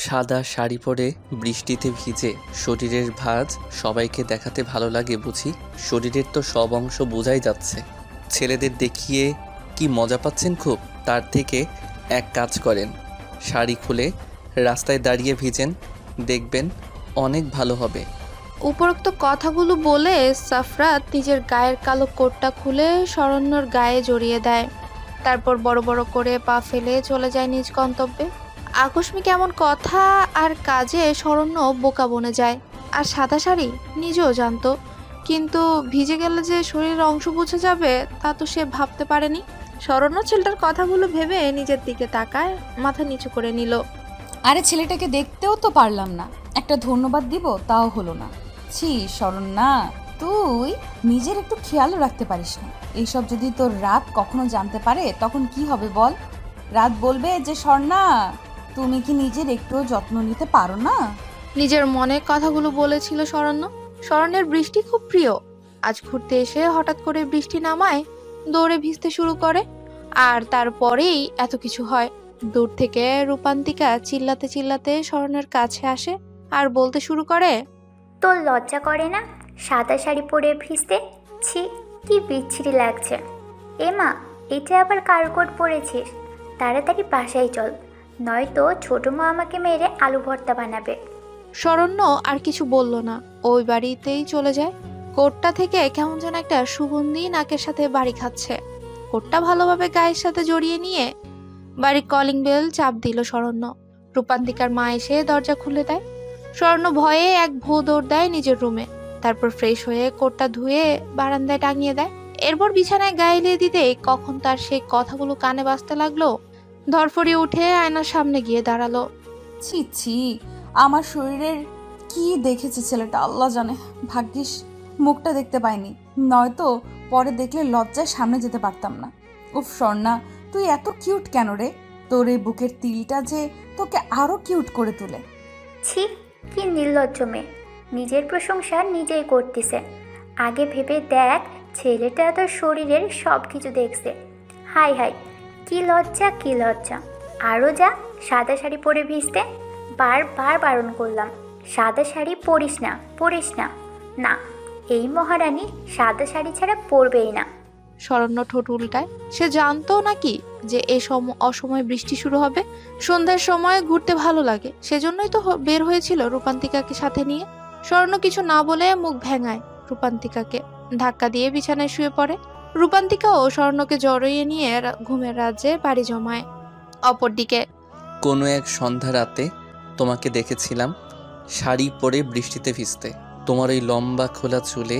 সাদা শাড়ি পরে বৃষ্টিতে ভিজে শরীরের ভাঁজ সবাইকে দেখাতে ভালো লাগে বুঝি। শরীরের তো সব অংশ বোঝাই যাচ্ছে। ছেলেদের দেখিয়ে কি মজা পাচ্ছেন খুব? তার থেকে এক কাজ করেন, শাড়ি খুলে রাস্তায় দাঁড়িয়ে ভিজেন, দেখবেন অনেক ভালো হবে। উপরোক্ত কথাগুলো বলে সাফরাত নিজের গায়ের কালো কোটটা খুলে শরণ্যর গায়ে জড়িয়ে দেয়। তারপর বড় বড় করে পা ফেলে চলে যায় নিজ গন্তব্যে। আকস্মিক এমন কথা আর কাজে শরণ্য বোকা বনে যায়। আর সাদা শাড়ি নিজেও জানতো, কিন্তু ভিজে গেলে যে শরীরের অংশ বুঝে যাবে তা তো সে ভাবতে পারেনি। শরণ্য ছেলেটার কথাগুলো ভেবে নিজের দিকে তাকায়, মাথা নিচু করে নিল। আরে ছেলেটাকে দেখতেও তো পারলাম না, একটা ধন্যবাদ দিব তাও হলো না। ছি শরণ্যা, তুই নিজের একটু খেয়ালও রাখতে পারিস না। এইসব যদি তোর রাত কখনো জানতে পারে তখন কি হবে বল? রাত বলবে যে স্বর্ণা, তুমি কি নিজের একটুও যত্ন নিতে পারো না? নিজের মনে কথাগুলো বলেছিল শরণ্য। শরণ্যের বৃষ্টি খুব প্রিয়। আজ ঘুরতে এসে হঠাৎ করে বৃষ্টি নামায়, দৌড়ে ভিজতে শুরু করে। আর তারপরেই এত কিছু হয়। দূর থেকে রূপান্তিকা চিল্লাতে চিল্লাতে শরণ্যের কাছে আসে আর বলতে শুরু করে, তোর লজ্জা করে না সাদা শাড়ি পরে ভিজতে? ছি, কি বিচ্ছিরি লাগছে। এমা, এটা আবার কার কোট পরেছিস? তাড়াতাড়ি বাসায় চল, নয়তো ছোট মা আমাকে মেরে আলু ভর্তা বানাবে। শরণ্য আর কিছু বলল না, ওই বাড়িতেই চলে যায়। কোটটা থেকে কেমন যেন একটা সুগন্ধি নাকের সাথে বাড়ি খাচ্ছে। কোটটা ভালোভাবে গায়ের সাথে জড়িয়ে নিয়ে বাড়ির কলিং বেল চাপ দিল শরণ্য। রূপান্তিকার মা এসে দরজা খুলে দেয়। স্বর্ণ ভয়ে এক ভো দৌড় দেয় নিজের রুমে। তারপর ফ্রেশ হয়ে কোটটা ধুয়ে বারান্দায় টাঙিয়ে দেয়। এরপর বিছানায় গায়ে এলিয়ে দিতে কখন তার সেই কথাগুলো কানে বাজতে লাগলো। ধরফড়িয়ে উঠে আয়নার সামনে গিয়ে দাঁড়ালো। ছি ছি, আমার শরীরের কি দেখেছে ছেলেটা আল্লাহ জানে। ভাগ্যিস মুখটা দেখতে পাইনি, নয়তো পরে দেখলে লজ্জায় সামনে যেতে পারতাম না। উফ স্বর্ণা, তুই এত কিউট কেন রে? তোর এই বুকের তিলটা যে তোকে আরো কিউট করে তোলে। ছি, কি নির্লজ্জ মেয়ে, নিজের প্রশংসা নিজেই করতেছে। আগে ভেবে দেখ, ছেলেটা তোর শরীরের সব কিছু দেখছে। হাই হাই, কি লজ্জা কি লজ্জা। আরও যা, সাদা শাড়ি পরে ভিজতে। বারবার বারণ করলাম, সাদা শাড়ি পরিস না পরিস না। না, এই মহারানী সাদা শাড়ি ছাড়া পরবেই না। শরণ্য ঠোঁট উল্টায়। সে জানতো নাকি যে এই অসময়ে বৃষ্টি শুরু হবে? সন্ধ্যার সময় ঘুরতে ভালো লাগে, সেজন্যই তো বের হয়েছিল রূপান্তিকাকে সাথে নিয়ে। শরণ্য কিছু না বলে মুখ ভেঙায় রূপান্তিকাকে, ধাক্কা দিয়ে বিছানায় শুয়ে পড়ে। রূপান্তিকাও স্বর্ণকে জড়িয়ে নিয়ে ঘুমের রাজ্যে বাড়ি জমায়। অপরদিকে কোনো এক সন্ধ্যা রাতে তোমাকে দেখেছিলাম শাড়ি পরে বৃষ্টিতে ভিজতে। তোমার ওই লম্বা খোলা চুলে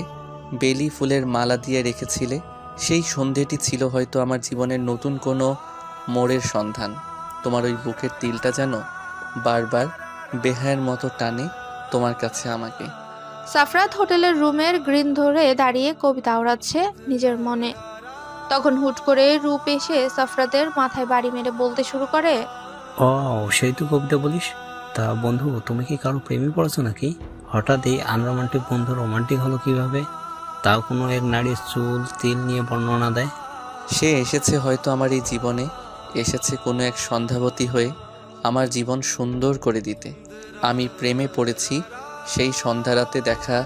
বেলি ফুলের মালা দিয়ে রেখেছিলে। সেই সন্ধেটি ছিল হয়তো আমার জীবনের নতুন কোনো মোড়ের সন্ধান। তোমার ওই বুকের তিলটা যেন বারবার বেহায়ের মতো টানে তোমার কাছে আমাকে। সাফরাত হোটেলের রুমের গ্রিল ধরে দাঁড়িয়ে কবিতা ওড়াচ্ছে নিজের মনে। তখন হুট করে রূপ এসে সাফরাতের মাথায় বাড়ি মেরে বলতে শুরু করে, ও সেই তো কবিতা বলিস? তা বন্ধু, তুমি কি কারো প্রেমে পড়েছো নাকি? হঠাৎ এই আনরোমান্টিক বন্ধু রোমান্টিক হলো কিভাবে? তাও কোনো এক নারীর চুল তিল নিয়ে বর্ণনা দেয়। সে এসেছে হয়তো আমার এই জীবনে, এসেছে কোনো এক সন্ধ্যাবতী হয়ে আমার জীবন সুন্দর করে দিতে। আমি প্রেমে পড়েছি সেই সন্ধ্যারাতে দেখা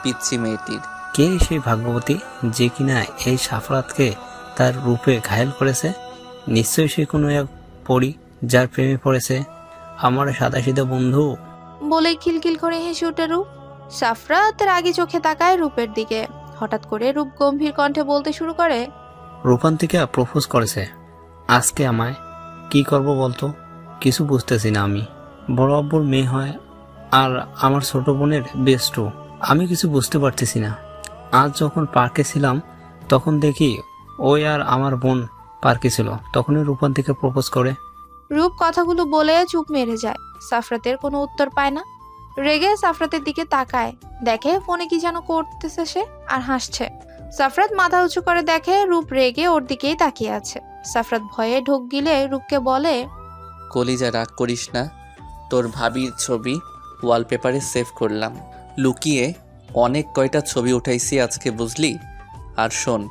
পিচ্চি মেয়েটির। কে সেই ভাগ্যবতী যে কিনা এই সাফরাতকে তার রূপে ঘায়েল করেছে? নিশ্চয়ই সে কোনো এক পরী যার প্রেমে পড়েছে আমার সাদাসিধা বন্ধু। বলেই খিলখিল করে হেসে ওঠে রূপ। সাফরাত রাগী চোখে তাকায় রূপের দিকে। হঠাৎ করে রূপ গম্ভীর কণ্ঠে বলতে শুরু করে, রূপান্তিকা প্রপোজ করেছে আজকে আমায়। কি করব বলতো? কিছু বুঝতেছি না। আমি বড় আব্বুর মেয়ে হয় আর আমার ছোট বোনের বেস্টও। আমি কিছু বুঝতে পারতেছি না। আজ যখন পার্কে ছিলাম তখন দেখি ওই আর আমার বোন পার্কে ছিল, তখনই রূপান্তিকা প্রপোজ করে। রূপ কথাগুলো বলে চুপ মেরে যায়। সাফরাতের কোনো উত্তর পায় না। রেগে সাফরাতের দিকে তাকায়, দেখে ফোনে কি যেন করতেছে সে, আর হাসছে। সাফরাত মাথা উঁচু করে দেখে রূপ রেগে ওর দিকেই তাকিয়ে আছে। সাফরাত ভয়ে ঢোক গিলে রূপকে বলে, কলিজা রাগ করিস না, তোর ভাবির ছবি ওয়ালপেপারে সেভ করলাম। লুকিয়ে অনেক কয়টা ছবি উঠাইছি আজকে, বুঝলি? আর শোন,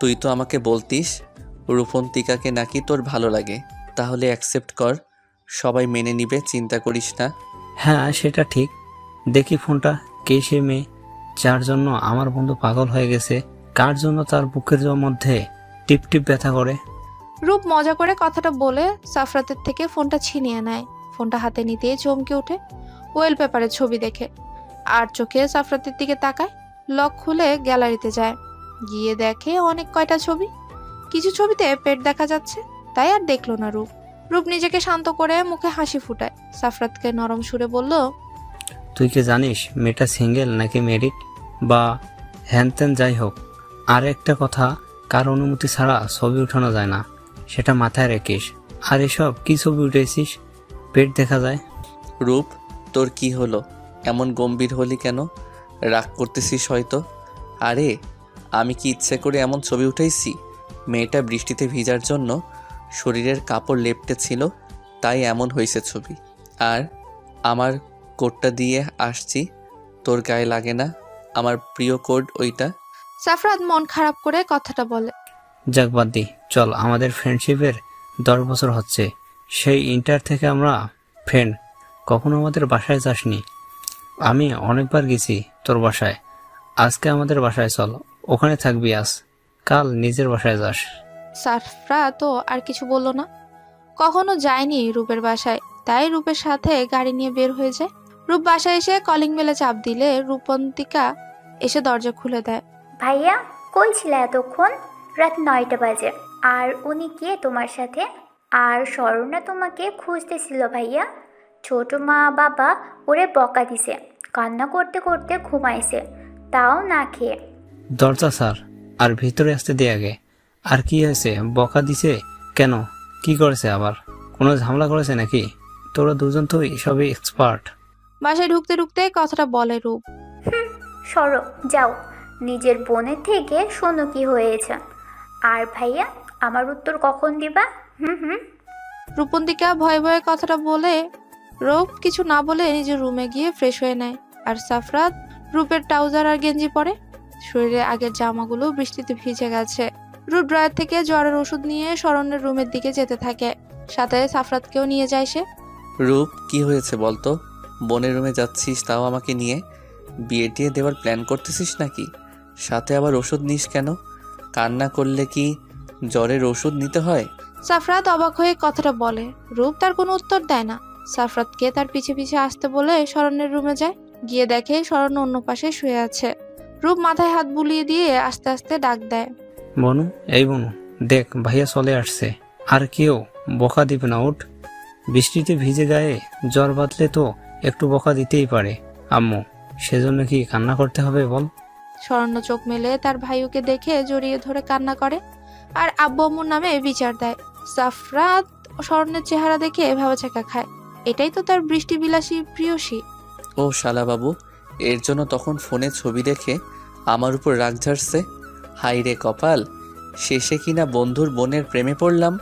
তুই তো আমাকে বলতিস রূপন্তিকাকে নাকি তোর ভালো লাগে, তাহলে অ্যাকসেপ্ট কর সবাই মেনে নিবে, চিন্তা করিস না। হ্যাঁ সেটা ঠিক। দেখি ফোনটা, কে সে মেয়ে যার জন্য আমার বন্ধু পাগল হয়ে গেছে? কার জন্য তার বুকের মধ্যে টিপ টিপ ব্যথা করে? রূপ মজা করে কথাটা বলে সাফরাতের থেকে ফোনটা ছিনিয়ে নেয়। ফোনটা হাতে নিতেই চমকে ওঠে ওয়েল পেপারের ছবি দেখে। আর চোখে সাফরাতের দিকে তাকায়। লক খুলে গ্যালারিতে যায়, গিয়ে দেখে অনেক কয়টা ছবি। কিছু ছবিতে পেট দেখা যাচ্ছে, তাই আর দেখলো না রূপ। রূপ নিজেকে শান্ত করে মুখে হাসি ফুটায়। সাফরাতকে নরম সুরে বলল, তুই কি জানিস মেয়েটা সিঙ্গেল নাকি ম্যারিড বা হ্যানত্যান? যাই হোক, আর একটা কথা, কার অনুমতি ছাড়া ছবি উঠানো যায় না, সেটা মাথায় রেখিস। আর এসব কি ছবি উঠেছিস? পেট দেখা যায়। রূপ, তোর কি হলো? এমন গম্ভীর হলি কেন? রাগ করতেছিস হয়তো। আরে আমি কি ইচ্ছে করে এমন ছবি উঠাইছি? মেয়েটা বৃষ্টিতে ভিজার জন্য শরীরের কাপড় লেপটে ছিল, তাই এমন হয়েছে ছবি। আর আমার কোটটা দিয়ে আসছি, তোর গায়ে লাগে না? আমার প্রিয় কোড ওইটা। সাফরাত মন খারাপ করে কথাটা বলে, যাক বাদ দি, চল। আমাদের ফ্রেন্ডশিপের 10 বছর হচ্ছে, সেই ইন্টার থেকে আমরা ফ্রেন্ড। কখনো আমাদের বাসায় যাসনি? আমি অনেকবার গেছি তোর বাসায়। আজকে আমাদের বাসায় চল, ওখানে থাকবি আজ, কাল নিজের বাসায় যাস। সাফরাতও আর কিছু বলল না। কখনো যায়নি রূপের বাসায়, তাই রূপের সাথে গাড়ি নিয়ে বের হয়ে যায়। রূপ বাসায় এসে কলিং বেলে চাপ দিলে রূপন্তিকা এসে দরজা খুলে দেয়। ভাইয়া কই ছিলে এতক্ষণ? রাত 9টা বাজে। আর উনি কে তোমার সাথে? আর স্বর্ণা তোমাকে খুঁজতেছিল ভাইয়া। ছোট মা বাবা ওরে বকা দিছে, কান্না করতে করতে ঘুমাইছে, তাও না খেয়ে। দরজা স্যার, আর ভিতরে আসতে দে আগে। আর কি হয়েছে? বকা দিছে কেন? কি করেছে আবার? কোনো ঝামেলা করেছে নাকি? তোরা দুজন তো সবই এক্সপার্ট। বাসায় ঢুকতে ঢুকতে কথাটা বলে রূপ। সরো যাও, নিজের বোনের থেকে শোনো কি হয়েছে। আর ভাইয়া আমার উত্তর কখন দিবা? হুম। রূপন্তিকা ভয়ে ভয়ে কথাটা বলে রূপ কিছু না বলে নিজের রুমে গিয়ে ফ্রেশ হয়ে নেয়। আর সাফরাত রূপের ট্রাউজার আর গেঞ্জি পরে। শরীরে আগের জামাগুলো বৃষ্টিতে ভিজে গেছে। রূপ ড্রয়ার থেকে জ্বরের ওষুধ নিয়ে শরণ্যের রুমের দিকে যেতে থাকে। সাথে সাফরাতকেও নিয়ে যায় সে। রূপ, কি হয়েছে বলতো? বোনের রুমে যাচ্ছিস, তাও আমাকে নিয়ে? বিয়ে টিয়ে দেওয়ার প্ল্যান করতেছিস নাকি? সাথে আবার ওষুধ নিস কেন? কান্না করলে কি জ্বরের ওষুধ নিতে হয়? সাফরাত অবাক হয়ে কথাটা বলে। রূপ তার কোনো উত্তর দেয় না। সাফরাতকে তার পিছে পিছে আসতে বলে শরণ্যের রুমে যায়। গিয়ে দেখে শরণ্য অন্য পাশে শুয়ে আছে। রূপ মাথায় হাত বুলিয়ে দিয়ে আস্তে আস্তে ডাক দেয়, বনু, এই বনু, দেখ ভাইয়া চলে আসছে। আর কেউ বকা দিবে না, উঠ। বৃষ্টিতে ভিজে গায়ে জ্বর বাঁধলে তো একটু বকা দিতেই পারে আম্মু, সেজন্য কি কান্না করতে হবে বল? শরণ্য চোখ মেলে তার ভাইকে দেখে জড়িয়ে ধরে কান্না করে আর আব্বু আম্মুর নামে বিচার দেয়। সাফরাত শরণ্যের চেহারা দেখে ভেবাচাকা খায়। এটাই তো তার বৃষ্টি বিলাসী প্রিয়সী। ও শালা বাবু, এর জন্য তখন ফোনে ছবি দেখে আমার উপর রাগ ঝাড়ছে। হাই রে কপাল, শেষে কিনা বন্ধুর বোনের প্রেমে পড়লাম।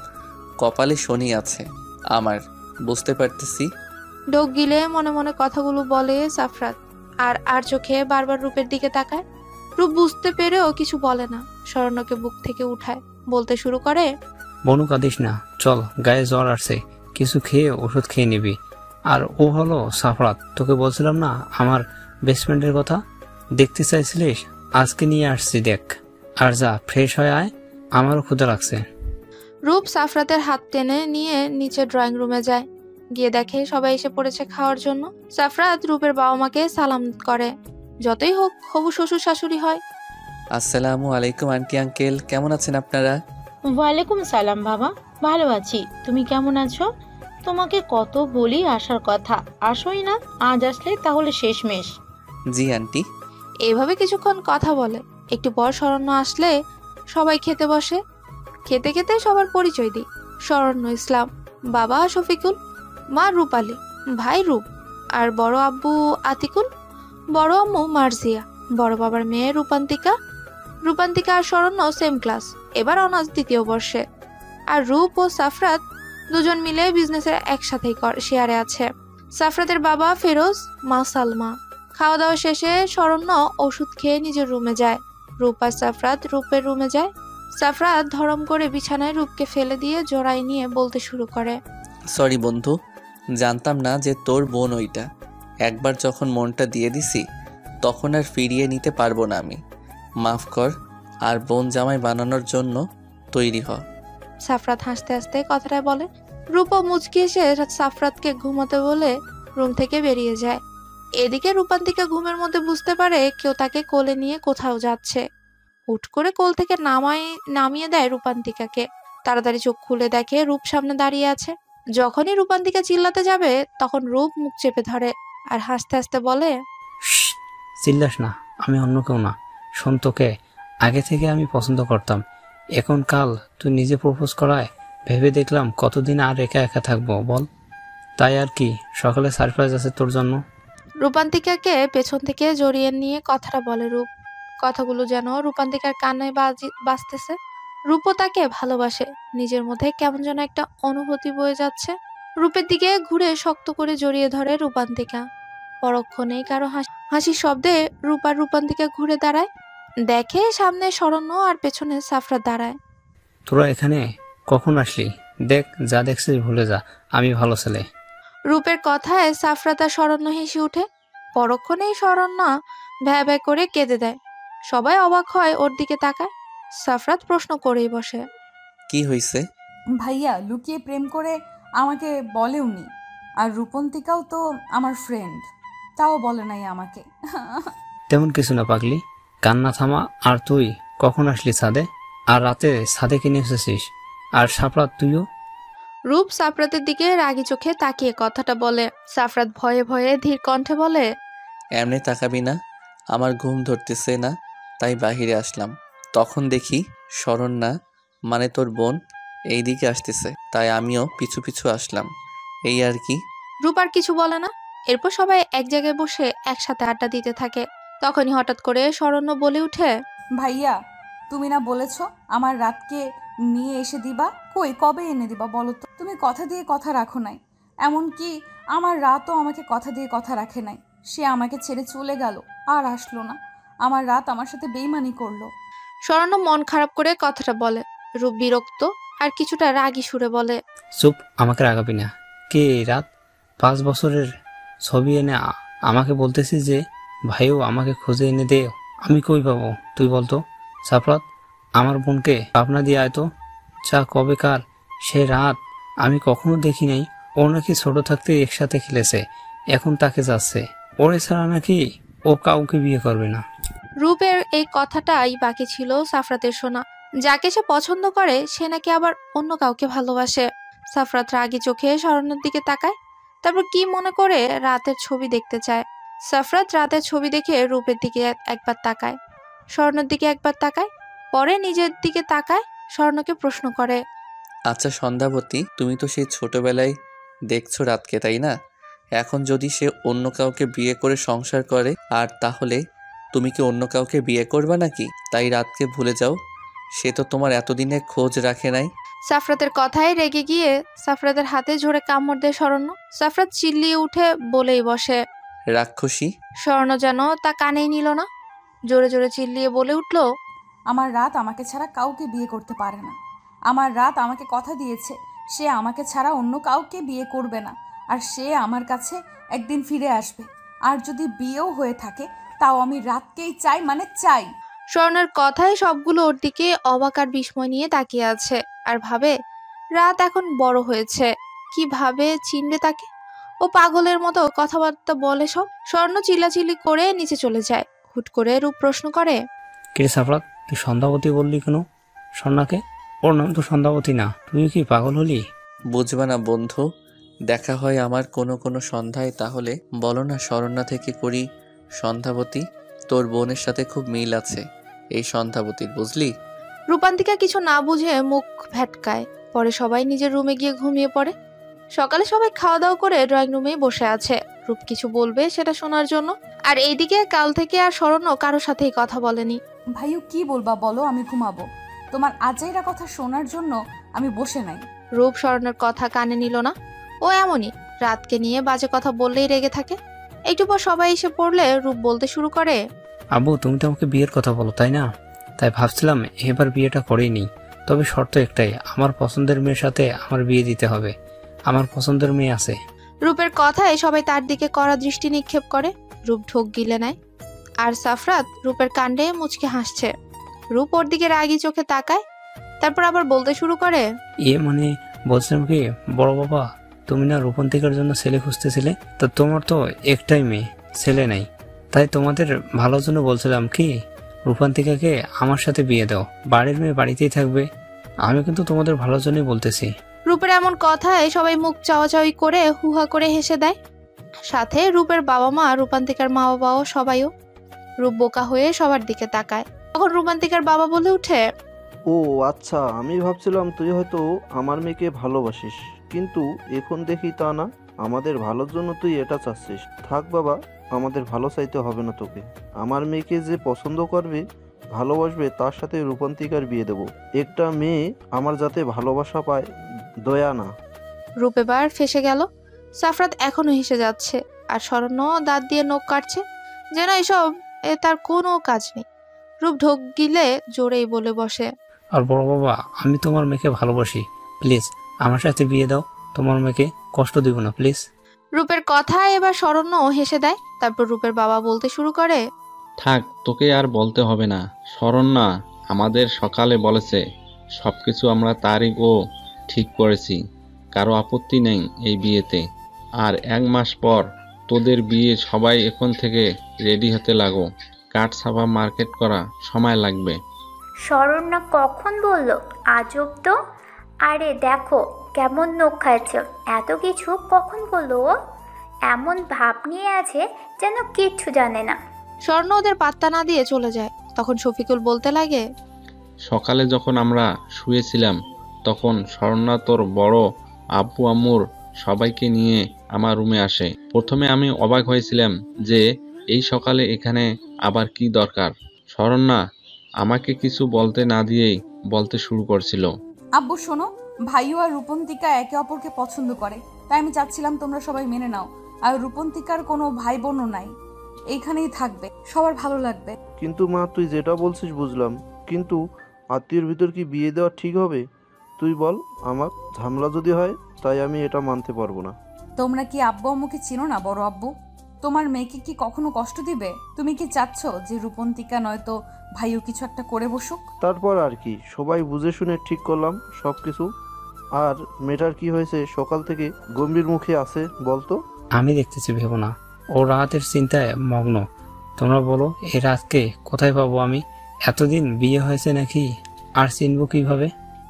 কপালে শনি আছে আমার, বুঝতে পারতেছি। ঢোক গিলে মনে মনে কথাগুলো বলে সাফরাত। আর চোখে বারবার রূপের দিকে তাকায়। রূপ বুঝতে পেরেও কিছু বলে না। শরণ্যকে বুক থেকে উঠায়, বলতে শুরু করে, বনু কাঁদিস না, চল, গায়ে জ্বর আসছে, কিছু খেয়ে ওষুধ খেয়ে নিবি। আর ও হলো সাফরাত, তোকে বলছিলাম না আমার বেস্ট ফ্রেন্ডের কথা? দেখতে চাইছিলিস, আজকে নিয়ে আসছি, দেখ। আর যা, ফ্রেশ হয়ে আয়, আমারও ক্ষুধা লাগছে। রূপ সাফরাতের হাত টেনে নিয়ে নিচে ড্রয়িং রুমে যায়। গিয়ে দেখে সবাই এসে পড়েছে খাওয়ার জন্য। সাফরাত রূপের বাবা মাকে সালাম করে, যতই হোক হবু শ্বশুর শাশুড়ি হয়। আসসালামু আলাইকুম আন্টি আঙ্কেল, কেমন আছেন আপনারা? ওয়ালাইকুম সালাম বাবা, ভালো আছি। তুমি কেমন আছো? তোমাকে কত বলি আসার কথা, আসোই না। আজ আসলে তাহলে শেষমেশ। জি আন্টি। এইভাবে কিছুক্ষণ কথা বলে। একটু পর শরণ্য আসলে সবাই খেতে বসে। খেতে খেতে সবার পরিচয় দিই। শরণ্য ইসলাম, বাবা শফিকুল, মা রূপালী, ভাই রূপ, আর বড় আব্বু আতিকুল, বড় আম্মু মার্জিয়া, বড় বাবার মেয়ে রূপান্তিকা। রূপান্তিকা আর শরণ্য সেম ক্লাস, এবার অনার্স 2য় বর্ষে। আর রূপ ও সাফরাত দুজন মিলে বিজনেসের একসাথেই শেয়ারে আছে। সাফরাতের বাবা ফেরোজ, মা সালমা। খাওয়া দাওয়া শেষে শরণ্য ওষুধ খেয়ে নিজের রুমে যায়। রূপ আর সাফরাত রূপের রুমে যায়। সাফরাত ধরম করে বিছানায় রূপকে ফেলে দিয়ে জড়াই নিয়ে বলতে শুরু করে, সরি বন্ধু, জানতাম না যে তোর বোন ওইটা। একবার যখন মনটা দিয়ে দিছি তখন আর ফিরিয়ে নিতে পারবো না আমি। মাফ কর, আর বোন জামাই বানানোর জন্য তৈরি হ। সাফরাত হাসতে হাসতে কথাটা বলে। রূপা মুচকি এসে সাফরাতকে ঘুমোতে বলে রুম থেকে বেরিয়ে যায়। এদিকে রূপান্তিকা ঘুমের মধ্যে বুঝতে পারে কেউ তাকে কোলে নিয়ে কোথাও যাচ্ছে। হুট করে কোল থেকে নামিয়ে দেয় রূপান্তিকাকে। তাড়াতাড়ি চোখ খুলে দেখে রূপ সামনে দাঁড়িয়ে আছে। যখনই রূপান্তিকা চিল্লাতে যাবে তখন রূপ মুখ চেপে ধরে আর হাসতে হাসতে বলে, শ্শ্, চিল্লাস না, আমি অন্য কেউ না। শোন, তোকে আগে থেকে আমি পছন্দ করতাম। এখন কাল তুই নিজে প্রপোজ করায় ভেবে দেখলাম কতদিন আর একা একা থাকবো বল। তাই আর কি, সকালে সারপ্রাইজ আছে তোর জন্য। রূপান্তিকাকে পেছন থেকে জড়িয়ে নিয়ে কথাটা বলে রূপ। কথাগুলো যেন রূপান্তিকার কানে বাজতেছে। রূপও তাকে ভালোবাসে। নিজের মধ্যে কেমন যেন একটা অনুভূতি বয়ে যাচ্ছে। রূপের দিকে ঘুরে শক্ত করে জড়িয়ে ধরে রূপান্তিকা। পরক্ষণেই কারো হাসির শব্দে রূপ আর রূপান্তিকা ঘুরে দাঁড়ায়। দেখে সামনে শরণ্য আর পেছনে সাফরাত দাঁড়ায়। তোরা এখানে কখন আসলি? দেখ, যা দেখছিস ভুলে যা, আমি ভালো ছেলে। রূপের কথায় সাফরাত আর শরণ্য হেসে উঠে। পরক্ষণেই শরণ্য ভ্যা ভ্যা করে কেঁদে দেয়। সবাই অবাক হয় ওর দিকে তাকায়। সাফরাত প্রশ্ন করেই বসে, কি হইছে? ভাইয়া লুকিয়ে প্রেম করে আমাকে বলেওনি। আর রূপন্তিকাও তো আমার ফ্রেন্ড, তাও বলে নাই আমাকে। তেমন কিছু না পাগলি, কান্না থামা। আর তুই কখন আসলি ছাদে? আর রাতে ছাদে কিনে এসেছিস? আর সাফরাত তুইও? রূপ সাফরাতের দিকে রাগী চোখে তাকিয়ে কথাটা বলে। সাফরাত ভয়ে ভয়ে ধীর কণ্ঠে বলে, এমনি তাকাবি না, আমার ঘুম ধরতেছে না, তাই বাহিরে আসলাম। তখন দেখি শরণ্যা, মানে তোর বোন, এইদিকে আসতেছে, তাই আমিও পিছু পিছু আসলাম, এই আর কি। রূপ আর কিছু বলে না। এরপর সবাই এক জায়গায় বসে একসাথে আড্ডা দিতে থাকে। তখনই হঠাৎ করে শরণ্য বলে উঠে, ভাইয়া তুমি না বলেছো আমার রাতকে নিয়ে এসে দিবা? কই, কবে এনে দিবা বলো তো? তুমি কথা দিয়ে কথা রাখো নাই। এমনকি আমার রাতও আমাকে কথা দিয়ে কথা রাখে নাই। সে আমাকে ছেড়ে চলে গেল, আর আসলো না। আমার রাত আমার সাথে বেইমানি করলো। শরণ্য মন খারাপ করে কথাটা বলে। রূপ বিরক্ত আর কিছুটা রাগী সুরে বলে, চুপ, আমাকে রাগাবি না। কে এই রাত? 5 বছরের ছবি এনে আমাকে বলতেছিস যে ভাইও আমাকে খুঁজে এনে দে। আমি কই পাবো তুই বলতো? সাফরাত, আমার বোনকে পাবনা দিয়ে আয় তো। চা কবেকার সে রাত আমি কখনো দেখি নাই। ও নাকি ছোট থাকতে একসাথে খেলেছে, এখন তাকে যাচ্ছে। ওর ছাড়া নাকি ও কাউকে বিয়ে করবে না। রূপের এই কথাটাই বাকি ছিল সাফরাতের শোনা। যাকে সে পছন্দ করে সে নাকি আবার অন্য কাউকে ভালোবাসে। সাফরাত রাগী চোখে শরণ্যের দিকে তাকায়। তারপর কি মনে করে রাতের ছবি দেখতে চায়। সাফরাত রাতের ছবি দেখে রূপের দিকে একবার তাকায়, শরণ্যের দিকে একবার তাকায়, পরে নিজের দিকে তাকায়। শরণ্যকে প্রশ্ন করে, আচ্ছা সন্ধ্যাবতী, তুমি তো সেই ছোটবেলায় দেখছো রাতকে, তাই না? এখন যদি সে অন্য কাউকে বিয়ে করে সংসার করে, আর তাহলে তুমি কি অন্য কাউকে বিয়ে করবে নাকি? তাই রাতকে ভুলে যাও, সে তো তোমার এতদিনে খোঁজ রাখে নাই। সাফরাতের কথায় রেগে গিয়ে সাফরাতের হাতে জোরে কামড় দেয় শরণ্য। সাফরাত চিল্লিয়ে উঠে বলেই বসে। রাক্ষসী! স্বর্ণ যেন তা কানেই নিল না, জোরে জোরে চিল্লিয়ে বলে উঠল, আমার রাত আমাকে ছাড়া কাউকে বিয়ে করতে পারে না। আমার রাত আমাকে কথা দিয়েছে সে আমাকে ছাড়া অন্য কাউকে বিয়ে করবে না। আর সে আমার কাছে একদিন ফিরে আসবে। আর যদি বিয়েও হয়ে থাকে তাও আমি রাতকেই চাই, মানে চাই। স্বর্ণের কথায় সবগুলো ওর দিকে অবাক আর বিস্ময় নিয়ে তাকিয়ে আছে আর ভাবে রাত এখন বড় হয়েছে, কিভাবে চিনবে তাকে। ও পাগলের মতো কথাবার্তা বলে সব। স্বর্ণ চিল্লাচিল্লি করে নিচে চলে যায়। হুট করে রূপ প্রশ্ন করে, কে সাফরাত, তুই সন্ধ্যাবতী বললি কেন স্বর্ণাকে? ওর নাম তো সন্ধ্যাবতী না, তুই কি পাগল হলি? বুঝবা না বন্ধু, দেখা হয় আমার কোনো কোনো সন্ধ্যায়, তাহলে বলো না শরণ্যা থেকে করি সন্ধ্যাবতী। তোর বোনের সাথে খুব মিল আছে এই সন্ধ্যাবতীর, বুঝলি? রূপান্তিকা কিছু না বুঝে মুখ ভ্যাটকায়। পরে সবাই নিজের রুমে গিয়ে ঘুমিয়ে পড়ে। সকালে সবাই খাওয়া দাওয়া করে ড্রয়িং রুমেই বসে আছে, রূপ কিছু বলবে সেটা শোনার জন্য। আর এইদিকে কাল থেকে আর শরণ্য কারোর সাথেই কথা বলেনি। ভাইও কি বলবা বলো, আমি ঘুমাবো। তোমার আজাইরা কথা শোনার জন্য আমি বসে নাই। রূপ শরণ্যের কথা কানে নিল না। ও এমনই, রাতকে নিয়ে বাজে কথা বললেই রেগে থাকে। একটু পর সবাই এসে পড়লে রূপ বলতে শুরু করে, আব্বু, তুমি তো আমাকে বিয়ের কথা বলো, তাই না? তাই ভাবছিলাম এবার বিয়েটা করেই নিই। তবে শর্ত একটাই, আমার পছন্দের মেয়ের সাথে আমার বিয়ে দিতে হবে। আমার পছন্দের মেয়ে আছে। রূপের কথায় সবাই তার দিকে কড়া দৃষ্টি নিক্ষেপ করে। রূপ ঢোক গিলে নেয়, আর সাফরাত রূপের কাণ্ডে মুচকে হাসছে। রূপ ওর দিকে রাগী চোখে তাকায়, তারপর আবার বলতে শুরু করে, মানে বলছিলাম কি বড় বাবা, তুমি না রূপন্তিকার জন্য ছেলে খুঁজতেছিলে, তো তোমার তো একটাই মেয়ে, ছেলে নাই, তাই তোমাদের ভালোর জন্য বলছিলাম কি রূপান্তিকাকে আমার সাথে বিয়ে দাও, বাড়ির মেয়ে বাড়িতেই থাকবে। আমি কিন্তু তোমাদের ভালোর জন্যই বলতেছি। রূপের এমন কথায় সবাই মুখ চাওয়াচাওয়ি করে হুহা করে হেসে দেয়, সাথে রূপের বাবা মা, রূপান্তিকার মা বাবাও সবাইও। রূপ বোকা হয়ে সবার দিকে তাকায়। তখন রূপান্তিকার বাবা বলে উঠে, ও আচ্ছা, আমি ভাবছিলাম তুই হয়তো আমার মেয়েকে ভালোবাসিস, কিন্তু এখন দেখি তা না, আমাদের ভালোর জন্য তুই এটা চাচ্ছিস। থাক বাবা, আমাদের ভালো চাইতে হবে না তোকে। আমার মেয়েকে যে পছন্দ করবে, ভালোবাসবে, তার সাথে রূপান্তিকার বিয়ে দেবো। একটা মেয়ে আমার যাতে ভালোবাসা পায়, দয়া না। রূপ এবার ফেসে গেল। সাফরাত এখনো হেসে যাচ্ছে, আর শরণ্য দাঁত দিয়ে নখ কাটছে, যেন এসব তার কোনো কাজ নেই। রূপ ঢোক গিলে জোরেই বলে বসে, আর বড় বাবা, আমি তোমার মেয়েকে ভালোবাসি, প্লিজ আমার সাথে বিয়ে দাও, তোমার মেয়েকে কষ্ট দিব না প্লিজ। রূপের কথায় এবার শরণ্য হেসে দেয়। তারপর রূপের বাবা বলতে শুরু করে, থাক, তোকে আর বলতে হবে না। শরণ্যা আমাদের সকালে বলেছে সবকিছু আমরা তারিখও ঠিক করেছি, কারো আপত্তি নেই এই বিয়েতে। আর 1 মাস পর তোদের বিয়ে, সবাই এখন থেকে রেডি হতে লাগো, কাঠ ছাপা মার্কেট করা সময় লাগবে। শরণ্যা কখন বললো? আজব তো। আরে দেখো কেমন নখ খাচ্ছে, এত কিছু কখন বললো ও? এমন ভাব নিয়ে আছে যেন কিচ্ছু জানে না। স্বর্ণ ওদের পাত্তা না দিয়ে চলে যায়। তখন শফিকুল বলতে লাগে, সকালে যখন আমরা শুয়েছিলাম তখন শরণ্যা তোর বড় আব্বু আম্মুর সবাইকে নিয়ে আমার রুমে আসে। প্রথমে আমি অবাক হয়েছিলাম যে এই সকালে এখানে আবার কি দরকার। শরণ্যা আমাকে কিছু বলতে না দিয়েই বলতে শুরু করছিল, আব্বু শোনো, ভাইও আর রূপন্তিকা একে অপরকে পছন্দ করে, তাই আমি চাচ্ছিলাম তোমরা সবাই মেনে নাও। আর রূপন্তিকার কোনো ভাই বোনও নাই, এইখানেই থাকবে, সবার ভালো লাগবে। কিন্তু মা, তুই যেটা বলছিস বুঝলাম, কিন্তু আত্মীয়র ভিতর কি বিয়ে দেওয়া ঠিক হবে? তুই বল, আমার ঝামেলা যদি হয়, তাই আমি এটা মানতে পারবো না। তোমরা কি আব্বু আম্মুকে চিনো না? বড় আব্বু তোমার মেয়েকে কি কখনো কষ্ট দিবে? তুমি কি চাচ্ছ যে রূপন্তিকা নয়তো ভাইও কিছু একটা করে বসুক? তারপর আর কি, সবাই বুঝে শুনে ঠিক করলাম সব কিছু। আর মেয়েটার কি হয়েছে সকাল থেকে গম্ভীর মুখে আছে বলতো? আমি দেখতেছি, ভেবো না, ও রাতের চিন্তায় মগ্ন। তোমরা বলো, এই রাতকে কোথায় পাবো আমি? এতদিন বিয়ে হয়েছে নাকি, আর চিনবো কিভাবে?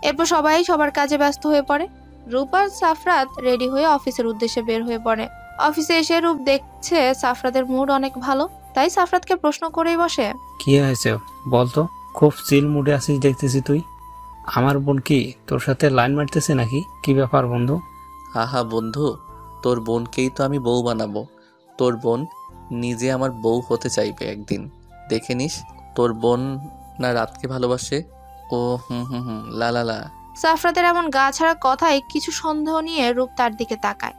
এরপর সবাই সবার কাজে ব্যস্ত হয়ে পড়ে। রূপ আর সাফরাত রেডি হয়ে অফিসের উদ্দেশ্যে বের হয়ে পড়ে। অফিসে এসে রূপ দেখছে সাফরাতের মুড অনেক ভালো, তাই সাফরাতকে প্রশ্ন করেই বসে, কি হয়েছে বলতো? খুব চিল মুডে আছিস দেখতেছি তুই। আমার বোন কি তোর সাথে লাইন মারতেছে নাকি? কি ব্যাপার বন্ধু? আহা বন্ধু, তোর বোনকেই তো আমি বউ বানাবো। তোর বোন নিজে আমার বউ হতে চাইবে একদিন, দেখে নিস। তোর বোন না রাতকে ভালোবাসে। ও লা লা লা। সাফরাতের এমন গা ছাড়া কথায় কিছু সন্দেহ নিয়ে রূপ তার দিকে তাকায়।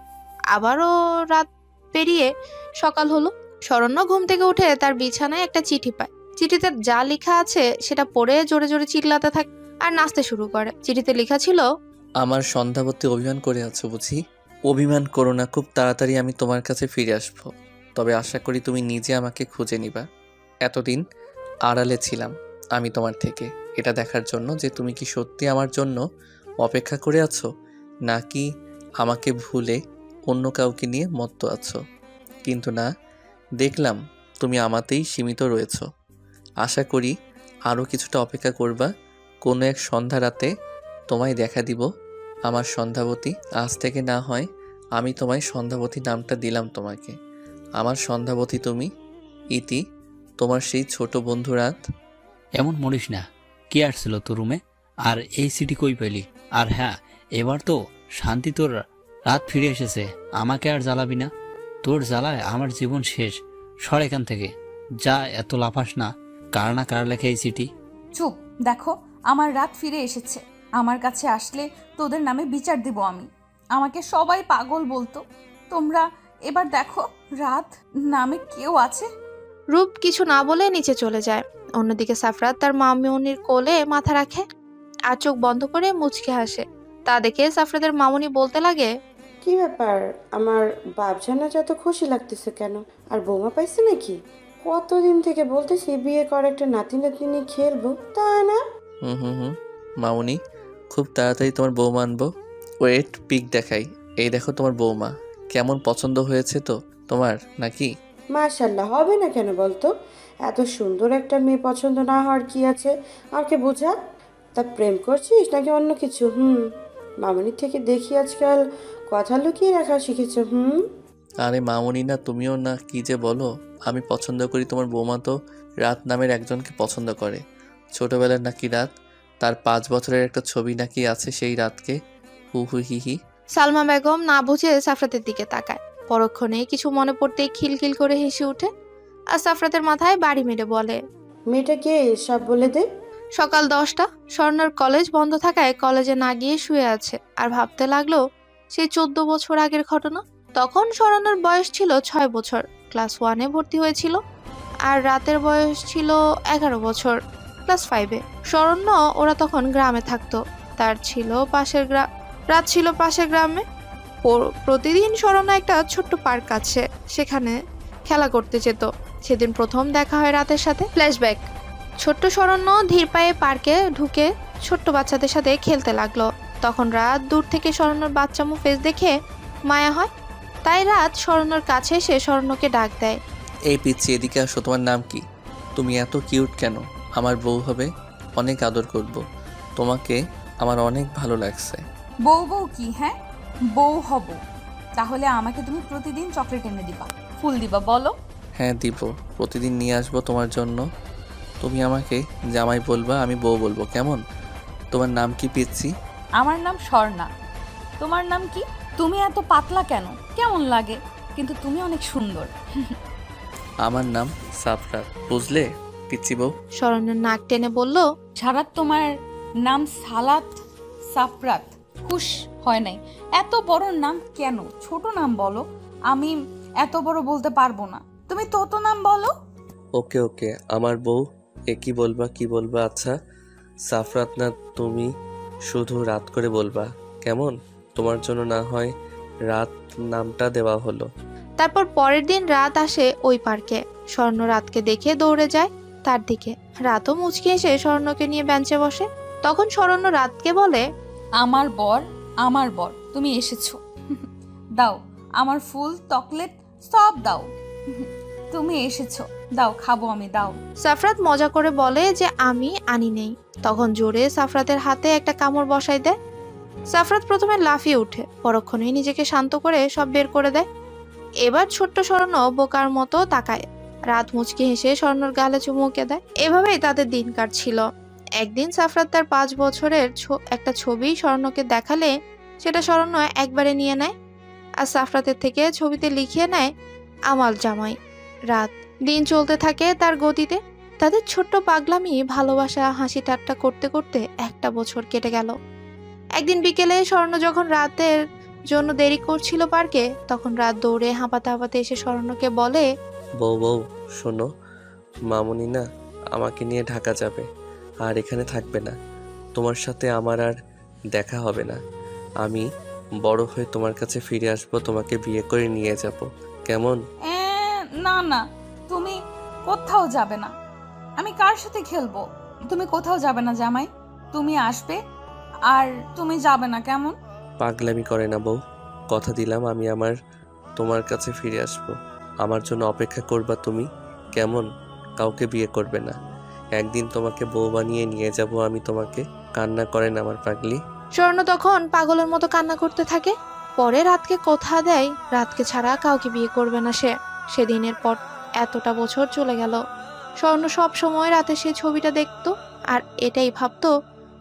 আবারও রাত পেরিয়ে সকাল হলো। শরণ্য ঘুম থেকে উঠে তার বিছানায় একটা চিঠি পায়। চিঠিতে যা লেখা আছে সেটা পড়ে জোরে জোরে চিল্লাতে থাকে আর নাচতে শুরু করে। চিঠিতে লেখা ছিল, আমার সন্ধ্যাবতী অভিমান করে আছো বুঝি? অভিমান করো না, খুব তাড়াতাড়ি আমি তোমার কাছে ফিরে আসবো। তবে আশা করি তুমি নিজে আমাকে খুঁজে নিবা। এতদিন আড়ালে ছিলাম আমি তোমার থেকে, এটা দেখার জন্য যে তুমি কি সত্যি আমার জন্য অপেক্ষা করে আছো, নাকি আমাকে ভুলে অন্য কাউকে নিয়ে মত্ত আছো। কিন্তু না, দেখলাম তুমি আমাতেই সীমিত রয়েছো। আশা করি আরও কিছুটা অপেক্ষা করবা। কোনো এক সন্ধ্যা রাতে তোমায় দেখা দিব আমার সন্ধ্যাবতী। আজ থেকে না হয় আমি তোমায় সন্ধ্যাবতী নামটা দিলাম তোমাকে। আমার সন্ধ্যাবতী তুমি। ইতি, তোমার সেই ছোট বন্ধু রাত। এমন মরিস না, কি আসছিল তোর রুমে? আর এই সিটি কই পেলি? আর হ্যাঁ, এবার তো শান্তি তোর রাত ফিরে এসেছে, আমাকে আর জ্বালাবি না। তোর জ্বালায় আমার জীবন শেষ। সর এখান থেকে, যা, এত লাফাস না। কার না কার লেখা এই চিঠি? চুপ, দেখো আমার রাত ফিরে এসেছে। আমার কাছে আসলে তোদের নামে বিচার দিব আমি। আমাকে সবাই পাগল বলতো, তোমরা এবার দেখো রাত নামে কেউ আছে। রূপ কিছু না বলে নিচে চলে যায়। অন্যদিকে সাফরাত তার মামুনির কোলে মাথা রাখে আর চোখ বন্ধ করে মুচকে হাসে। তা দেখে সাফরাতের মামুনি বলতে লাগে, কি ব্যাপার, আমার বাপজানা যত খুশি লাগতেছে কেন? আর বৌমা পাইছে নাকি? কতদিন থেকে বলতেছি বিয়ে করে একটা নাতি নাতনি খেলবো, তা না। হুম হুম হুম মামুনি, খুব তাড়াতাড়ি তোমার বৌমা আনবো। ওয়েট, পিক দেখাই। এই দেখো তোমার বৌমা। কেমন, পছন্দ হয়েছে তো তোমার নাকি? মাশাল্লাহ, হবে না কেন বলতো? এত সুন্দর একটা মেয়ে পছন্দ না হওয়ার কি আছে? আমাকে বোঝা। তা প্রেম করছিস নাকি অন্য কিছু? মামনির থেকে দেখি আজকাল কথা লুকিয়ে রাখা শিখেছ। আরে মামুনি না, তুমিও না, কি যে বলো। আমি পছন্দ করি, তোমার বৌমা তো রাত নামের একজনকে পছন্দ করে। ছোটবেলার নাকি রাত, তার 5 বছরের একটা ছবি নাকি আছে সেই রাতকে। হু হু হি হি। সালমা বেগম না বুঝে সাফরাতের দিকে তাকায়। পরক্ষণে কিছু মনে পড়তেই খিলখিল করে হেসে ওঠে আর সাফরাতের মাথায় বাড়ি মেরে বলে, মেয়েটা কে সব বলে দে। সকাল 10টা। স্বর্ণর কলেজ বন্ধ থাকায় কলেজে না গিয়ে শুয়ে আছে আর ভাবতে লাগলো সেই 14 বছর আগের ঘটনা। তখন স্বর্ণের বয়স ছিল 6 বছর, ক্লাস 1-এ ভর্তি হয়েছিল। আর রাতের বয়স ছিল 11 বছর, ক্লাস 5-এ। স্বর্ণ ওরা তখন গ্রামে থাকতো। তার ছিল পাশের রাত ছিল পাশের গ্রামে। প্রতিদিন স্বর্ণ একটা ছোট্ট পার্ক আছে, সেখানে খেলা করতে যেত। সেদিন প্রথম দেখা হয় রাতের সাথে। ফ্ল্যাশব্যাক। ছোট্ট স্বর্ণ ধীর পায়ে পার্কে ঢুকে ছোট্ট বাচ্চাদের সাথে খেলতে লাগলো। তখন রাত দূর থেকে স্বর্ণর বাচ্চামো ফেস দেখে মায়া হয়, তাই রাত স্বর্ণর কাছে এসে স্বর্ণকে ডাক দেয়। এই পিচ্ছি, এদিকে আসো। তোমার নাম কি? তুমি এত কিউট কেন? আমার বউ হবে, অনেক আদর করব। তোমাকে আমার অনেক ভালো লাগছে। বউ বউ কি? হ্যাঁ, বউ হব। তাহলে আমাকে তুমি প্রতিদিন চকলেট এনে দিবা, ফুল দিবা, বলো। হ্যাঁ দিব, প্রতিদিন নিয়ে আসবো তোমার জন্য। তুমি আমাকে জামাই বলবা, আমি বউ বলবো, কেমন? তোমার নাম কি পিচ্ছি? আমার নাম স্বর্ণা। তোমার নাম কি? তুমি এত পাতলা কেন? কেমন লাগে? কিন্তু তুমি অনেক সুন্দর। আমার নাম সাফরাত, বুঝলে পিচ্ছি বউ? স্বর্ণের নাক টেনে বলল, সারাত তোমার নাম সালাত সাফরাত, খুশ হয় নাই। এত বড় নাম কেন? ছোট নাম বলো। আমি এত বড় বলতে পারবো না, তুমি তো নাম বলো। ওকে ওকে, আমার বউ। কি বলবা, কি বলবা? আচ্ছা সাফরাত না, তুমি শুধু রাত করে বলবা, কেমন? তোমার জন্য না হয় রাত নামটা দেওয়া হলো। তারপর পরের দিন রাত আসে ওই পার্কে। স্বর্ণ রাতকে দেখে দৌড়ে যায় তার দিকে। রাতও মুচকি এসে স্বর্ণকে নিয়ে বেঞ্চে বসে। তখন স্বর্ণ রাতকে বলে, আমার বর, আমার বর, তুমি এসেছো। দাও আমার ফুল, চকলেট সব দাও। তুমি এসেছো, দাও, খাবো আমি, দাও। সাফরাত মজা করে বলে যে আমি আনি নেই। তখন জোরে সাফরাতের হাতে একটা কামড় বসাই দেয়। সাফরাত প্রথমে লাফিয়ে উঠে, পরক্ষণেই নিজেকে শান্ত করে সব বের করে দেয়। এবার ছোট্ট স্বর্ণ বোকার মতো তাকায়। রাত মুচকি হেসে স্বর্ণর গালে চুমুকে দেয়। এভাবেই তাদের দিন কাটছিল। একদিন সাফরাত তার 5 বছরের একটা ছবি স্বর্ণকে দেখালে সেটা স্বর্ণ একবারে নিয়ে নেয় আর সাফরাতের থেকে ছবিতে লিখিয়ে নেয় আমাল জামাই। রাত। দিন চলতে থাকে তার গতিতে। তাদের ছোট্ট পাগলামি, ভালোবাসা, হাসি ঠাট্টা করতে করতে 1টা বছর কেটে গেল। একদিন বিকেলে স্বর্ণ যখন রাতের জন্য দেরি করছিল পার্কে, তখন রাত দৌড়ে হাঁপাতে হাঁপাতে এসে স্বর্ণকে বলে, বউ বউ শোনো, মামুনি না আমাকে নিয়ে ঢাকা যাবে আর এখানে থাকবে না। তোমার সাথে আমার আর দেখা হবে না। আমি বড় হয়ে তোমার কাছে ফিরে আসবো, তোমাকে বিয়ে করে নিয়ে যাব, কেমন? না না, তুমি কোথাও যাবে না। আমি কার সাথে খেলবো? তুমি কোথাও যাবে না জামাই, তুমি আসবে আর তুমি যাবে না, কেমন? পাগলামি করে না বউ, কথা দিলাম আমি তোমার কাছে ফিরে আসবো। আমার জন্য অপেক্ষা করবা তুমি, কেমন? কাউকে বিয়ে করবে না। একদিন তোমাকে বউ বানিয়ে নিয়ে যাব আমি তোমাকে। কান্না করেন আমার পাগলি। স্বর্ণ তখন পাগলের মতো কান্না করতে থাকে। পরে রাতকে কথা দেয় রাতকে ছাড়া কাউকে বিয়ে করবে না সে। সেদিনের পর এতটা বছর চলে গেল। স্বর্ণ সব সময় রাতে সেই ছবিটা দেখতো আর এটাই ভাবতো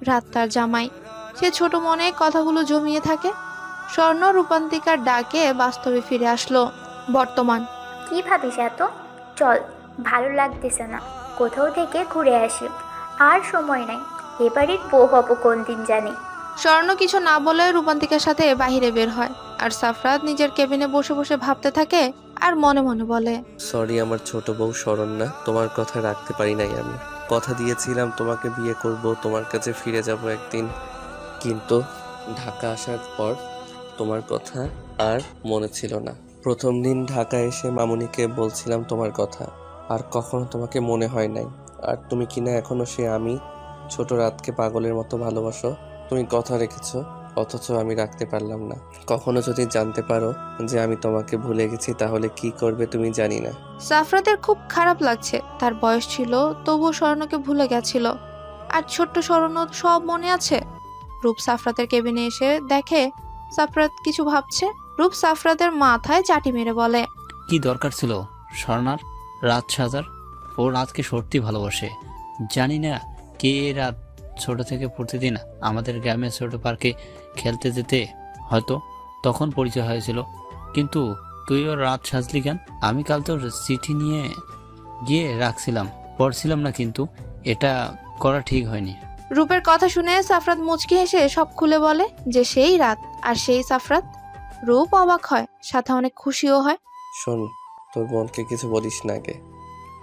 রাত তার জামাই। সে ছোট মনে কথাগুলো জমিয়ে থাকে। স্বর্ণ রূপান্তিকার ডাকে বাস্তবে ফিরে আসলো। বর্তমান। কি ভাবিস এত? চল, ভালো লাগতেছে না, কোথাও থেকে ঘুরে আসি। আর সময় নাই, এবারের বউ হব কোন দিন জানি। স্বর্ণ কিছু না বলে রূপান্তিকার সাথে বাহিরে বের হয় আর সাফরাত নিজের কেবিনে বসে বসে ভাবতে থাকে আর মনে মনে বলে, সরি আমার ছোট বউ শরণ্যা, তোমার কথা রাখতে পারি নাই। আমি কথা দিয়েছিলাম তোমাকে বিয়ে করব, তোমার কাছে ফিরে যাব একদিন, কিন্তু ঢাকা আসার পর তোমার কথা আর মনে ছিল না। প্রথম দিন ঢাকায় এসে মামুনিকে বলছিলাম তোমার কথা, আর কখনো তোমাকে মনে হয় নাই। আর তুমি কিনা এখনো সে আমি ছোট রাতকে পাগলের মতো ভালোবাসো। তুমি কথা রেখেছো, অথচ আমি রাখতে পারলাম না। কখনো যদি জানতে পারো যে আমি তোমাকে ভুলে গেছি তাহলে কি করবে তুমি জানি না। সাফরাতের খুব খারাপ লাগছে। তার বয়স ছিল, তবুও স্বর্ণকে ভুলে গেছিল। আর ছোট্ট স্বর্ণ সব মনে আছে। রূপ সাফরাতের কেবিনে এসে দেখে সাফরাত কিছু ভাবছে। রূপ সাফরাতের মাথায় চাটি মেরে বলে, কি দরকার ছিল স্বর্ণার রাত সাজার? ও রাতকে সত্যি ভালোবাসে। জানি না কে রাত ছোট থেকে প্রতিদিন আমাদের গ্রামের ছোট পার্কে খেলতে যেতে, হয়তো তখন পরিচয় হয়েছিল। কিন্তু তুইও রাত সাজলি কেন? আমি কাল তোর চিঠি নিয়ে গিয়ে রাখছিলাম, পড়ছিলাম না, কিন্তু এটা করা ঠিক হয়নি। রূপের কথা শুনে সাফরাত মুচকি হেসে সব খুলে বলে যে সেই রাত আর সেই সাফরাত। রূপ অবাক হয়, সাথে অনেক খুশিও হয়। শোন, তোর বোনকে কিছু বলিস না আগে।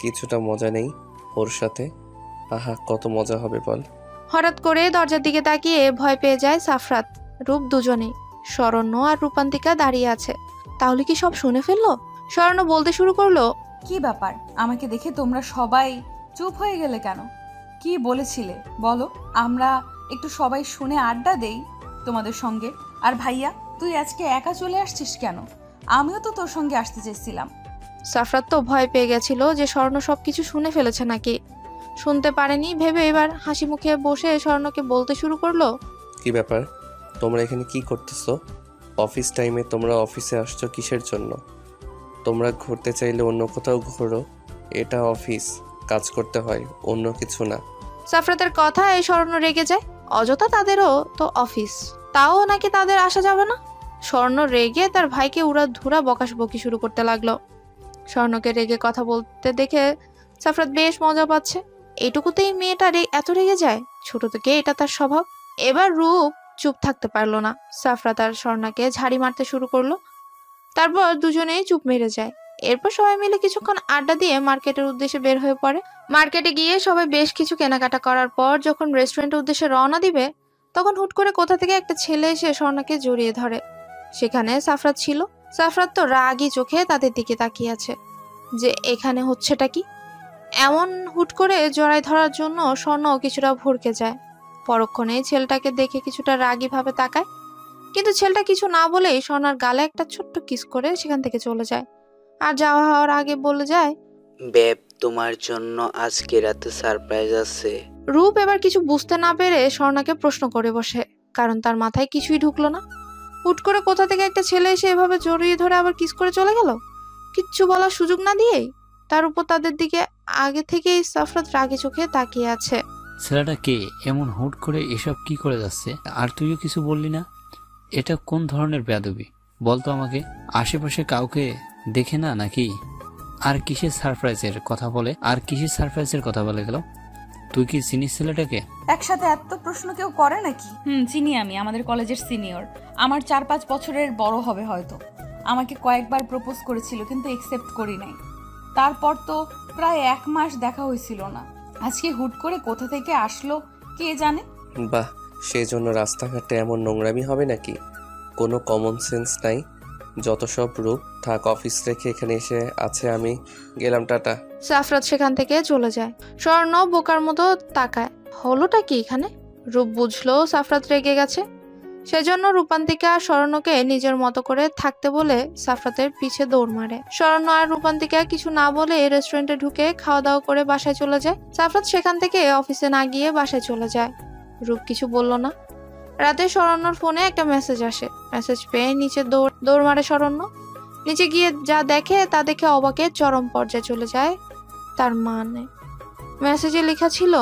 কিছুটা মজা নেই ওর সাথে। আহা, কত মজা হবে বল। হঠাৎ করে দরজার দিকে তাকিয়ে ভয় পেয়ে যায় সাফরাত। রূপ দুজনেই, শরণ্য আর রূপান্তিকা দাঁড়িয়ে আছে। তাহলে কি সব শুনে ফেললো? শরণ্য বলতে শুরু করলো, কি ব্যাপার, আমাকে দেখে তোমরা সবাই চুপ হয়ে গেলে কেন? কি বলেছিলে বলো, আমরা একটু সবাই শুনে আড্ডা দেই তোমাদের সঙ্গে। আর ভাইয়া, তুই আজকে একা চলে আসছিস কেন? আমিও তো তোর সঙ্গে আসতে চেয়েছিলাম। সাফরাত তো ভয় পেয়ে গেছিল যে স্বর্ণ সবকিছু শুনে ফেলেছে নাকি। শুনতে পারেনি ভেবে এবার হাসি মুখে বসে স্বর্ণকে বলতে শুরু করলো, কি ব্যাপার, তোমরা এখানে কি করতেছো? অফিস টাইমে তোমরা অফিসে আসছো কিসের জন্য? তোমরা ঘুরতে চাইলে অন্য কোথাও ঘোরো। এটা অফিস, কাজ করতে হয়, অন্য কিছু না। সাফরাতের কথায় স্বর্ণ রেগে যায়। অযথা তাদেরও তো অফিস, তাও নাকি তাদের আসা যাবে না। স্বর্ণ রেগে তার ভাইকে উড়াধুরা বকাশবকি শুরু করতে লাগলো। স্বর্ণকে রেগে কথা বলতে দেখে সাফরাত বেশ মজা পাচ্ছে। এইটুকুতেই মেয়েটা এত রেগে যায়? ছোট থেকে এটা তার স্বভাব। এবার রূপ চুপ থাকতে পারলো না। সাফরাত আর স্বর্ণাকে ঝাড়ি মারতে শুরু করলো। তারপর দুজনেই চুপ মেরে যায়। এরপর সবাই মিলে কিছুক্ষণ আড্ডা দিয়ে মার্কেটের উদ্দেশ্যে বের হয়ে পড়ে। মার্কেটে গিয়ে সবাই বেশ কিছু কেনাকাটা করার পর যখন রেস্টুরেন্টের উদ্দেশ্যে রওনা দিবে, তখন হুট করে কোথা থেকে একটা ছেলে এসে স্বর্ণাকে জড়িয়ে ধরে। সেখানে সাফরাত ছিল। সাফরাত তো রাগী চোখে তাদের দিকে তাকিয়ে আছে যে এখানে হচ্ছেটা কি। এমন হুট করে জড়াই ধরার জন্য স্বর্ণ কিছুটা ভড়কে যায়। পরক্ষণে ছেলেটাকে দেখে কিছুটা রাগী ভাবে তাকায়, কিন্তু ছেলেটা কিছু না বলেই স্বর্ণার গালে একটা ছোট্ট কিস করে সেখান থেকে চলে যায়। আর যাওয়া হওয়ার আগে বলে যায়, বেব, তোমার জন্য আজকে রাতে সারপ্রাইজ আছে। রূপ এবার কিছু বুঝতে না পেরে স্বর্ণাকে প্রশ্ন করে বসে, কারণ তার মাথায় কিছুই ঢুকলো না। হুট করে কোথা থেকে একটা ছেলে এসে এভাবে জড়িয়ে ধরে আবার কিস করে চলে গেল, কিচ্ছু বলার সুযোগ না দিয়েই। তার উপর তাদের দিকে আগে থেকেই সাফরাত রাগে চোখে তাকিয়ে আছে। ছেলেটা কে? এমন হুট করে এসব কি করে যাচ্ছে? আর তুইও কিছু বললি না? এটা কোন ধরনের বেয়াদবি বলতো আমাকে? আশেপাশে কাউকে দেখে না নাকি? আর কিসের সারপ্রাইজের কথা বলে গেল? তুই কি চিনিস ছেলেটাকে? একসাথে এত প্রশ্ন কেউ করে নাকি? চিনি আমি, আমাদের কলেজের সিনিয়র। আমার 4-5 বছরের বড় হবে হয়তো। আমাকে কয়েকবার প্রপোজ করেছিল, কিন্তু একসেপ্ট করি নাই। তারপর তো প্রায় 1 মাস দেখা হয়েছিল না। আজকে হুট করে কোথা থেকে আসলো কে জানে। বাহ, সেই জন্য রাস্তাঘাটে এমন নোংরামি হবে নাকি? কোনো কমন সেন্স নাই। যত সব রূপ, থাক, অফিস রেখে এখানে এসে আছে, আমি গেলাম, টাটা। সাফরাত সেখান থেকে চলে যায়। স্বর্ণ বোকার মতো তাকায়, হলোটা কি এখানে? রূপ বুঝলো সাফরাত রেগে গেছে, সেজন্য রূপান্তিকা স্বর্ণকে নিজের মতো করে থাকতে বলে সাফরাতের পিছে দৌড় মারে। স্বর্ণ আর রূপান্তিকা কিছু না বলে রেস্টুরেন্টে ঢুকে খাওয়া দাওয়া করে বাসায় চলে যায়। সাফরাত সেখান থেকে অফিসে না গিয়ে বাসায় চলে যায়। রূপ কিছু বলল না। রাতে স্বর্ণর ফোনে একটা মেসেজ আসে। মেসেজ পেয়ে নিচে দৌড় মারে স্বর্ণ। নিচে গিয়ে যা দেখে তা দেখে অবাকে চরম পর্যায়ে চলে যায় তার মানে। মেসেজে লেখা ছিল,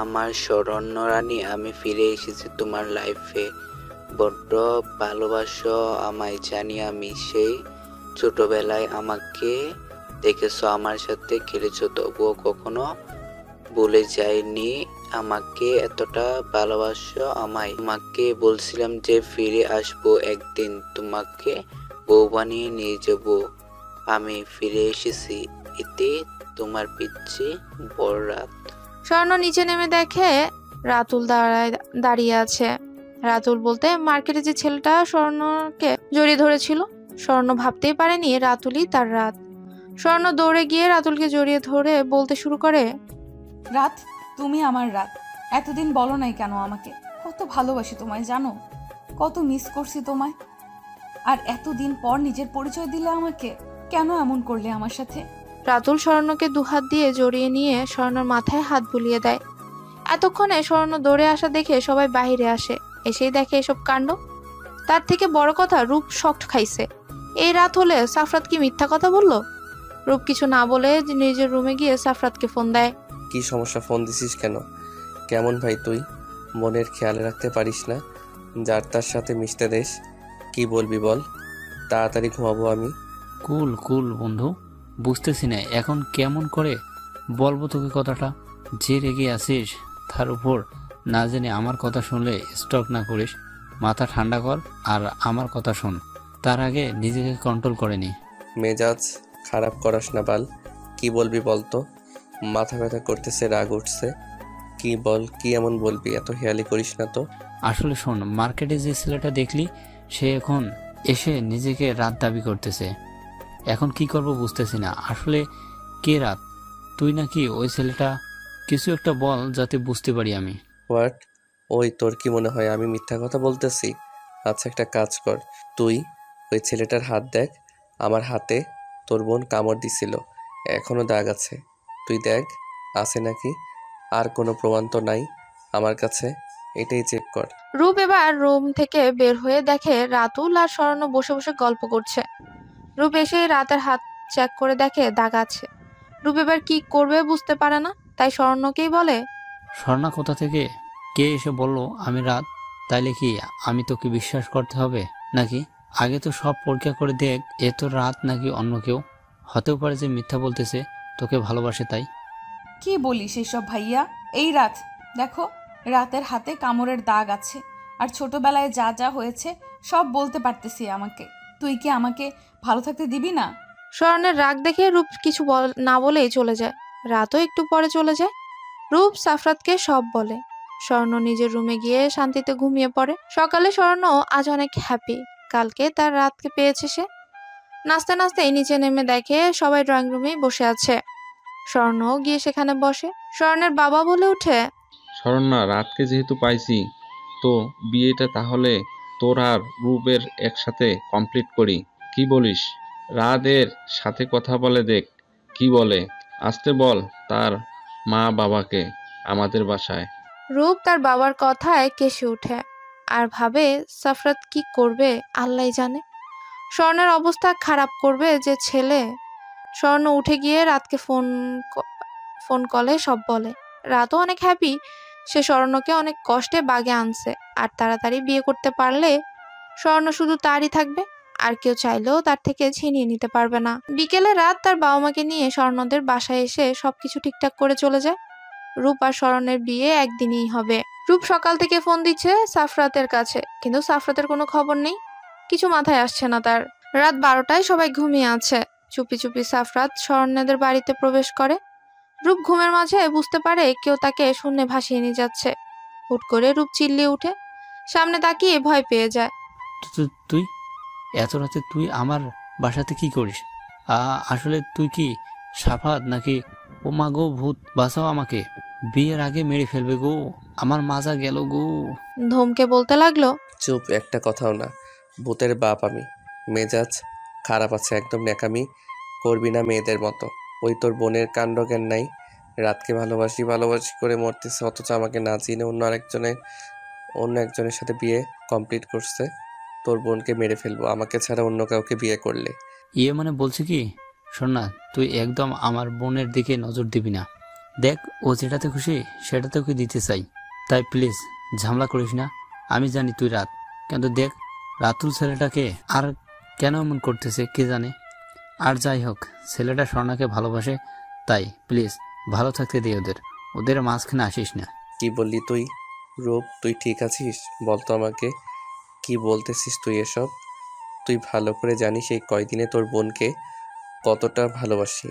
আমার শরণ্য রানী, আমি ফিরে এসেছি তোমার লাইফে। বড্ড ভালোবাসো আমায় জানি আমি। সেই ছোটবেলায় আমাকে দেখেছো, আমার সাথে খেলেছো, তবুও কখনো ভুলে যাইনি আমাকে। এতটা ভালোবাসো আমায়। তোমাকে বলছিলাম যে ফিরে আসবো একদিন, তোমাকে বউ বানিয়ে নিয়ে যাব। আমি ফিরে এসেছি। এতে তোমার পিচ্ছি বড় রাত। স্বর্ণ নিচে নেমে দেখে রাতুল দাঁড়িয়ে আছে। রাতুল বলতে মার্কেটে যে ছেলেটা স্বর্ণকে জড়িয়ে ধরেছিল। স্বর্ণ ভাবতেই পারেনি রাতুলই তার রাত। স্বর্ণ দৌড়ে গিয়ে রাতুলকে জড়িয়ে ধরে বলতে শুরু করে, রাত, তুমি আমার রাত। এতদিন বলো নাই কেন আমাকে? কত ভালোবাসি তোমায় জানো, কত মিস করছি তোমায়। আর এতদিন পর নিজের পরিচয় দিলে আমাকে, কেন এমন করলে আমার সাথে? রাতুল স্বর্ণকে দুহাত দিয়ে জড়িয়ে নিয়ে স্বর্ণর মাথায় হাত বুলিয়ে দেয়। এতক্ষণে স্বর্ণ দৌড়ে আসা দেখে সবাই বাহিরে আসে, এসেই দেখে এসব কাণ্ড। তার থেকে বড় কথা, রূপ শক্ট খাইছে। এই রাত হলে সাফরাত কি মিথ্যা কথা বলল? রূপ কিছু না বলে নিজের রুমে গিয়ে সাফরাতকে ফোন দেয়। কি সমস্যা, ফোন দিছিস কেন? কেমন ভাই তুই? মনের খেয়াল রাখতে পারিস না? যার তার সাথে মিশতে দেশ। কি বলবি বল, তাড়াতাড়ি ঘুমাবো আমি। কুল কুল বন্ধু, বুঝতেছি না এখন কেমন করে বলবো তোকে কথাটা। যে রেগে আছিস তার উপর না জেনে আমার কথা শুনলে স্টক না করিস। মাথা ঠান্ডা কর আর আমার কথা শোন। তার আগে নিজেকে কন্ট্রোল করে নি। মেজাজ খারাপ করাস না বাল। কি বলবি বল তো? মাথা ব্যথা করতেছে, রাগ উঠছে। কি বল, কি এমন বলবি? এত হেয়ালি করিস না তো। আসলে শোন, মার্কেটে যে ছেলেটা দেখলি সে এখন এসে নিজেকে রাত দাবি করতেছে। এখন কি করব বুঝতেছি না। আসলে কে রাত, তুই নাকি ওই ছেলেটা? কিছু একটা বল যাতে বুঝতে পারি আমি। হোয়াট? ওই তোর কি মনে হয় আমি মিথ্যা কথা বলতেছি? আচ্ছা একটা কাজ কর, তুই ওই ছেলেটার হাত দেখ। আমার হাতে তোর বোন কামড় দিছিল, এখনো দাগ আছে। তুই দেখ আছে নাকি। আর কোনো প্রমাণ তো নাই আমার কাছে, এটাই চেক কর। রূপ এবার রুম থেকে বের হয়ে দেখে রাতুল আর স্বর্ণ বসে বসে গল্প করছে। রূপ এসে রাতের হাত চেক করে দেখে দাগ আছে। রূপ এবার কি করবে বুঝতে পারে না, তাই স্বর্ণকেই বলে, স্বর্ণা কোথা থেকে কে এসে বললো আমি রাত? তাইলে কি আমি তোকে বিশ্বাস করতে হবে নাকি? আগে তো সব পরীক্ষা করে দেখ, এ তো রাত নাকি অন্য কেউ। হতেও পারে যে মিথ্যা বলতেছে, তোকে ভালোবাসে তাই। কি বলিস এসব ভাইয়া? এই রাত, দেখো রাতের হাতে কামড়ের দাগ আছে। আর ছোটবেলায় যা যা হয়েছে সব বলতে পারতেছি আমাকে। তুই কি আমাকে ভালো থাকতে দিবি না? স্বর্ণের রাগ দেখে রূপ কিছু না বলেই চলে যায়। রাতও একটু পরে চলে যায়। রূপ সাফরাতকে সব বলে। স্বর্ণ নিজের রুমে গিয়ে শান্তিতে ঘুমিয়ে পড়ে। সকালে স্বর্ণ আজ অনেক হ্যাপি, কালকে তার রাতকে পেয়েছে সে। নাচতে নাচতেই নিচে নেমে দেখে সবাই ড্রয়িং রুমেই বসে আছে। স্বর্ণও গিয়ে সেখানে বসে। স্বর্ণের বাবা বলে উঠে, শরণ্যা, রাতকে যেহেতু পাইছি, তো বিয়েটা তাহলে তোর আর রূপের একসাথে কমপ্লিট করি। কি বলিস? রাতের সাথে কথা বলে দেখ কি বলে। আসতে বল তার মা বাবাকে আমাদের বাসায়। রূপ তার বাবার কথায় কেসে উঠে আর ভাবে সাফরাত কি করবে আল্লাহই জানে। স্বর্ণের অবস্থা খারাপ করবে যে ছেলে। স্বর্ণ উঠে গিয়ে রাতকে ফোন কলে সব বলে। রাতও অনেক হ্যাপি, সে স্বর্ণকে অনেক কষ্টে বাগে আনছে। আর তাড়াতাড়ি বিয়ে করতে পারলে স্বর্ণ শুধু তারই থাকবে, আর কেউ চাইলেও তার থেকে ছিনিয়ে নিতে পারবে না। বিকেলে রাত তার বাবা মাকে নিয়ে স্বর্ণদের বাসায় এসে সবকিছু ঠিকঠাক করে চলে যায়। রূপ আর স্বর্ণের বিয়ে একদিনই হবে। রূপ সকাল থেকে ফোন দিচ্ছে সাফরাতের কাছে, কিন্তু সাফরাতের কোনো খবর নেই। কিছু মাথায় আসছে না তার। রাত 12টায় সবাই ঘুমিয়ে আছে। চুপি চুপি সাফরাত স্বর্ণদের বাড়িতে প্রবেশ করে। রূপ ঘুমের মাঝে বুঝতে পারে কেউ তাকে শূন্যে ভাসিয়ে নিয়ে যাচ্ছে। হুট করে রূপ চিল্লিয়ে উঠে সামনে তাকিয়ে ভয় পেয়ে যায়। তুই এত রাতে তুই আমার বাসাতে কি করিস? আসলে তুই কি সাফাত নাকি? ও মা গো, ভূত বাঁচাও আমাকে, বিয়ের আগে মেরে ফেলবে গো, আমার মাজা গেল গো। ধমকে বলতে লাগলো, চুপ, একটা কথাও না। ভূতের বাপ আমি। মেজাজ খারাপ আছে একদম, ন্যাকামি করবি না মেয়েদের মতো। ওই তোর বোনের কাণ্ড জ্ঞান নাই। রাতকে ভালোবাসি ভালোবাসি করে মরতেছে, অথচ আমাকে না চিনে অন্য একজনের সাথে বিয়ে কমপ্লিট করছে। তোর বোনকে মেরে ফেলবো আমাকে ছাড়া অন্য কাউকে বিয়ে করলে। ইয়ে মানে বলছি কি, শোন না, তুই একদম আমার বোনের দিকে নজর দিবি না। দেখ ও যেটাতে খুশি সেটাতে ওকে দিতে চাই, তাই প্লিজ ঝামেলা করিস না। আমি জানি তুই রাত, কিন্তু দেখ রাতুল ছেলেটাকে আর কেন এমন করতেছে কে জানে। আর যাই হোক, ছেলেটা স্বর্ণাকে ভালোবাসে, তাই প্লিজ ভালো থাকতে দে ওদের মাঝখানে আসিস না। কি বললি তুই? রূপ, তুই ঠিক আছিস? বলতো আমাকে, কি বলতেছিস তুই এসব? তুই ভালো করে জানিস এই কয়দিনে তোর বোনকে কতটা ভালোবাসি,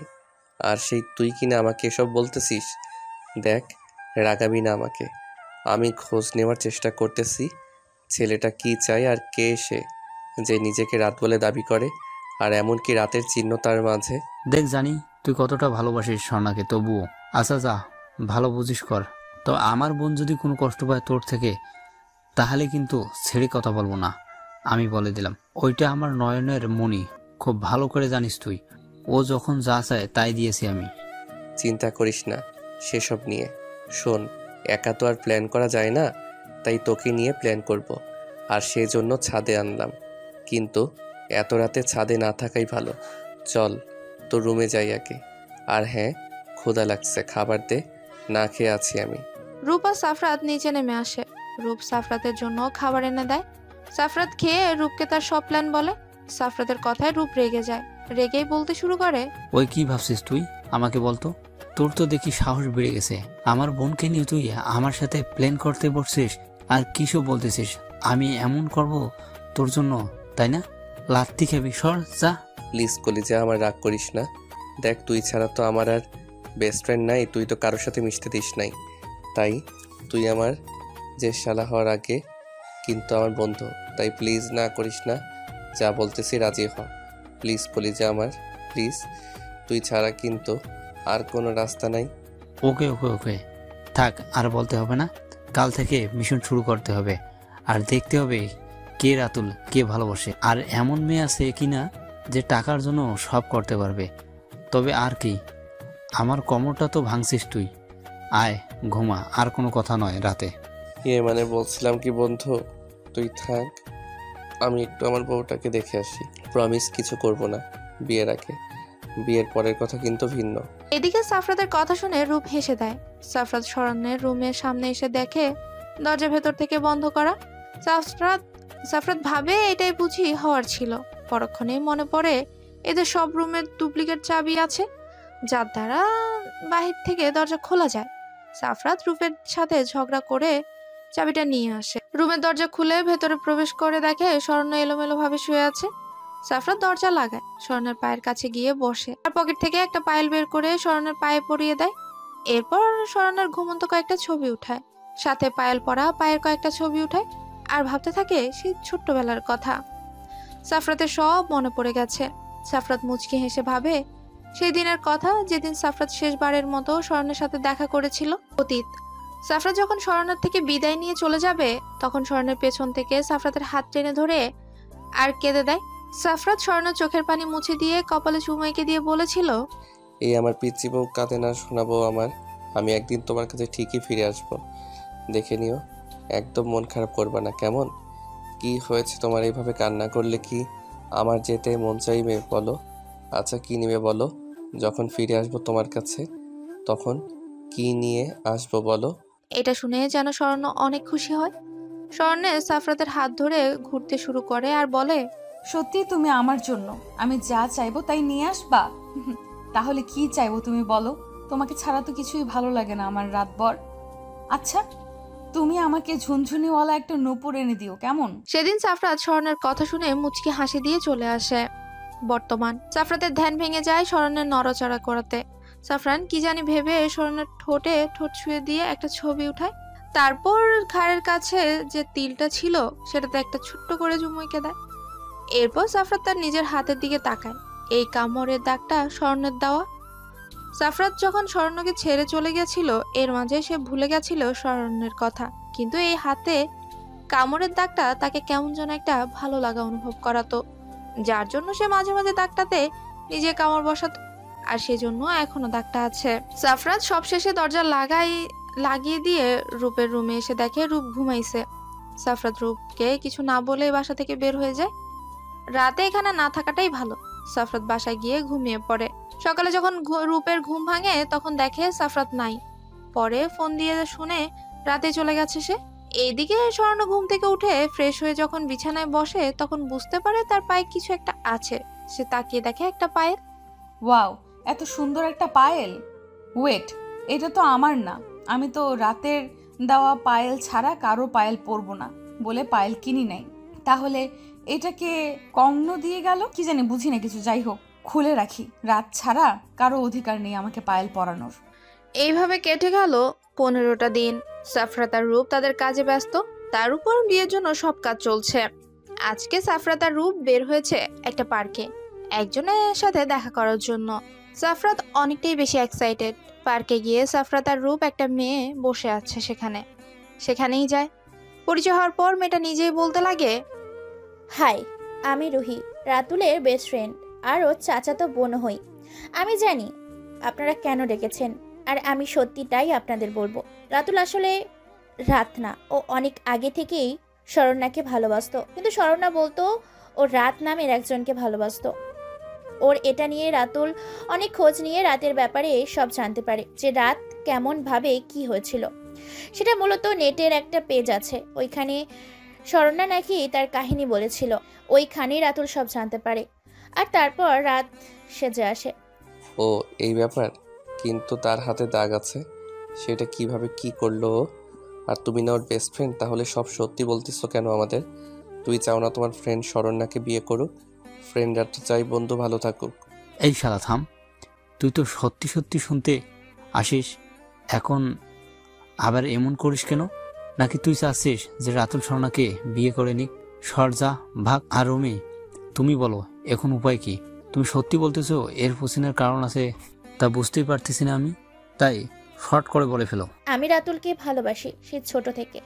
আর সেই তুই কিনা আমাকে এসব বলতেছিস? দেখ, রাগাবি না আমাকে। আমি খোঁজ নেওয়ার চেষ্টা করতেছি, ছেলেটা কি চায় আর কে সে যে নিজেকে রাত বলে দাবি করে, আর এমনকি রাতের চিহ্ন তার মাঝে। দেখ জানি তুই কতটা ভালোবাসিস স্বর্ণাকে, তবুও আচ্ছা যা, ভালো বুঝিস কর। তো আমার বোন যদি কোনো কষ্ট পায় তোর থেকে, তাহলে কিন্তু ছেড়ে কথা বলবো না, আমি বলে দিলাম। ওইটা আমার নয়নের মণি, খুব ভালো করে জানিস তুই। ও যখন যা চায় তাই দিয়েছি আমি। চিন্তা করিস না সেসব নিয়ে। শোন, একা তো আর প্ল্যান করা যায় না, তাই তোকে নিয়ে প্ল্যান করব। আর সেই জন্য ছাদে আনলাম, কিন্তু এত রাতে ছাদে না থাকাই ভালো। চল তো রুমে যাই আগে। আর হ্যাঁ, ক্ষুধা লাগছে, খাবার দে, না খেয়ে আছি আমি। রূপ আর সাফরাত নিচে নেমে আসে। রূপ সাফরাতের জন্য খাবার এনে দেয়। সাফরাত খেয়ে রূপকে তার সব প্ল্যান বলে। সাফরাতের কথায় রূপ রেগে যায়। রেগেই বলতে শুরু করে, ওই কি ভাবছিস তুই, আমাকে বলতো। তোর তো দেখি সাহস বেড়ে গেছে। আমার বোনকে নিয়ে তুই আমার সাথে প্ল্যান করতে বসছিস, আর কিছু বলতেছিস আমি এমন করব তোর জন্য, তাই না? লাত্তি খাবি, সর যা। প্লিজ কলিজা, আমার রাগ করিস না। দেখ, তুই ছাড়া তো আমার আর বেস্ট ফ্রেন্ড নাই, তুই তো কারোর সাথে মিশতে দিস নাই। তাই তুই আমার যে শালা হওয়ার আগে কিন্তু আমার বন্ধু, তাই প্লিজ না করিস না, যা বলতেছি রাজি হ। প্লিজ কলিজা আমার, প্লিজ। তুই ছাড়া কিন্তু আর কোনো রাস্তা নাই। ওকে ওকে ওকে, থাক, আর বলতে হবে না। কাল থেকে মিশন শুরু করতে হবে, আর দেখতে হবে কে রাতুল, কে ভালোবাসে। আর এমন মেয়ে আছে কিনা যে টাকার জন্য সব করতে পারবে। তবে আর কি, আমার কোমরটা তো ভাঙছিস তুই। আয় ঘুমা, আর কোনো কথা নয় রাতে। মানে বলছিলাম কি বন্ধু, তুই থাক, আমি একটু আমার বউটাকে দেখে আসি। প্রমিস কিছু করব না বিয়ের আগে, বিয়ের পরের কথা কিন্তু ভিন্ন। এদিকে সাফরাতের কথা শুনে রূপ হেসে দেয়। সাফরাত শরণ্যের রুমের সামনে এসে দেখে দরজা ভেতর থেকে বন্ধ করা। সাফরাত ভাবে এটাই বুঝি হওয়ার ছিল। পরক্ষণেই মনে পড়ে এদের সব রুমের ডুপ্লিকেট চাবি আছে, যার দ্বারা বাহির থেকে দরজা খোলা যায়। সাফরাত রূপের সাথে ঝগড়া করে চাবিটা নিয়ে আসে। রুমের দরজা খুলে ভেতরে প্রবেশ করে দেখে শরণ্য এলোমেলো ভাবে শুয়ে আছে। সাফরাত দরজা লাগায়, স্বর্ণের পায়ের কাছে গিয়ে বসে। আর পকেট থেকে একটা পায়েল বের করে স্বর্ণের পায়ে পরিয়ে দেয়। এরপর স্বর্ণের ঘুমন্ত কয়েকটা ছবি উঠায়, সাথে পায়েল পরা পায়ের কয়েকটা ছবি উঠায়, আর ভাবতে থাকে সেই ছোট্টবেলার কথা। সাফরাতের সব মনে পড়ে গেছে। সাফরাত মুচকি হেসে ভাবে সেই দিনের কথা, যেদিন সাফরাত শেষবারের মতো স্বর্ণের সাথে দেখা করেছিল। অতীত। সাফরাত যখন স্বর্ণের থেকে বিদায় নিয়ে চলে যাবে, তখন স্বর্ণের পেছন থেকে সাফরাতের হাত টেনে ধরে আর কেঁদে দেয়। সাফরাত স্বর্ণের চোখের পানি মুছে দিয়ে কপালে চুমু এঁকে দিয়ে বলেছিল, এই আমার পিচ্চি বউ কাঁদে না শোনাবো আমার, আমি একদিন তোমার কাছে ঠিকই ফিরে আসবো, দেখে নিও। একদম মন খারাপ করবা না, কেমন? কি হয়েছে তোমার এইভাবে কান্না করলে? কি আমার যেতে মন চাইবে বলো? আচ্ছা কি নিবে বলো? যখন ফিরে আসবো তোমার কাছে, তখন কি নিয়ে আসবো বলো? এটা শুনে যেন স্বর্ণ অনেক খুশি হয়। স্বর্ণে সাফরাতের হাত ধরে ঘুরতে শুরু করে আর বলে, সত্যি তুমি আমার জন্য আমি যা চাইবো তাই নিয়ে আসবা? তাহলে কি চাইবো তুমি বলো? তোমাকে ছাড়া তো কিছুই ভালো লাগে না আমার রাতভর। আচ্ছা, তুমি আমাকে ঝুনঝুনিওয়ালা একটা নূপুর এনে দিও, কেমন? সেদিন সাফরাত স্বর্ণের কথা শুনে মুচকি হাসি দিয়ে চলে আসে। বর্তমান সাফরাতের ধ্যান ভেঙে যায় স্বর্ণের নড়াচড়া করাতে। সাফরান কি জানি ভেবে স্বর্ণের ঠোঁটে ঠোঁট ছুঁয়ে দিয়ে একটা ছবি উঠায়। তারপর ঘাড়ের কাছে যে তিলটা ছিল সেটাতে একটা ছোট্ট করে ঝুমুইকে দেয়। এরপর সাফরাত তার নিজের হাতের দিকে তাকায়। এই কামড়ের দাগটা স্বর্ণের দেওয়া। সাফরাত যখন স্বর্ণকে ছেড়ে চলে গেছিল, এর মাঝে সে ভুলে গেছিল স্বর্ণের কথা, কিন্তু এই হাতে কামড়ের দাগটা তাকে কেমন যেন একটা ভালো লাগা অনুভব করাতো, যার জন্য সে মাঝে মাঝে দাগটাতে নিজে কামড় বসাতো, আর সেজন্য এখনো দাগটা আছে। সাফরাত সবশেষে দরজা লাগিয়ে দিয়ে রূপের রুমে এসে দেখে রূপ ঘুমাইছে। সাফরাত রূপকে কিছু না বলে বাসা থেকে বের হয়ে যায়। রাতে এখানে না থাকাটাই ভালো। সাফরাত বাসায় গিয়ে ঘুমিয়ে পড়ে। সকালে যখন রূপের ঘুম ভাঙে, তখন দেখে সাফরাত নাই। পরে ফোন দিয়ে শুনে রাতে চলে গেছে সে। এইদিকে স্বর্ণ ঘুম থেকে উঠে ফ্রেশ হয়ে যখন বিছানায় বসে, তখন বুঝতে পারে তার পায়ে কিছু একটা আছে। সে তাকিয়ে দেখে একটা পায়েল। ওয়াও, এত সুন্দর একটা পায়েল! ওয়েট, এটা তো আমার না। আমি তো রাতের দেওয়া পায়েল ছাড়া কারো পায়েল পরবো না বলে পায়েল কিনি নাই। তাহলে এটাকে কর্ণ দিয়ে গেল কি জানি, বুঝি না কিছু। যাই হোক, খুলে রাখি। রাত ছাড়া কারো অধিকার নেই আমাকে পায়েল পরানোর। এইভাবে কেটে গেল 15টা দিন। সাফরাত আর রূপ তাদের কাজে ব্যস্ত। তার উপর বিয়ের জন্য সব কাজ চলছে। আজকে সাফরাত আর রূপ বের হয়েছে একটা পার্কে একজনের সাথে দেখা করার জন্য। সাফরাত অনেকটাই বেশি এক্সাইটেড। পার্কে গিয়ে সাফরাত আর রূপ একটা মেয়ে বসে আছে সেখানেই যায়। পরিচয় হওয়ার পর মেয়েটা নিজেই বলতে লাগে, হাই, আমি রুহি, রাতুলের বেস্ট ফ্রেন্ড আর ও চাচাতো বোন হই। আমি জানি আপনারা কেন ডেকেছেন, আর আমি সত্যিটাই আপনাদের বলবো। রাতুল আসলে রাত না, ও অনেক আগে থেকেই শরণ্যাকে ভালোবাসতো, কিন্তু শরণ্যা বলতো ও রাত নামের একজনকে ভালোবাসতো। ওর এটা নিয়ে রাতুল অনেক খোঁজ নিয়ে রাতের ব্যাপারে সব জানতে পারে, যে রাত কেমন ভাবে কি হয়েছিল। সেটা মূলত নেটের একটা পেজ আছে, ওইখানে শরণ্যা নাকি তার কাহিনী বলেছিল। ওইখানেই রাতুল সব জানতে পারে, আর তারপর রাত সেজে আসে। ও এই ব্যাপার, কিন্তু তার হাতে দাগ আছে, সেটা কিভাবে কি করলো ও? আর তুমি না ওর বেস্ট ফ্রেন্ড, তাহলে সব সত্যি বলতেছো কেন আমাদের? তুই চাও না তোমার ফ্রেন্ড শরণ্যাকে বিয়ে করুক? ফ্রেন্ডরা তো চাই বন্ধু ভালো থাকুক। এই শালা থাম, তুই তো সত্যি সত্যি শুনতে আসিস, এখন আবার এমন করিস কেন? নাকি তুই চাচ্ছিস যে রাতুল স্বর্ণাকে বিয়ে করে নিক? সর যা, ভাগ। আর রুমি, তুমি বলো এখন উপায় কি? তুমি সত্যি বলতেছো এর পছন্দের কারণ আছে, তা বুঝতেই পারতেছি না আমি, তাই শর্ট করে বলে ফেলো। আমি রাতুলকে ভালোবাসি সে ছোট থেকে।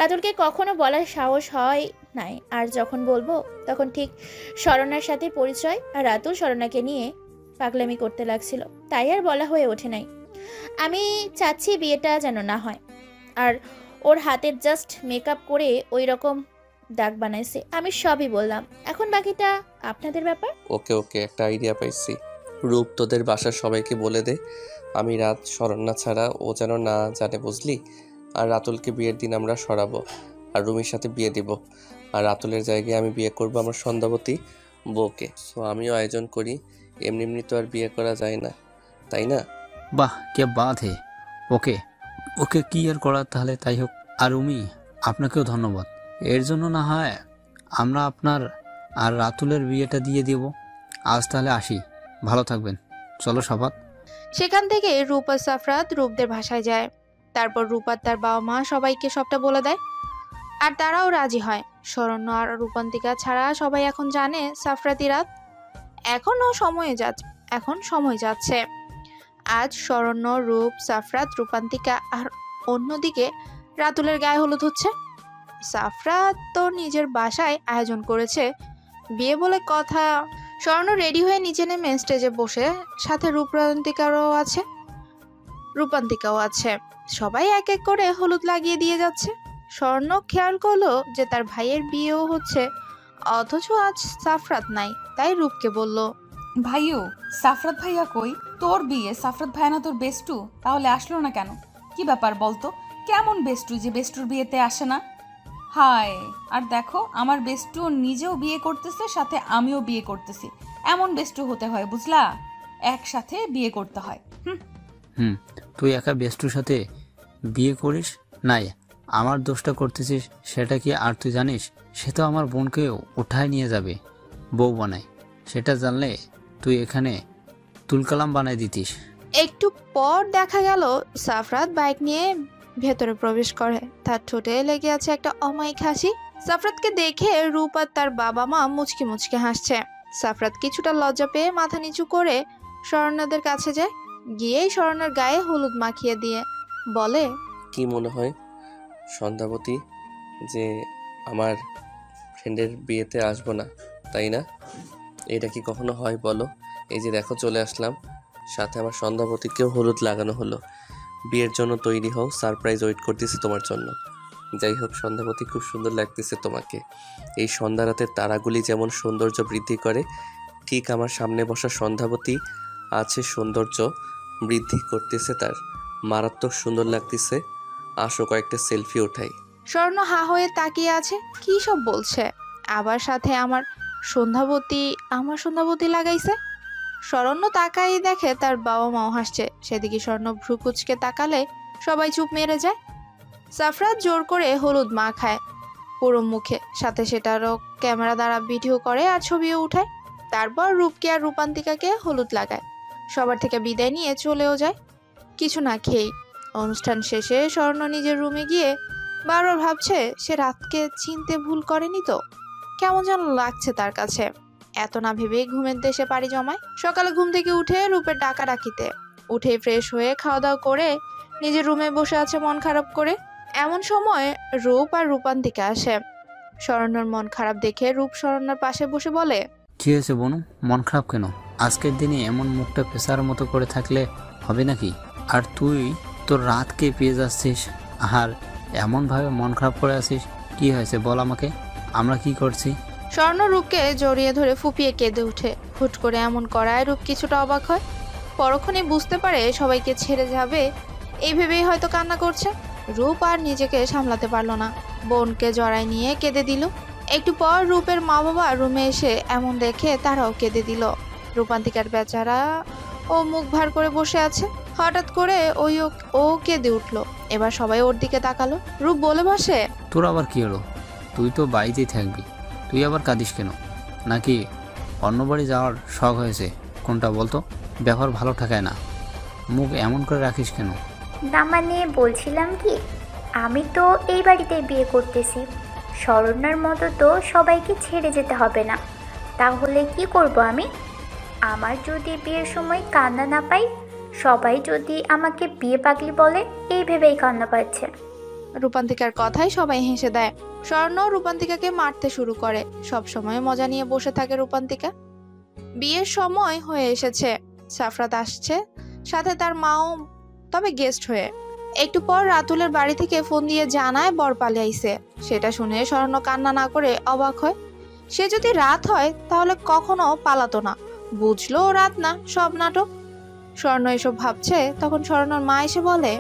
রাতুলকে কখনো বলার সাহস হয় নাই, আর যখন বলবো তখন ঠিক শরণ্যার সাথে পরিচয়, আর রাতুল শরণ্যাকে নিয়ে পাগলামি করতে লাগছিল, তাই আর বলা হয়ে ওঠে নাই। আমি চাচ্ছি বিয়েটা যেন না হয়, আর ওর হাতের জাস্ট মেকআপ করে ওই রকম দাগ বানাইছে। আমি সবই বললাম, এখন বাকিটা আপনাদের ব্যাপার। ওকে ওকে, একটা আইডিয়া পাইছি। রূপ, তোদের বাসার সবাইকে বলে দে আমি রাত শরণ্যা ছাড়া ও যেন না জানে, বুঝলি? আর রাতুলকে বিয়ের দিন আমরা সরাবো আর রুমির সাথে বিয়ে দিব, আর রাতুলের জায়গায় আমি বিয়ে করব আমার সন্ধ্যাবতী বউকে। সো আমিও আয়োজন করি, এমনি এমনি তো আর বিয়ে করা যায় না, তাই না? বাহ, কে বাত হে। ওকে ওকে, কি আর করার, তাহলে তাই হোক। আর রুমি, আপনাকেও ধন্যবাদ। এর জন্য না হয় আমরা আপনার আর রাতুলের বিয়েটা দিয়ে দেব। আজ তাহলে আসি, ভালো থাকবেন। চলো সাফাত। সেখান থেকে রূপ আর সাফরাত রূপদের ভাষায় যায়। তারপর রূপ আর তার বাবা মা সবাইকে সবটা বলে দেয়, আর তারাও রাজি হয়। শরণ্য আর রূপান্তিকা ছাড়া সবাই এখন জানে সাফরাতি রাত। এখন সময় যাচ্ছে। আজ শরণ্য, রূপ, সাফরাত, রূপান্তিকা আর অন্যদিকে রাতুলের গায়ে হলুদ হচ্ছে। সাফরাত তো নিজের বাসায় আয়োজন করেছে বিয়ে বলে কথা। স্বর্ণ রেডি হয়ে নিচে নেমে স্টেজে বসে, সাথে রূপান্তিকাও আছে। সবাই এক এক করে হলুদ লাগিয়ে দিয়ে যাচ্ছে। স্বর্ণ খেয়াল করলো যে তার ভাইয়ের বিয়েও হচ্ছে, অথচ আজ সাফরাত নাই, তাই রূপকে বলল, ভাইও, সাফরাত ভাইয়া কই? তোর বিয়ে সাফরাত ভাইয়া না তোর বেস্টু, তাহলে আসলো না কেন? কি ব্যাপার বলতো? কেমন বেস্টু যে বেস্টুর বিয়েতে আসে না? হায়, আর দেখো আমার বেস্টু নিজেও বিয়ে করতেছে, সাথে আমিও বিয়ে করতেছি। এমন বেস্টু হতে হয়, বুঝলা? একসাথে বিয়ে করতে হয়। তুই একা বেস্টুর সাথে বিয়ে করিস নাই, আমার দোষটা করতেছিস সেটা কি আর তুই জানিস? সে তো আমার বোনকে উঠায় নিয়ে যাবে, বউ বানায়। সেটা জানলে তুই এখানে তুলকালাম বানাই দিতিস। একটু পর দেখা গেল সাফরাত বাইক নিয়ে ভেতরে প্রবেশ করে। তার ঠোঁটে লেগে আছে একটা অমায়িক হাসি। সাফরাতকে দেখে রূপ আর তার বাবা মা মুচকি মুচকি হাসছে। সাফরাত কিছুটা লজ্জা পেয়ে মাথা নিচু করে শরণ্যদের কাছে যায়। গিয়েই শরণ্যের গায়ে হলুদ মাখিয়ে দিয়ে বলে, কি মনে হয় সন্ধ্যাবতী, যে আমার ফ্রেন্ডের বিয়েতে আসবো না, তাই না? এটা কি কখনো হয় বলো? এই যে দেখো চলে আসলাম, সাথে আমার সন্ধ্যাবতীকেও হলুদ লাগানো হলো। বিয়ের জন্য তৈরি হও, সারপ্রাইজ ওয়েট করতেছি তোমার জন্য। যাই হোক সন্ধ্যাবতী, খুব সুন্দর লাগতেছে তোমাকে। এই সন্ধ্যা রাতের তারাগুলি যেমন সৌন্দর্য বৃদ্ধি করে, ঠিক আমার সামনে বসা সন্ধ্যাবতী আছে সৌন্দর্য বৃদ্ধি করতেছে, তার মারাত্মক সুন্দর লাগতেছে। আসো কয়েকটা সেলফি ওঠাই। স্বর্ণ হা হয়ে তাকিয়ে আছে, কি সব বলছে? আবার সাথে আমার সন্ধ্যাবতী লাগাইছে। শরণ্য তাকাই দেখে তার বাবা মাও হাসছে। সেদিকে স্বর্ণ ভ্রু কুচকে তাকালে সবাই চুপ মেরে যায়। সাফরাত জোর করে হলুদ মা খায় পুরো মুখে, সাথে সেটারও ক্যামেরা দ্বারা ভিডিও করে আর ছবিও উঠায়। তারপর রূপকে আর রূপান্তিকাকে হলুদ লাগায়, সবার থেকে বিদায় নিয়ে চলেও যায় কিছু না খেয়েই। অনুষ্ঠান শেষে স্বর্ণ নিজের রুমে গিয়ে বারবার ভাবছে সে রাতকে চিনতে ভুল করেনি তো। কেমন যেন লাগছে তার কাছে। এত না ভেবেই ঘুমের দেশে পাড়ি জমায়। সকালে ঘুম থেকে উঠে রূপের ডাকাডাকিতে উঠে ফ্রেশ হয়ে খাওয়া দাওয়া করে নিজের রুমে বসে আছে মন খারাপ করে। এমন সময় রূপ আর রূপান্তিকা আসে। শরণ্যর মন খারাপ দেখে রূপ শরণ্যর পাশে বসে বলে, কি হয়েছে বনু, মন খারাপ কেন? আজকের দিনে এমন মুখটা পেশার মতো করে থাকলে হবে নাকি? আর তুই তোর রাতকে পেয়ে যাচ্ছিস আর এমনভাবে মন খারাপ করে আছিস, কি হয়েছে বল আমাকে, আমরা কি করছি? স্বর্ণ রূপকে জড়িয়ে ধরে ফুপিয়ে কেঁদে উঠে। হুট করে এমন করায় রূপ কিছুটা অবাক হয়। পরক্ষণে বুঝতে পারে সবাইকে ছেড়ে যাবে, এই ভেবেই হয়তো কান্না করছে। রূপ আর নিজেকে সামলাতে পারলো না, বোনকে জড়ায় নিয়ে কেঁদে দিল। একটু পর রূপের মা বাবা রুমে এসে এমন দেখে তারাও কেঁদে দিল। রূপান্তিকার বেচারা ও মুখ ভার করে বসে আছে। হঠাৎ করে ও কেঁদে উঠলো। এবার সবাই ওর দিকে তাকালো। রূপ বলে বসে, তোর আবার কি হলো? তুই তো বাড়িতেই থাকবি, তুই আবার কাঁদিস কেন? নাকি অন্য বাড়ি যাওয়ার শখ হয়েছে? কোনটা বলতো? ব্যবহার ভালো ঠেকায় না, মুখ এমন করে রাখিস কেন? না মানে বলছিলাম কি, আমি তো এই বাড়িতে বিয়ে করতেছি। শরণ্যার মতো তো সবাইকে ছেড়ে যেতে হবে না। তাহলে কি করব আমি? আমার যদি বিয়ের সময় কান্না না পাই, সবাই যদি আমাকে বিয়ে পাগলি বলে, এই ভেবেই কান্না পাচ্ছে। রূপান্তিকার কথাই সবাই হেসে দেয়। স্বর্ণ রূপান্তিকাকে মারতে শুরু করে। সব সময় মজা নিয়ে বসে থাকে রূপান্তিকা। বিয়ের সময় হয়ে এসেছে। সাফরাত আসছে, সাথে তার মাও, তবে গেস্ট হয়ে। একটু পর রাতুলের বাড়ি থেকে ফোন দিয়ে জানায় বর পালিয়েছে। সেটা শুনে স্বর্ণ কান্না না করে অবাক হয়। সে যদি রাত হয় তাহলে কখনো পালাতো না। বুঝলো রাত না, সব নাটক। স্বর্ণ এসব ভাবছে, তখন স্বর্ণর মা এসে বলে,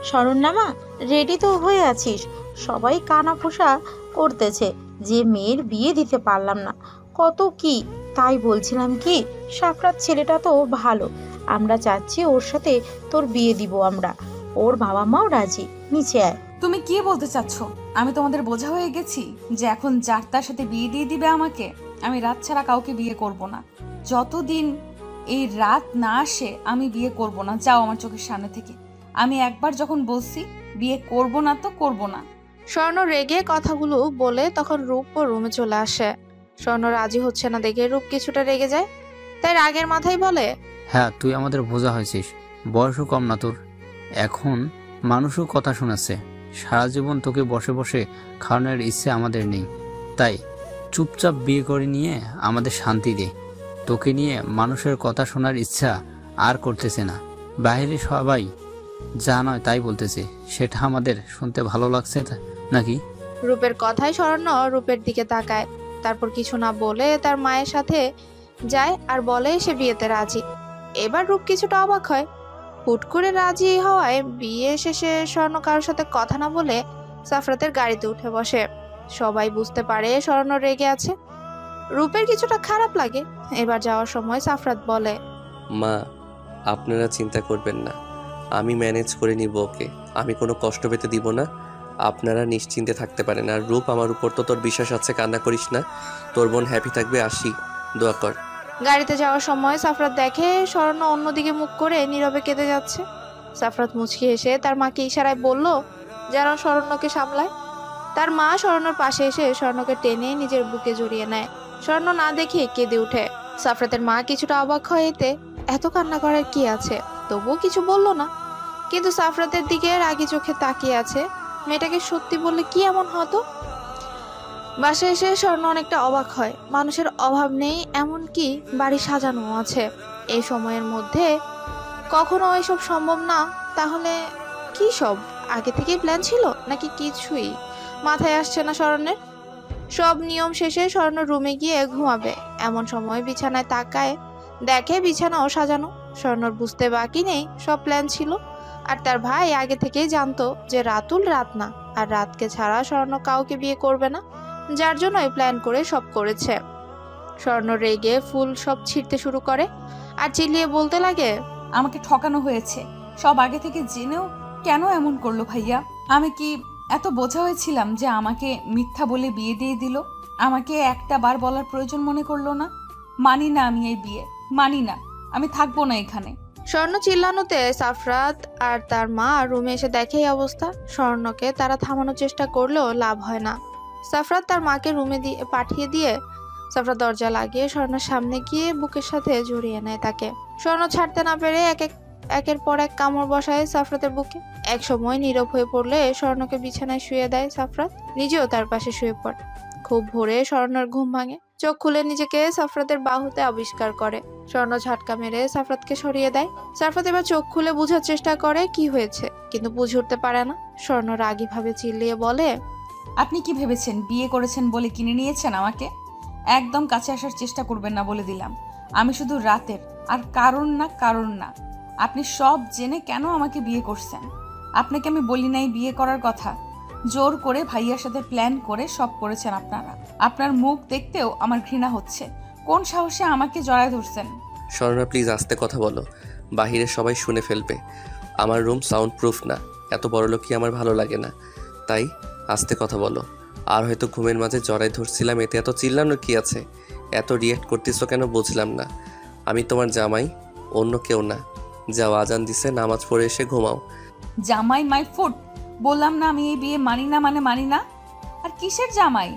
শরণ্যা মা, রেডি তো হয়ে আছিস? সবাই কানা ফোসা করতেছে যে মেয়ের বিয়ে দিতে পারলাম না, কত কি। তাই বলছিলাম কি, সাফরাত ছেলেটা তো ভালো, আমরা চাচ্ছি ওর সাথে তোর বিয়ে দিব আমরা। ওর বাবা মাও রাজি, নিচে আয়। তুমি কি বলতে চাচ্ছ? আমি তোমাদের বোঝা হয়ে গেছি যে এখন যার তার সাথে বিয়ে দিয়ে দিবে আমাকে? আমি রাত ছাড়া কাউকে বিয়ে করব না। যতদিন এই রাত না আসে আমি বিয়ে করব না। যাও আমার চোখের সামনে থেকে। আমি একবার যখন বলছি বিয়ে করব না তো করব না। স্বর্ণ রেগে কথাগুলো বলে তখন রূপ ও রুমে চলে আসে। স্বর্ণ রাজি হচ্ছে না দেখে রূপ কিছুটা রেগে যায়। তাই রাগের মাথায় বলে, হ্যাঁ, তুই আমাদের বোঝা হয়েছিস, বয়সও কম না তোর, এখন মানুষও কথা শোনাচ্ছে। সারা জীবন তোকে বসে বসে খাওয়ানোর ইচ্ছে আমাদের নেই, তাই চুপচাপ বিয়ে করে নিয়ে আমাদের শান্তি দে। তোকে নিয়ে মানুষের কথা শোনার ইচ্ছা আর করতেছে না। বাইরে সবাই যা নয় তাই বলতেছে, সেটা আমাদের শুনতে ভালো লাগছে নাকি? রূপের কথায় স্বর্ণ রূপের দিকে তাকায়। তারপর কিছু না বলে তার মায়ের সাথে যায় আর বলে সে বিয়েতে রাজি। এবার রূপ কিছুটা অবাক হয়। হুট করে রাজি হওয়ায় বিয়ে শেষে স্বর্ণ কারোর সাথে কথা না বলে সাফরাতের গাড়িতে উঠে বসে। সবাই বুঝতে পারে স্বর্ণ রেগে আছে। রূপের কিছুটা খারাপ লাগে। এবার যাওয়ার সময় সাফরাত বলে, মা, আপনারা চিন্তা করবেন না, আমি ম্যানেজ করে নিব ওকে, আমি কোনো কষ্ট পেতে দিব না, আপনারা নিশ্চিন্তে থাকতে পারেন। আর রূপ, আমার উপর তো তোর বিশ্বাস আছে, কান্না করিস না, তোর বোন হ্যাপি থাকবে, আসি, দোয়া কর। গাড়িতে যাওয়ার সময় সাফরাত দেখে স্বর্ণ অন্যদিকে মুখ করে নীরবে কেঁদে যাচ্ছে। সাফরাত মুচকি এসে তার মাকে ইশারায় বলল যেন স্বর্ণকে সামলায়। তার মা স্বর্ণর পাশে এসে স্বর্ণকে টেনে নিজের বুকে জড়িয়ে নেয়। স্বর্ণ না দেখে কেঁদে উঠে। সাফরাতের মা কিছুটা অবাক হয় এতে, এত কান্না করার কি আছে, তবুও কিছু বলল না। কিন্তু সাফরাতের দিকে রাগি চোখে তাকিয়ে আছে। মেয়েটাকে সত্যি বললে কি এমন হতো? বাসায় এসে স্বর্ণ অনেকটা অবাক হয়। মানুষের অভাব নেই, এমনকি বাড়ি সাজানো আছে। এই সময়ের মধ্যে কখনো এসব সম্ভব না। তাহলে কি সব আগে থেকেই প্ল্যান ছিল নাকি কিছুই মাথায় আসছে না স্বর্ণের? সব নিয়ম শেষে স্বর্ণ রুমে গিয়ে ঘুমাবে। এমন সময় বিছানায় তাকায়, দেখে বিছানাও সাজানো। স্বর্ণর বুঝতে বাকি নেই সব প্ল্যান ছিল। আর তার ভাই আগে থেকেই জানতো যে রাতুল রাত না, আর রাতকে ছাড়া স্বর্ণ কাউকে বিয়ে করবে না, যার জন্যই প্ল্যান করে সব করেছে। স্বর্ণ রেগে ফুল সব ছিঁড়তে শুরু করে আর চিল্লিয়ে বলতে লাগে, আমাকে ঠকানো হয়েছে, সব আগে থেকে জেনেও কেন এমন করলো ভাইয়া? আমি কি এত বোঝা হয়েছিলাম যে আমাকে মিথ্যা বলে বিয়ে দিয়ে দিল? আমাকে একটা বার বলার প্রয়োজন মনে করলো না? মানি না আমি এই বিয়ে, মানি না, আমি থাকবো না এখানে। স্বর্ণ চিল্লানোতে সাফরাত আর তার মা রুমে এসে দেখে এই অবস্থা। স্বর্ণকে তারা থামানোর চেষ্টা করলেও লাভ হয় না। সাফরাত তার মাকে রুমে পাঠিয়ে দিয়ে সাফরাত দরজা লাগিয়ে স্বর্ণের সামনে গিয়ে বুকের সাথে জড়িয়ে নেয় তাকে। স্বর্ণ ছাড়তে না পেরে একের পর এক কামড় বসায় সাফরাতের বুকে। এক সময় নীরব হয়ে পড়লে স্বর্ণকে বিছানায় শুয়ে দেয় সাফরাত, নিজেও তার পাশে শুয়ে পড়ে। খুব ভোরে স্বর্ণের ঘুম ভাঙে, চোখ খুলে নিজেকে সাফরাতের বাহুতে আবিষ্কার করে। স্বর্ণ ঝাটকা মেরে সাফরাতকে সরিয়ে দেয়। সাফরাত এবার চোখ খুলে বোঝার চেষ্টা করে কি হয়েছে, কিন্তু বুঝে উঠতে পারে না। স্বর্ণ রাগী ভাবে চিল্লিয়ে বলে, আপনি কি ভেবেছেন বিয়ে করেছেন বলে কিনে নিয়েছেন আমাকে? একদম কাছে আসার চেষ্টা করবেন না বলে দিলাম। আমি শুধু রাতের, আর কারণ না। আপনি সব জেনে কেন আমাকে বিয়ে করছেন? আপনাকে আমি বলি নাই বিয়ে করার কথা? জোর করে ভাইয়ার সাথে প্ল্যান করে সব করেছেন আপনারা। আপনার মুখ দেখতেও আমার ঘৃণা হচ্ছে। কোন সাহসে আমাকে জড়ায় ধরছেন? স্বর্ণা প্লিজ আস্তে কথা বলো, বাহিরে সবাই শুনে ফেলবে। আমার রুম সাউন্ড প্রুফ না, এত বড় লোকই আমার ভালো লাগে না, তাই আস্তে কথা বলো। আর হয়তো ঘুমের মাঝে জড়াই ধরছিলাম, এতে এত চিল্লানোর কি আছে? এত রিয়াক্ট করতেছো কেন বুঝলাম না। আমি তোমার জামাই, অন্য কেউ না। যাও, আজান দিছে, নামাজ পড়ে এসে ঘুমাও। জামাই মাই ফুট! বললাম না আমি এই বিয়ে মানি না, মানে মানি না। আর কিসের জামাই?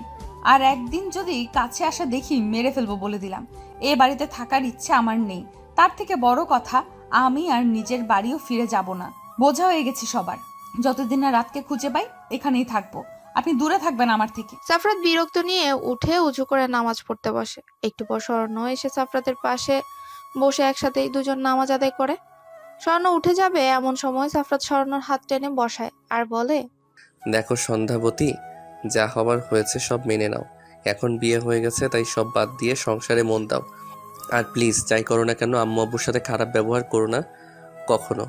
আর একদিন যদি কাছে আসা দেখি মেরে ফেলবো বলে দিলাম। এ বাড়িতে থাকার ইচ্ছে আমার নেই। তার থেকে বড় কথা, আমি আর নিজের বাড়িও ফিরে যাব না। বোঝা হয়ে গেছি সবার। যতদিন না রাতকে খুঁজে পাই এখানেই থাকবো। আপনি দূরে থাকবেন আমার থেকে। সাফরাত বিরক্ত নিয়ে উঠে উঁচু করে নামাজ পড়তে বসে। একটু পর স্বর্ণ এসে সাফরাতের পাশে বসে একসাথেই দুজন নামাজ আদায় করে। স্বর্ণ উঠে যাবে এমন সময় সাফরাত স্বর্ণর হাত টেনে বসায় আর বলে, দেখো সন্ধ্যাবতী, যা হবার হয়েছে সব মেনে নাও। এখন বিয়ে হয়ে গেছে, তাই সব বাদ দিয়ে সংসারে মন দাও। আর প্লিজ যাই করো না কেন, আম্মু আব্বুর সাথে খারাপ ব্যবহার করো না কখনো।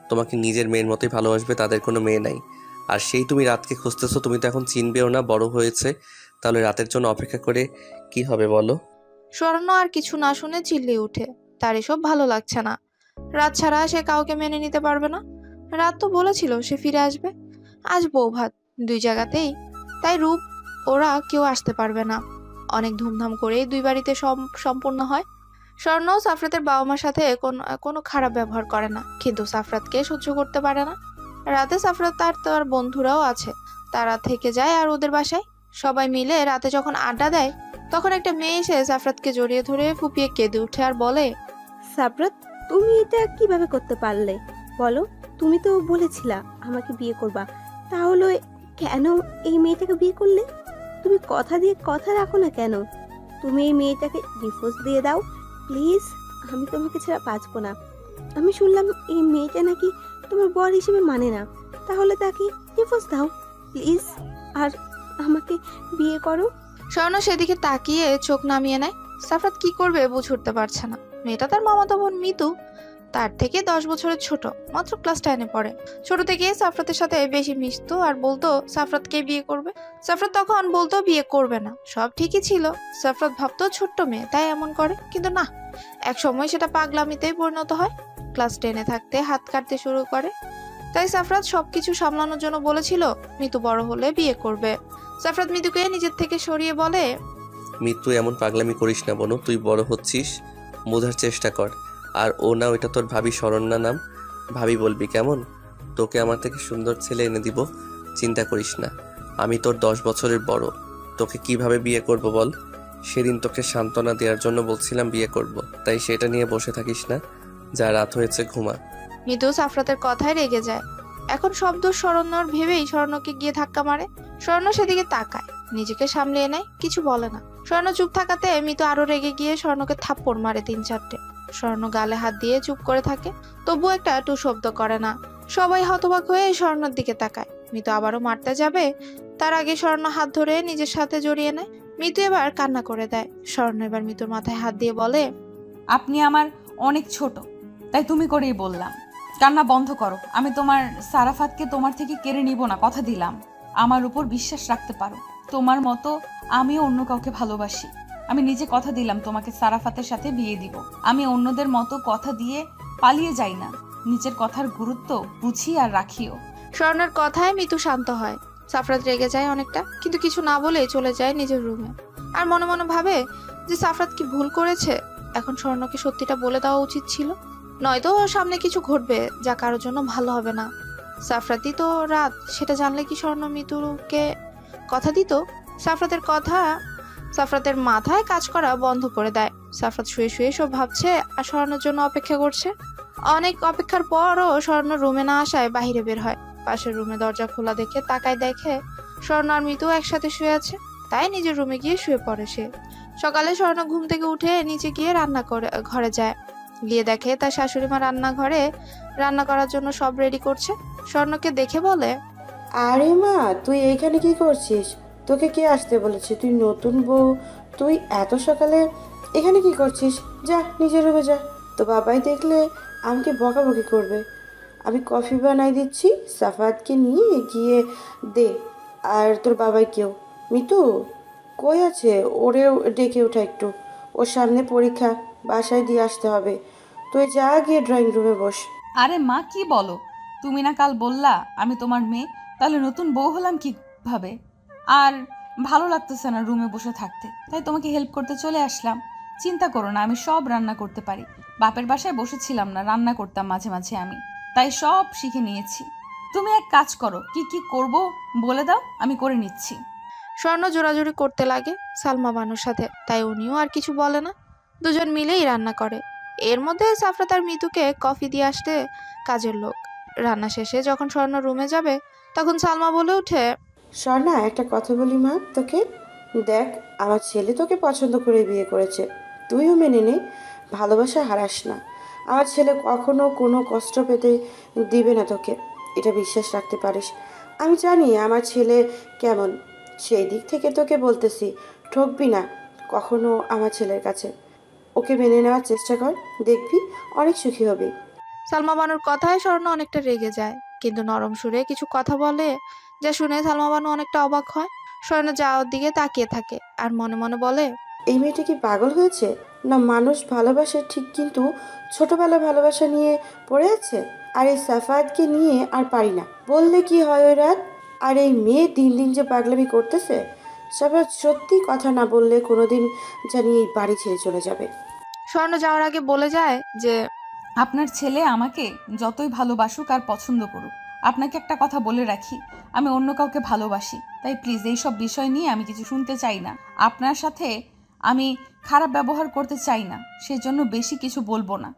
তোমাকে নিজের মেয়ের মতোই ভালোবাসবে, তাদের কোনো মেয়ে নাই। আর সেই তুমি রাতকে খুঁজতেছো, তুমি তো এখন চিনবেও না, বড় হয়েছে। তাহলে রাতের জন্য অপেক্ষা করে কি হবে বলো? স্বর্ণ আর কিছু না শুনে চিল্লিয়ে উঠে। তার এসব ভালো লাগছে না। রাত ছাড়া সে কাউকে মেনে নিতে পারবে না। রাত তো বলেছিল সে ফিরে আসবে, আজ বউ ভাত দুই জায়গাতেই, তাই রূপ ওরা কেউ আসতে পারবে না। অনেক ধুমধাম করে দুই বাড়িতে সম্পূর্ণ হয়। স্বর্ণ সাফরাতের বাবা মার সাথে কোনো খারাপ ব্যবহার করে না, কিন্তু সাফরাতকে সহ্য করতে পারে না। রাতে সাফরাত আর তার বন্ধুরাও আছে, তারা থেকে যায় আর ওদের বাসায়। সবাই মিলে রাতে যখন আড্ডা দেয়, তখন একটা মেয়ে এসে সাফরাতকে জড়িয়ে ধরে ফুপিয়ে কেঁদে উঠে আর বলে, সাফরাত, তুমি এটা কিভাবে করতে পারলে বলো? তুমি তো বলেছিলা আমাকে বিয়ে করবা, তাহলে কেন এই মেয়েটাকে বিয়ে করলে? তুমি কথা দিয়ে কথা রাখো না কেন? তুমি এই মেয়েটাকে ডিভোর্স দিয়ে দাও প্লিজ। আমি তোমাকে ছাড়া বাঁচবো না। আমি শুনলাম এই মেয়েটা নাকি তোমার বর হিসেবে মানে না, তাহলে তাকে ডিভোর্স দাও প্লিজ, আর আমাকে বিয়ে করো। স্বর্ণ সেদিকে তাকিয়ে চোখ নামিয়ে নেয়। সাফরাত কি করবে বুঝে উঠতে পারছে না। মেয়েটা তার মামাতো বোন মিতু, তার থেকে 10 বছরের ছোট, মাত্র ক্লাস 10-এ পড়ে। ছোট থেকে সাফরাতের সাথে বেশি মিশতো আর বলতো সাফরাতকে বিয়ে করবে। সাফরাত তখন বলতো বিয়ে করবে না। সব ঠিকই ছিল, সাফরাত ভাবতো ছোট্ট মেয়ে তাই এমন করে, কিন্তু না, এক সময় সেটা পাগলামিতেই পরিণত হয়। ক্লাস 10-এ থাকতে হাত কাটতে শুরু করে। তাই সাফরাত সবকিছু সামলানোর জন্য বলেছিল মিতু বড় হলে বিয়ে করবে। সাফরাত মিতুকে নিজের থেকে সরিয়ে বলে, মিতু এমন পাগলামি করিস না বোন, তুই বড় হচ্ছিস, বোঝার চেষ্টা কর। আর ও না, ওইটা তোর ভাবি শরণ্যা নাম, ভাবি বলবি কেমন? তোকে আমার থেকে সুন্দর ছেলে এনে দিব, চিন্তা করিস না। আমি তোর 10 বছরের বড়, তোকে কিভাবে বিয়ে করব বল? সেদিন তোকে সান্ত্বনা দেওয়ার জন্য বলছিলাম বিয়ে করব, তাই সেটা নিয়ে বসে থাকিস না। যা রাত হয়েছে ঘুমা। মিতু সাফরাতের কথায় রেগে যায়। এখন শব্দ স্বর্ণর ভেবেই স্বর্ণকে গিয়ে ধাক্কা মারে। স্বর্ণ সেদিকে তাকায়, নিজেকে সামলিয়ে নেয়, কিছু বলে না। স্বর্ণ চুপ থাকাতে মিতু আরো রেগে গিয়ে স্বর্ণকে থাপ্পড় মারে 3-4টে। স্বর্ণ গালে হাত দিয়ে চুপ করে থাকে, তবু একটা টু শব্দ করে না। সবাই হতবাক হয়ে স্বর্ণের দিকে তাকায়। মিতু আবারও মারতে যাবে, তার আগে স্বর্ণ হাত ধরে নিজের সাথে জড়িয়ে নেয়। মিতু এবার কান্না করে দেয়। স্বর্ণ এবার মিতুর মাথায় হাত দিয়ে বলে, আপনি আমার অনেক ছোট, তাই তুমি করেই বললাম। কান্না বন্ধ করো। আমি তোমার সারাফাতকে তোমার থেকে কেড়ে নিব না, কথা দিলাম। আমার উপর বিশ্বাস রাখতে পারো। তোমার মতো আমিও অন্য কাউকে ভালোবাসি। আমি নিজে কথা দিলাম তোমাকে সারাফাতের সাথে বিয়ে দিব। আমি অন্যদের মতো কথা দিয়ে পালিয়ে যাই না। নিজের কথার গুরুত্ব বুঝি আর রাখিও। স্বর্ণের কথায় মিতু শান্ত হয়। সাফরাত রেগে যায় অনেকটা, কিন্তু কিছু না বলে চলে যায় নিজের রুমে। আর মনে মনে ভাবে যে সাফরাত কি ভুল করেছে, এখন স্বর্ণকে সত্যিটা বলে দেওয়া উচিত ছিল। নয়তো সামনে কিছু ঘটবে যা কারোর জন্য ভালো হবে না। সাফরাতই তো রাত, সেটা জানলে কি স্বর্ণ মিতুকে কথা দিত? সাফরাতের মাথায় কাজ করা বন্ধ করে দেয়। সাফরাত শুয়ে শুয়ে সব ভাবছে আর স্বর্ণের জন্য অপেক্ষা করছে। অনেক অপেক্ষার পরও স্বর্ণ রুমে না আসায় বাহিরে বের হয়। পাশের রুমে দরজা খোলা দেখে তাকায়, দেখে স্বর্ণ আর মিতু একসাথে শুয়ে আছে। তাই নিজের রুমে গিয়ে শুয়ে পড়ে সে। সকালে স্বর্ণ ঘুম থেকে উঠে নিচে গিয়ে ঘরে যায়। গিয়ে দেখে তার শাশুড়ি মা রান্নাঘরে রান্না করার জন্য সব রেডি করছে। স্বর্ণকে দেখে বলে, আরে মা, তুই এইখানে কি করছিস? তোকে কে আসতে বলেছে? তুই নতুন বউ, তুই এত সকালে এখানে কি করছিস? যা নিজের রুমে যা, তো বাবাই দেখলে আমাকে বকাবকি করবে। আমি কফি বানাই দিচ্ছি, সাফাতকে নিয়ে গিয়ে দে। আর তোর বাবাইকেও। মিতু কই আছে? ওরেও ডেকে ওঠা একটু, ওর সামনে পরীক্ষা, বাসায় দিয়ে আসতে হবে। তুই যা গিয়ে ড্রয়িং রুমে বস। আরে মা, কি বলো? তুমি না কাল বললা আমি তোমার মেয়ে, তাহলে নতুন বউ হলাম কিভাবে? আর ভালো লাগতেছে না রুমে বসে থাকতে, তাই তোমাকে হেল্প করতে চলে আসলাম। চিন্তা করো না, আমি সব রান্না করতে পারি। বাপের বাসায় বসেছিলাম না, রান্না করতাম মাঝে মাঝে আমি, তাই সব শিখে নিয়েছি। তুমি এক কাজ করো, কি কি করব বলে দাও, আমি করে নিচ্ছি। স্বর্ণ জোরাজুরি করতে লাগে সালমা বানুর সাথে, তাই উনিও আর কিছু বলে না। দুজন মিলেই রান্না করে। এর মধ্যে সাফরাত আর মিতুকে কফি দিয়ে আসতে কাজের লোক। রান্না শেষে যখন স্বর্ণ রুমে যাবে তখন সালমা বলে ওঠে, স্বর্ণা, একটা কথা বলি মা তোকে। দেখ, আমার ছেলে তোকে পছন্দ করে বিয়ে করেছে, তুইও মেনে নে। ভালোবাসা হারাস না। আমার ছেলে কখনো কোনো কষ্ট পেতে দিবে না তোকে, এটা বিশ্বাস রাখতে পারিস। আমি জানি আমার ছেলে কেমন, সেই দিক থেকে তোকে বলতেছি, ঠকবি না কখনো আমার ছেলের কাছে। ওকে মেনে নেওয়ার চেষ্টা কর, দেখবি অনেক সুখী হবি। সালমা বানুর কথায় স্বর্ণ অনেকটা রেগে যায়, কিন্তু নরম সুরে কিছু কথা বলে যা শুনে সালমা বানু অনেকটা অবাক হয়। স্বর্ণ যাওয়ার দিকে তাকিয়ে থাকে আর মনে মনে বলে, এই মেয়েটা কি পাগল হয়েছে? না মানুষ ভালোবাসে ঠিক, কিন্তু ছোটবেলা ভালোবাসা নিয়ে পড়ে আছে। আর এই সাফায়াতকে নিয়ে আর পারি না বললে কি হয় ওই রাত। আর এই মেয়ে দিন দিন যে পাগলামি করতেছে, সাফায়াত সত্যি কথা না বললে কোনোদিন জানি এই বাড়ি ছেড়ে চলে যাবে। স্বর্ণ যাওয়ার আগে বলে যায় যে, আপনার ছেলে আমাকে যতই ভালোবাসুক আর পছন্দ করুক, আপনাকে একটা কথা বলে রাখি, আমি অন্য কাউকে ভালোবাসি। তাই প্লিজ এইসব বিষয় নিয়ে আমি কিছু শুনতে চাই না। আপনার সাথে আমি খারাপ ব্যবহার করতে চাই না, সেজন্য বেশি কিছু বলবো না।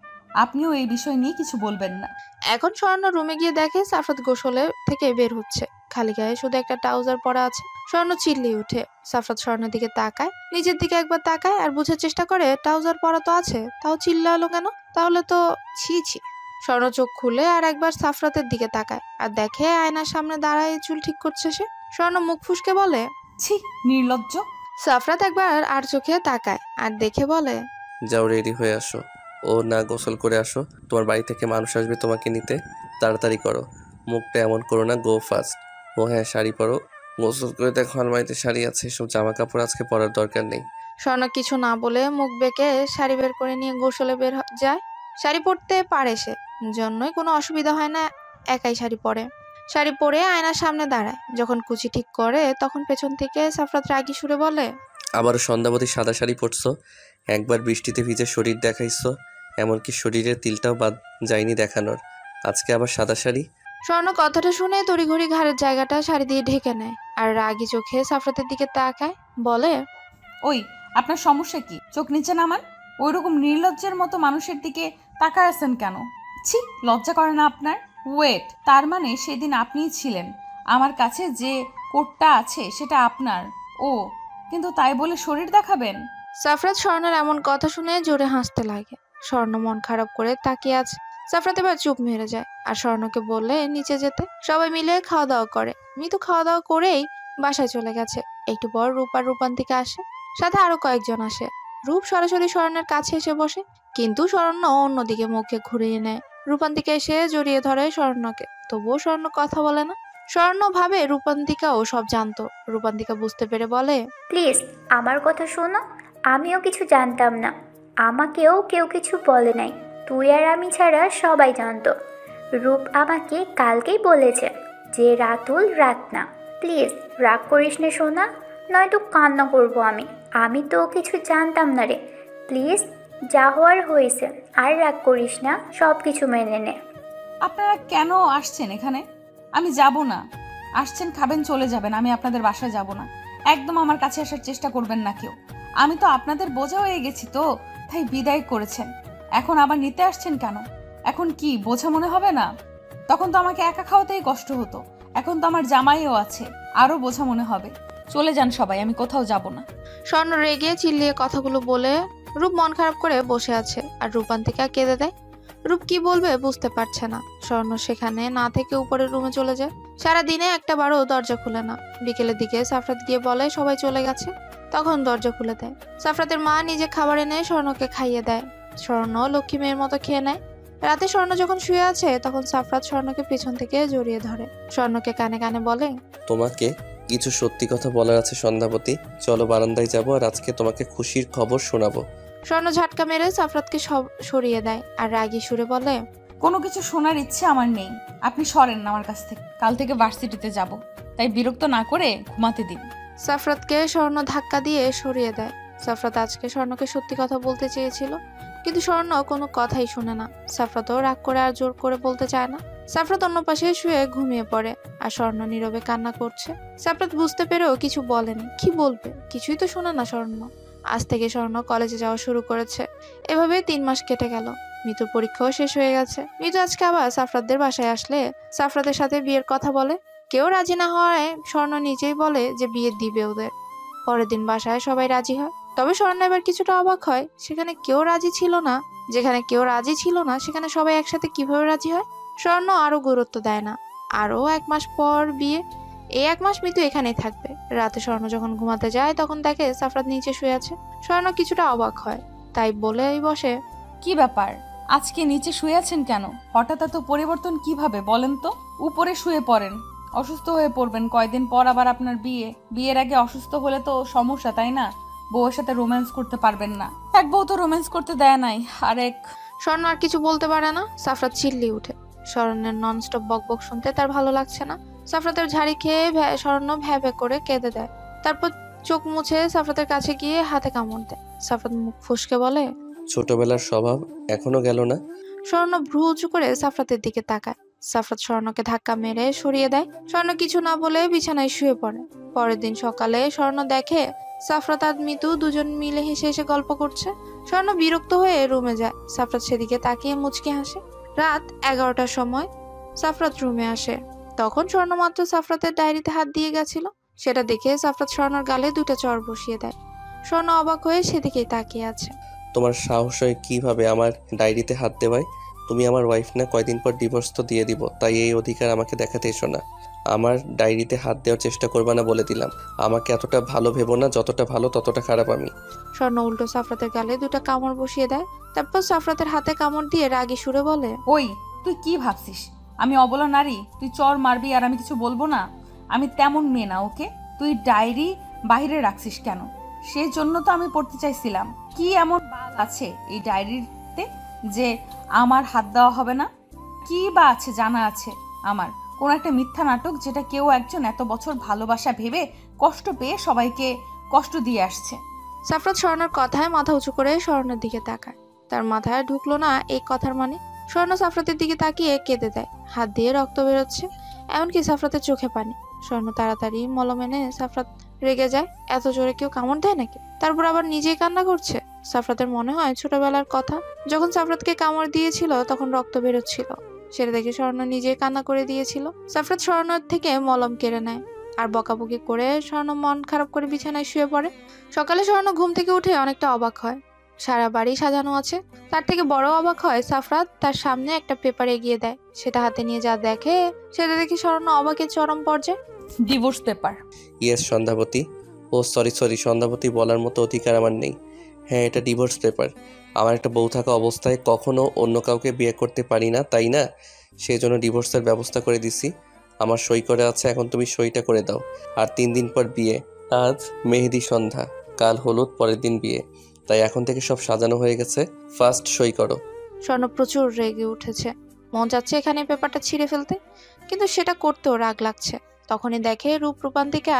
আপনিও এই বিষয় নিয়ে কিছু বলবেন না। এখন স্বর্ণ রুমে গিয়ে দেখে সাফরাত গোসলে থেকে বের হচ্ছে, খালি গায়ে শুধু একটা ট্রাউজার পরা আছে। স্বর্ণ চিল্লিয়ে উঠে। সাফরাত স্বর্ণের দিকে তাকায়, নিজের দিকে একবার তাকায় আর বোঝার চেষ্টা করে ট্রাউজার পরা তো আছে, তাও চিল্লালো কেন? তাহলে তো ছি ছি। স্বর্ণ চোখ খুলে আর একবার সাফরাতের দিকে তাকায় আর দেখে আয়নার সামনে দাঁড়ায় চুল ঠিক করছে সে। স্বর্ণ মুখ ফুসকে বলে, ছি, নির্লজ্জ। সাফরাত একবার আর চোখে তাকায় আর দেখে বলে, যাও রেডি হয়ে আসো। ও না গোসল করে আসো, তোমার বাড়ি থেকে মানুষ আসবে তোমাকে নিতে। তাড়াতাড়ি করো, মুখটা এমন করো না, গো ফাস্ট। ও হ্যাঁ, শাড়ি পরো। গোসল করে দেখো আলমারিতে শাড়ি আছে, সব জামা কাপড় আজকে পরার দরকার নেই। স্বর্ণ কিছু না বলে মুখ বেঁকে শাড়ি বের করে নিয়ে গোসলে যায়। শাড়ি পরতে পারে সে, জন্যই কোনো অসুবিধা হয় না, একাই শাড়ি পরে। শাড়ি পরে আয়নার সামনে দাঁড়ায়। যখন কুচি ঠিক করে তখন পেছন থেকে সাফরাত রাগী সুরে বলে, আবারও সন্ধ্যাবতী সাদা শাড়ি পরছো, একবার বৃষ্টিতে ভিজে শরীর দেখাইছো, এমনকি শরীরের তিলটাও বাদ যায়নি দেখানোর, আজকে আবার সাদা শাড়ি। স্বর্ণ কথাটা শুনে তড়িঘড়ি ঘাড়ের জায়গাটা শাড়ি দিয়ে ঢেকে নেয় আর রাগী চোখে সাফরাতের দিকে তাকায়, বলে, ওই আপনার সমস্যা কি? চোখ নিচে নামান। ওইরকম নির্লজ্জের মতো মানুষের দিকে তাকায় আছেন কেন? ছি, লজ্জা করে না আপনার? ওয়েট, তার মানে সেদিন আপনিই ছিলেন, আমার কাছে যে কোটটা আছে সেটা আপনার। ও, কিন্তু তাই বলে শরীর দেখাবেন? সাফরাত স্বর্ণের এমন কথা শুনে জোরে হাসতে লাগে। স্বর্ণ মন খারাপ করে তাকিয়ে আছে। সাফরাত এবার চুপ মেরে যায় আর স্বর্ণকে বলে নিচে যেতে। সবাই মিলে খাওয়া দাওয়া করে। মিতু খাওয়া দাওয়া করেই বাসায় চলে গেছে। একটু পর রূপ আর রূপান্তিকা আসে, সাথে আরো কয়েকজন আসে। রূপ সরাসরি স্বর্ণের কাছে এসে বসে, কিন্তু স্বর্ণ অন্যদিকে মুখে ঘুরিয়ে নেয়। রূপান্তিকা এসে জড়িয়ে ধরে স্বর্ণকে, তবুও স্বর্ণ কথা বলে না। স্বর্ণ ভাবে রূপান্তিকাও সব জানতো। রূপান্তিকা বুঝতে পেরে বলে, প্লিজ আমার কথা শোনো, আমিও কিছু জানতাম না, আমাকেও কেউ কিছু বলে নাই, তুই আর আমি ছাড়া সবাই জানতো। রূপ আমাকে কালকেই বলেছে যে রাতুল রাত না। প্লিজ রাগ করিস না সোনা, নয়তো কান্না করবো আমি তো কিছু জানতাম না রে। প্লিজ যা হওয়ার হয়েছে, আর রাগ করিস না, সব কিছু মেনে নে। আপনারা কেন আসছেন এখানে? আমি যাব না। আসছেন, খাবেন, চলে যাবেন। আমি আপনাদের বাসায় যাব না। একদম আমার কাছে আসার চেষ্টা করবেন না কেউ। আমি তো আপনাদের বোঝা হয়ে গেছি, তো তাই বিদায় করেছেন। এখন আবার নিতে আসছেন কেন? এখন কি বোঝা মনে হবে না? তখন তো আমাকে একা খাওয়াতেই কষ্ট হতো। এখন তো আমার জামাইও আছে, আরো বোঝা মনে হবে। চলে যান সবাই, আমি কোথাও যাব না। স্বর্ণ রেগে চিল্লিয়ে কথাগুলো বলে রূপ মন খারাপ করে বসে আছে, আর রূপান্তিকা কেঁদে দেয়। রূপ কি বলবে বুঝতে পারছে না। স্বর্ণ সেখানে না থেকে উপরের রুমে চলে যায়। সারাদিনে একটা বারও দরজা খুলে না। বিকেলের দিকে সাফরাত গিয়ে বলে সবাই চলে গেছে, তখন দরজা খুলে দেয়। সাফরাতের মা নিজে খাবার এনে স্বর্ণকে খাইয়ে দেয়। স্বর্ণ লক্ষ্মী মেয়ের মতো খেয়ে নেয়। রাতে স্বর্ণ যখন শুয়ে আছে তখন সাফরাত স্বর্ণকে পেছন থেকে জড়িয়ে ধরে। স্বর্ণকে কানে কানে বলে, তোমাকে কিছু সত্যি কথা বলার আছে সন্ধ্যাবতী। চলো বারান্দায় যাবো, আর আজকে তোমাকে খুশির খবর শোনাবো। স্বর্ণ ঝাটকা মেরে সাফরাতকে সরিয়ে দেয় আর রাগী সুরে বলে, কোনো কিছু শোনার ইচ্ছে আমার নেই। আপনি সরেন আমার কাছ থেকে। কাল থেকে ভার্সিটিতে যাব, তাই বিরক্ত না করে ঘুমাতে দিন। সাফরাতকে স্বর্ণ ধাক্কা দিয়ে সরিয়ে দেয়। সাফরাত আজকে স্বর্ণকে সত্যি কথা বলতে চেয়েছিল, কিন্তু স্বর্ণ কোনো কথাই শুনে না। সাফরাতও রাগ করে আর জোর করে বলতে চায় না। সাফরাত অন্য পাশে শুয়ে ঘুমিয়ে পড়ে, আর স্বর্ণ নীরবে কান্না করছে। সাফরাত বুঝতে পেরেও কিছু বলেনি। কি বলবে? কিছুই তো শোনে না স্বর্ণ। আজ থেকে স্বর্ণ কলেজে যাওয়া শুরু করেছে। এভাবে 3 মাস কেটে গেল। মিতুর পরীক্ষাও শেষ হয়ে গেছে। মিতু আজকে আবার সাফরাতদের বাসায় আসলে সাফরাতের সাথে বিয়ের কথা বলে। কেউ রাজি না হওয়ায় স্বর্ণ নিজেই বলে যে বিয়ে দিবে ওদের। পরের দিন বাসায় সবাই রাজি হয়। তবে স্বর্ণ এবার কিছুটা অবাক হয়, যেখানে কেউ রাজি ছিল না সেখানে সবাই একসাথে কিভাবে রাজি হয়। স্বর্ণ আরো গুরুত্ব দেয় না। আরো 1 মাস পর বিয়ে। এই 1 মাস মিতু এখানেই থাকবে। রাতে স্বর্ণ যখন ঘুমাতে যায় তখন দেখে সাফরাত নিচে শুয়ে আছে। স্বর্ণ কিছুটা অবাক হয়, তাই বলেই বসে, কি ব্যাপার, আজকে নিচে শুয়ে আছেন কেন? হঠাৎ এত পরিবর্তন কিভাবে বলেন তো? উপরে শুয়ে পড়েন, অসুস্থ হয়ে পড়বেন। কয়দিন পর আবার আপনার বিয়ে। বিয়ের আগে অসুস্থ হলে তো সমস্যা, তাই না? বউয়ের সাথে রোম্যান্স করতে পারবেন না। এক বউ তো রোম্যান্স করতে দেয় নাই, আরেক। স্বর্ণ আর কিছু বলতে পারে না। সাফরাত চিল্লিয়ে উঠে। স্বর্ণের ননস্টপ বকবক শুনতে তার ভালো লাগছে না। সাফরাতের ঝাড়ি খেয়ে স্বর্ণ ভ্যাভে করে কেঁদে দেয়। তারপর চোখ মুছে সাফরাতের কাছে গিয়ে হাতে কামড় দেয়। সাফরাত মুখ ফুসকে বলে, ছোটবেলার স্বভাব এখনো গেল না? স্বর্ণ ভ্রু উঁচু করে সাফরাতের দিকে তাকায়। সাফরাত স্বর্ণকে ধাক্কা মেরে সরিয়ে দেয়। স্বর্ণ কিছু না বলে বিছানায় শুয়ে পড়ে। পরের দিন সকালে স্বর্ণ দেখে সাফরাত আর মিতু দুজন মিলে হেসে হেসে গল্প করছে। স্বর্ণ বিরক্ত হয়ে রুমে যায়। সাফরাত সেদিকে তাকিয়ে মুচকি হাসে। রাত 11টার সময় সাফরাত রুমে আসে। তখন স্বর্ণ মাত্র সাফরাতের ডায়েরিতে হাত দিয়ে গেছিল। সেটা দেখে সাফরাত স্বর্ণর গালে 2টা চড় বসিয়ে দেয়। স্বর্ণ অবাক হয়ে সেদিকেই তাকিয়ে আছে। তোমার সাহস হয় কিভাবে আমার ডায়েরিতে হাত দেওয়ায়? তুমি আমার ওয়াইফ না? কয়দিন পর ডিভোর্স তো দিয়ে দিব, তাই এই অধিকার আমাকে দেখাতে এসো না। আমার ডায়েরিতে হাত দেওয়ার চেষ্টা করবে না বলে দিলাম। আমাকে এতটা ভালো ভেবো না, যতটা ভালো ততটা খারাপ আমি। স্বর্ণ উল্টো সাফরাতের গালে 2টা কামড় বসিয়ে দেয়। তারপর সাফরাতের হাতে কামড় দিয়ে রাগী সুরে বলে, ওই তুই কি ভাবছিস আমি অবলা নারী? তুই চর মারবি আর আমি কিছু বলবো না? আমি তেমন মেয়ে না, ওকে? তুই ডায়েরি বাইরে রাখছিস কেন? সেই জন্য তো আমি পড়তে চাইছিলাম। কি এমন বাল আছে এই ডায়েরিতে যে আমার হাত দেওয়া হবে না? কি বা আছে জানা আছে আমার? কোন একটা মিথ্যা নাটক, যেটা কেউ একজন এত বছর ভালোবাসা ভেবে কষ্ট পেয়ে সবাইকে কষ্ট দিয়ে আসছে। সাফরাত স্বর্ণের কথায় মাথা উঁচু করে স্বর্ণের দিকে তাকায়। তার মাথায় ঢুকলো না এই কথার মানে। স্বর্ণ সাফরাতের দিকে তাকিয়ে কেঁদে দেয়। হাত দিয়ে রক্ত বেরোচ্ছে, এমনকি সাফরাতের চোখে পানি। স্বর্ণ তাড়াতাড়ি মলম এনে সাফরাত রেগে যায়। এত জোরে কেউ কামড় দেয় নাকি? তারপর আবার নিজেই কান্না করছে। সাফরাতের মনে হয় ছোটবেলার কথা, যখন সাফরাতকে কামড় দিয়েছিল তখন রক্ত বেরোচ্ছিল। সেটা দেখে স্বর্ণ নিজেই কান্না করে দিয়েছিল। সাফরাত স্বর্ণের থেকে মলম কেড়ে নেয় আর বকাবকি করে স্বর্ণ মন খারাপ করে বিছানায় শুয়ে পড়ে। সকালে স্বর্ণ ঘুম থেকে উঠে অনেকটা অবাক হয়। সারা বাড়ি সাজানো আছে। তার থেকে বড় অবাক হয় সাফরাত তার সামনে একটা পেপার এগিয়ে দেয়। সেটা হাতে নিয়ে যা দেখে সেটা দেখে স্বর্ণ অবাকের চরম পর্যায়ে। Divorce paper. ইয়েস সন্ধ্যাবতী। ও সরি সন্ধ্যাবতী, বলার মতো অধিকার আমার নেই। হ্যাঁ, এটা ডিভোর্স পেপার। আমার একটা বউ থাকা অবস্থায় কখনো অন্য কাউকে বিয়ে করতে পারি না, তাই না? সেই জন্য ডিভোর্সের ব্যবস্থা করে দিছি। আমার সই করে আছে, এখন তুমি সইটা করে দাও। আর 3 দিন পর বিয়ে। আজ মেহেদি সন্ধ্যা, কাল হলুদ, পরের দিন বিয়ে। তাই এখন থেকে সব সাজানো হয়ে গেছে। ফার্স্ট সই করো। স্বর্ণ প্রচুর রেগে উঠেছে। মন যাচ্ছে এখানে পেপারটা ছিঁড়ে ফেলতে, কিন্তু সেটা করতেও রাগ লাগছে। তখনই দেখে রূপান্তিকা,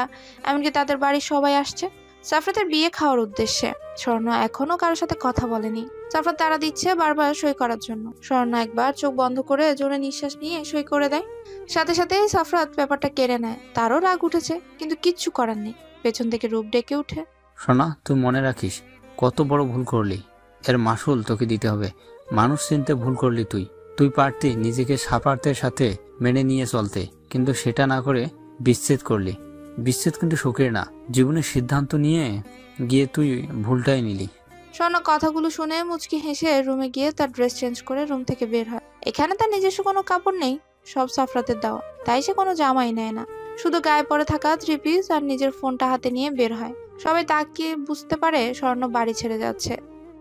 এমনকি তাদের বাড়ির সবাই আসছে। সাফরাতের বিয়ে খাওয়ার উদ্দেশ্যে। স্বর্ণ এখনো কারোর সাথে কথা বলেনি। সাফরাত তাড়া দিচ্ছে বারবার সই করার জন্য। স্বর্ণ একবার চোখ বন্ধ করে জোরে নিঃশ্বাস নিয়ে সই করে দেয়। সাথে সাথে সাফরাত পেপারটা কেড়ে নেয়। তারও রাগ উঠেছে, কিন্তু কিচ্ছু করার নেই। পেছন থেকে রূপ ডেকে উঠে, সোনা, তুই মনে রাখিস কত বড় ভুল করলি, এর মাসুল তোকে দিতে হবে। মানুষ চিনতে ভুল করলি তুই পারতি নিজেকে সাফারতের সাথে মেনে নিয়ে চলতে, কিন্তু সেটা না করে বিচ্ছেদ করলি। বিচ্ছেদ কিন্তু সুখের না। জীবনের সিদ্ধান্ত নিয়ে গিয়ে তুই ভুলটাই নিলি। স্বর্ণ কথাগুলো শুনে মুচকি হেসে রুমে গিয়ে তার ড্রেস চেঞ্জ করে রুম থেকে বের হয়। এখানে তার নিজস্ব কোনো কাপড় নেই, সব সাফরাতের দেওয়া, তাই সে কোনো জামাই নেয় না। শুধু গায়ে পরে থাকা 3 পিস আর নিজের ফোনটা হাতে নিয়ে বের হয়। সবাই তাকিয়ে বুঝতে পারে স্বর্ণ বাড়ি ছেড়ে যাচ্ছে,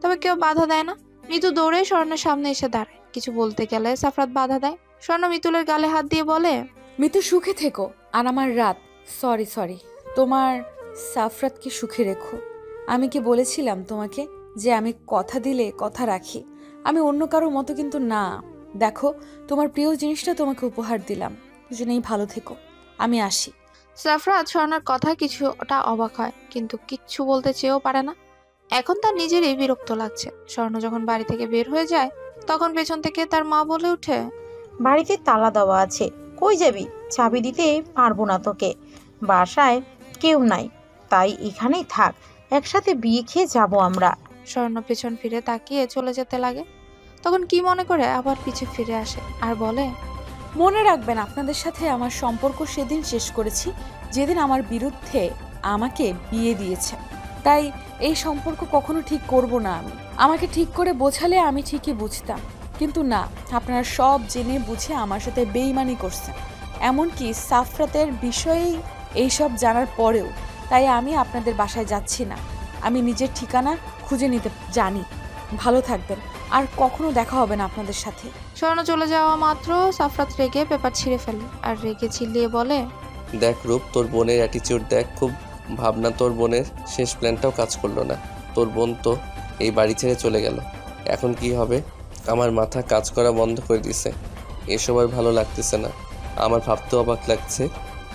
তবে কেউ বাধা দেয় না। মিতু দৌড়ে স্বর্ণের সামনে এসে দাঁড়ায়। কিছু বলতে গেলে সাফরাত বাধা দেয়। স্বর্ণ মিতুলের গালে হাত দিয়ে বলে, মিতু সুখে থেকো, আর আমার রাত সরি তোমার সাফরাতকে সুখে রেখো। আমি কি বলেছিলাম তোমাকে যে আমি কথা দিলে কথা রাখি? আমি অন্য কারোর মতো কিন্তু না। দেখো, তোমার প্রিয় জিনিসটা তোমাকে উপহার দিলাম। দুজনেই ভালো থেকো, আমি আসি। সাফরাত স্বর্ণের কথা কিছুটা অবাক হয়, কিন্তু কিচ্ছু বলতে চেয়েও পারে না। এখন তার নিজেরই বিরক্ত লাগছে। স্বর্ণ যখন বাড়ি থেকে বের হয়ে যায়, তখন পেছন থেকে তার মা বলে ওঠে, বাড়িতে তালা দেওয়া আছে, কই যাবি? চাবি দিতে পারবো না তোকে। বাসায় কেউ নাই, তাই এখানেই থাক, একসাথে বিয়ে খেয়ে যাবো আমরা। স্বর্ণ পেছন ফিরে তাকিয়ে চলে যেতে লাগে। তখন কি মনে করে আবার পিছে ফিরে আসে আর বলে, মনে রাখবেন, আপনাদের সাথে আমার সম্পর্ক সেদিন শেষ করেছি যেদিন আমার বিরুদ্ধে আমাকে বিয়ে দিয়েছে। তাই এই সম্পর্ক কখনো ঠিক করব না আমি। আমাকে ঠিক করে বোঝালে আমি ঠিকই বুঝতাম, কিন্তু না, আপনারা সব জেনে বুঝে আমার সাথে বেইমানি করছেন, এমনকি সাফরাতের বিষয়েই এইসব জানার পরেও। তাই আমি আপনাদের বাসায় যাচ্ছি না। আমি নিজের ঠিকানা খুঁজে নিতে জানি। ভালো থাকবেন, আর কখনো দেখা হবে না আপনাদের সাথে। স্বর্ণ চলে যাওয়া মাত্র সাফরাত রেগে পেপার ছিঁড়ে ফেলে আর রেগে চিল্লিয়ে বলে, দেখ রূপ, তোর বোনের অ্যাটিচিউড দেখ, খুব ভাবনা। তোর বোনের শেষ প্ল্যানটাও কাজ করলো না। তোর বোন তো এই বাড়ি ছেড়ে চলে গেল, এখন কি হবে? আমার মাথা কাজ করা বন্ধ করে দিছে। এসব আর ভালো লাগতেছে না। আমার ভাবতে অবাক লাগছে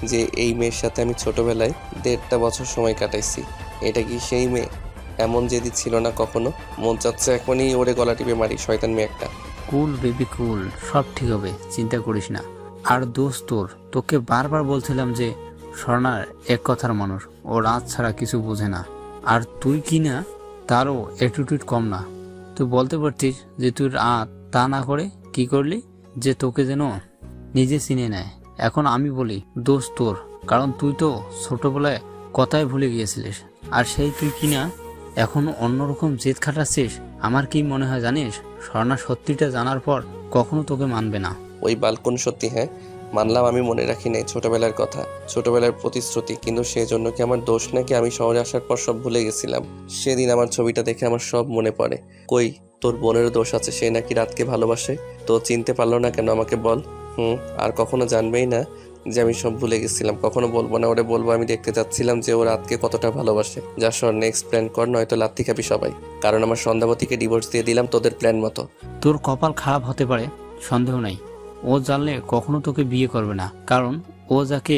যে এই মেয়ের সাথে আমি ছোটবেলায় 1.5 বছর সময় কাটাইছি। এটা কি সেই মেয়ে? এমন জেদি ছিল না কখনো। মন চাচ্ছে এখনই ওরে গলা টিপে মারি, শয়তান মেয়ে একটা। কুল বেবি কুল, সব ঠিক হবে, চিন্তা করিস না। আর দোস্ত, তোকে বারবার বলছিলাম যে স্বর্ণার এক কথার মানুষ, ও রাত ছাড়া কিছু বোঝে না। আর তুই কি না, তারও অ্যাটিটিউড কম না। তুই বলতে পারতিস যে তুই রাত, তা না করে কি করলি যে তোকে যেন নিজে চিনে নেয়। এখন আমি বলি দোষ তোর, কারণ তুই তো ছোটবেলায় কথাই ভুলে গিয়েছিলিস। আর সেই তুই কিনা এখন অন্যরকম জেদ খাটাচ্ছিস। আমার কি মনে হয় জানিস, স্বর্ণা সত্যিটা জানার পর কখনো তোকে মানবে না। ওই বালকন সত্যি, হ্যাঁ মানলাম আমি মনে রাখি নাই ছোটবেলার কথা, ছোটবেলার প্রতিশ্রুতি, কিন্তু সেই জন্য কি আমার দোষ নাকি? আমি শহরে আসার পর সব ভুলে গেছিলাম। সেদিন আমার ছবিটা দেখে আমার সব মনে পড়ে। কই, তোর বোনেরও দোষ আছে, সে নাকি রাতকে ভালোবাসে। তো চিনতে পারলো না কেন আমাকে বল? আর কখনো জানবেই না যে আমি সব ভুলে গেছিলাম। কখনো বলবো না, ওরে বলবো আমি দেখতে চাচ্ছিলাম যে ও রাতকে কতটা ভালোবাসে। যা সর, নেক্সট প্ল্যান কর, নয়তো লাত্তি খাবি সবাই। কারণ আমার সন্ধ্যাবতীকে ডিভোর্স দিয়ে দিলাম তোদের প্ল্যান মতো। তোর কপাল খারাপ হতে পারে, সন্দেহ নাই। ও জানলে কখনো তোকে বিয়ে করবে না, কারণ ও যাকে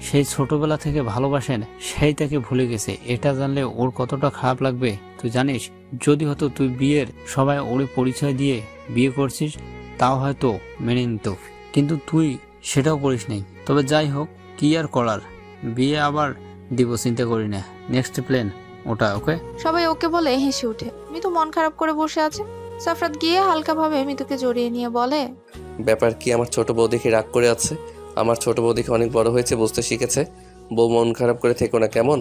সেই ছোটবেলা থেকে ভালোবাসেন সেই তাকে ভুলে গেছে। এটা জানলে ওর কতটা খারাপ লাগবে তুই জানিস? যদি হয়তো তুই বিয়ের সবাই ওরে পরিচয় দিয়ে বিয়ে করছিস, তাও হয়তো মেনে নিত, কিন্তু তুই সেটাও করিস নাই। তবে যাই হোক, কি আর করার, বিয়ে আবার দিব, চিন্তা করি না। নেক্সট প্ল্যান ওটা, ওকে? সবাই ওকে বলে হেসে উঠে। মিতু মন খারাপ করে বসে আছে। সাফরাত গিয়ে হালকাভাবে মিতুকে জড়িয়ে নিয়ে বলে, ব্যাপার কি? আমার ছোট বউ দেখে রাগ করে আছে? আমার ছোট বউ দেখে অনেক বড় হয়েছে, বুঝতে শিখেছে। বউ মন খারাপ করে থেকো না কেমন?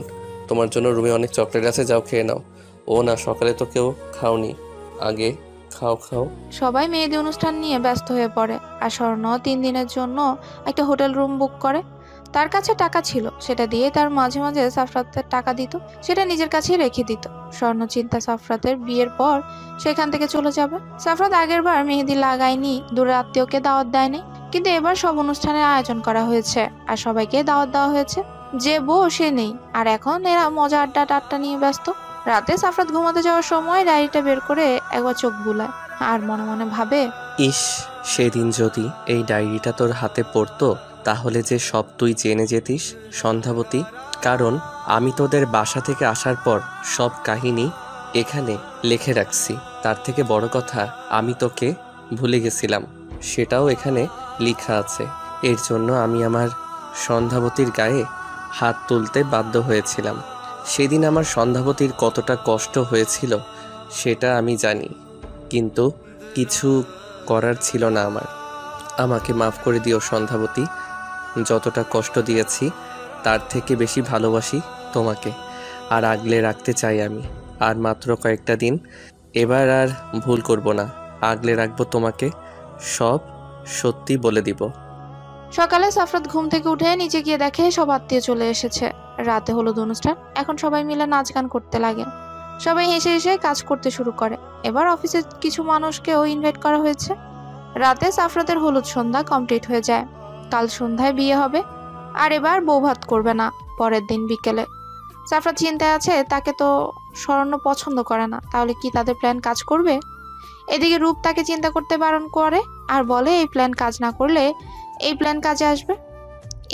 তোমার জন্য রুমে অনেক চকলেট আছে, যাও খেয়ে নাও। ও না, সকালে তো কেউ খাওনি, আগে খাও খাও। সবাই মেহেদি অনুষ্ঠান নিয়ে ব্যস্ত হয়ে পড়ে। আর স্বর্ণ 3 দিনের জন্য একটা হোটেল রুম বুক করে। তার কাছে টাকা ছিল, সেটা দিয়ে তার মাঝে মাঝে সাফরাতের টাকা দিত, সেটা নিজের কাছেই রেখে দিত। স্বর্ণ চিন্তা সাফরাতের বিয়ের পর সেখান থেকে চলে যাবে। সাফরাত আগের বার মেহেদি লাগায়নি, দূরের আত্মীয়কে দাওয়াত দেয়নি, কিন্তু এবার সব অনুষ্ঠানের আয়োজন করা হয়েছে আর সবাইকে দাওয়াত দেওয়া হয়েছে। যে বউ সে নেই, আর এখন এরা মজা আড্ডা টাড্ডা নিয়ে ব্যস্ত। রাতে সাফরাত ঘুমাতে যাওয়ার সময় ডায়েরিটা বের করে একবার চোখ বুলায় আর মনে মনে ভাবে, ইস, সেদিন যদি এই ডায়েরিটা তোর হাতে পড়তো, তাহলে যে সব তুই জেনে যেতিস। সন্ধ্যাবতী, কারণ আমি তোদের বাসা থেকে আসার পর সব কাহিনী এখানে লিখে রাখছি। তার থেকে বড় কথা, আমি তোকে ভুলে গেছিলাম, সেটাও এখানে লেখা আছে। এর জন্য আমি আমার সন্ধ্যাবতীর গায়ে হাত তুলতে বাধ্য হয়েছিলাম। সেদিন আমার সন্ধ্যাবতীর কতটা কষ্ট হয়েছিল সেটা আমি জানি, কিন্তু কিছু করার ছিল না আমার। আমাকে মাফ করে দিও সন্ধ্যাবতী। যতটা কষ্ট দিয়েছি তার থেকে বেশি ভালোবাসি তোমাকে, আর আগলে রাখতে চাই আমি। আর মাত্র কয়েকটা দিন, এবার আর ভুল করব না, আগলে রাখবো তোমাকে, সব সত্যি বলে দিব। সকালে সাফরাত ঘুম থেকে উঠে নিচে গিয়ে দেখে সব আত্মীয় চলে এসেছে। রাতে হলুদ অনুষ্ঠান, এখন সবাই মিলে নাচ গান করতে লাগে। সবাই হেসে হেসে কাজ করতে শুরু করে। এবার অফিসে কিছু মানুষকেও ইনভাইট করা হয়েছে। রাতে সাফরাতের হলুদ সন্ধ্যা কমপ্লিট হয়ে যায়। কাল সন্ধ্যায় বিয়ে হবে, আর এবার বউ ভাত করবে না, পরের দিন বিকেলে। সাফরাত চিন্তায় আছে, তাকে তো শরণ্য পছন্দ করে না, তাহলে কি তাদের প্ল্যান কাজ করবে? এদিকে রূপ তাকে চিন্তা করতে বারণ করে আর বলে এই প্ল্যান কাজ না করলে এই প্ল্যান কাজে আসবে।